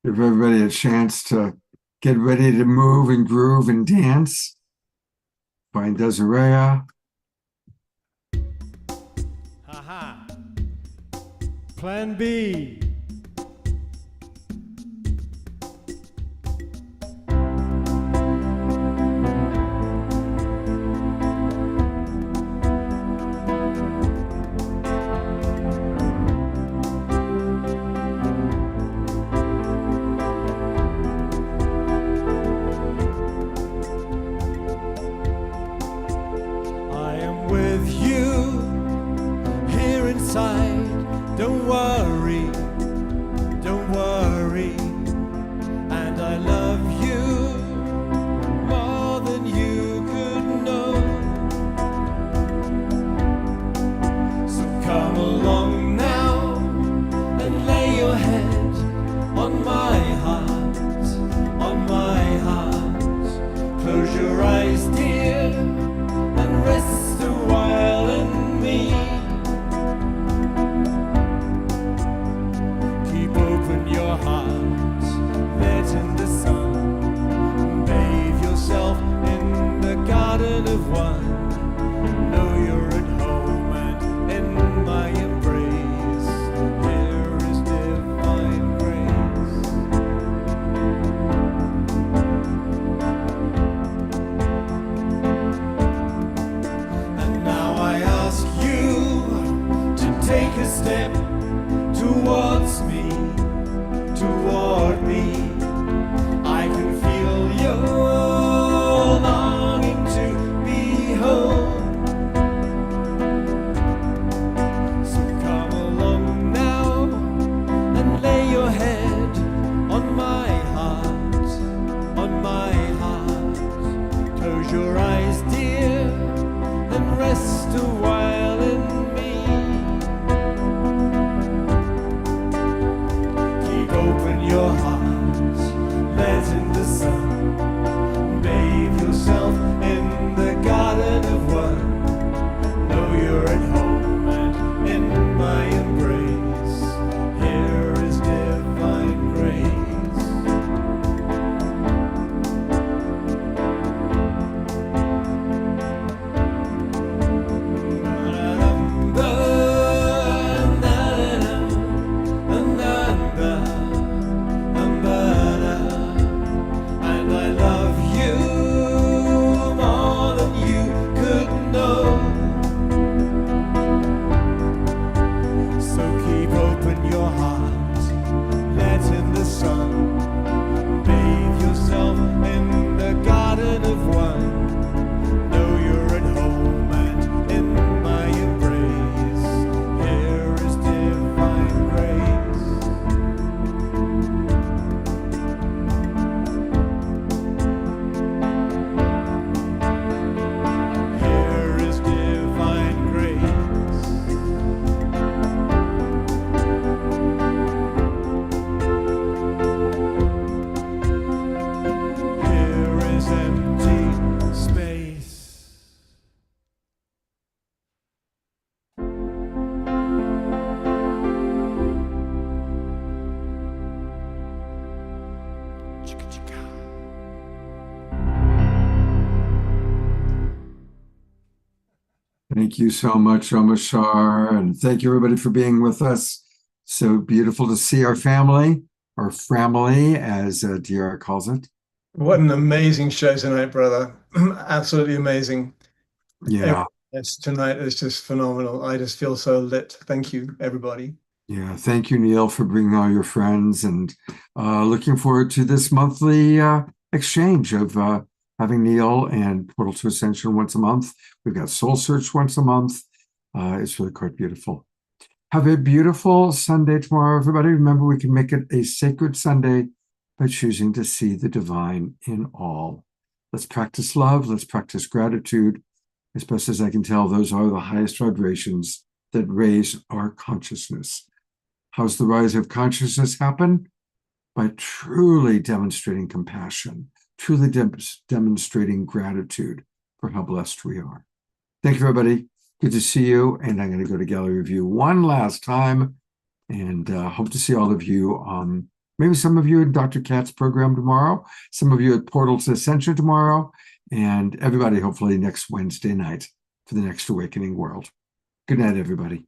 Give everybody a chance to get ready to move and groove and dance. Find Desiree. Haha. Plan B. Don't worry, don't worry, and I love you more than you could know. So come along now and lay your head on my heart, on my heart. Close your eyes, dear, and rest a while in me. Of one, know you're at home and in my embrace. Here is divine grace. this empty space. Chicka chicka. Thank you so much, Omashar, and thank you everybody for being with us. So beautiful to see our family, as DR calls it. What an amazing show tonight, brother. Absolutely amazing. Yeah, Yes, tonight is just phenomenal. I just feel so lit. Thank you, everybody. yeah. Thank you, Neil, for bringing all your friends, and looking forward to this monthly exchange of having Neil and Portal to Ascension once a month. We've got Soul Search once a month. It's really quite beautiful. Have a beautiful Sunday tomorrow, everybody. Remember, we can make it a sacred Sunday by choosing to see the divine in all. Let's practice love. Let's practice gratitude. As best as I can tell, those are the highest vibrations that raise our consciousness. How's the rise of consciousness happen? By truly demonstrating compassion, truly demonstrating gratitude for how blessed we are. Thank you, everybody. Good to see you. And I'm going to go to gallery review one last time, and hope to see all of you. Maybe some of you at Dr. Kat's program tomorrow, some of you at Portal to Ascension tomorrow, and everybody hopefully next Wednesday night for the next Awakening World. Good night, everybody.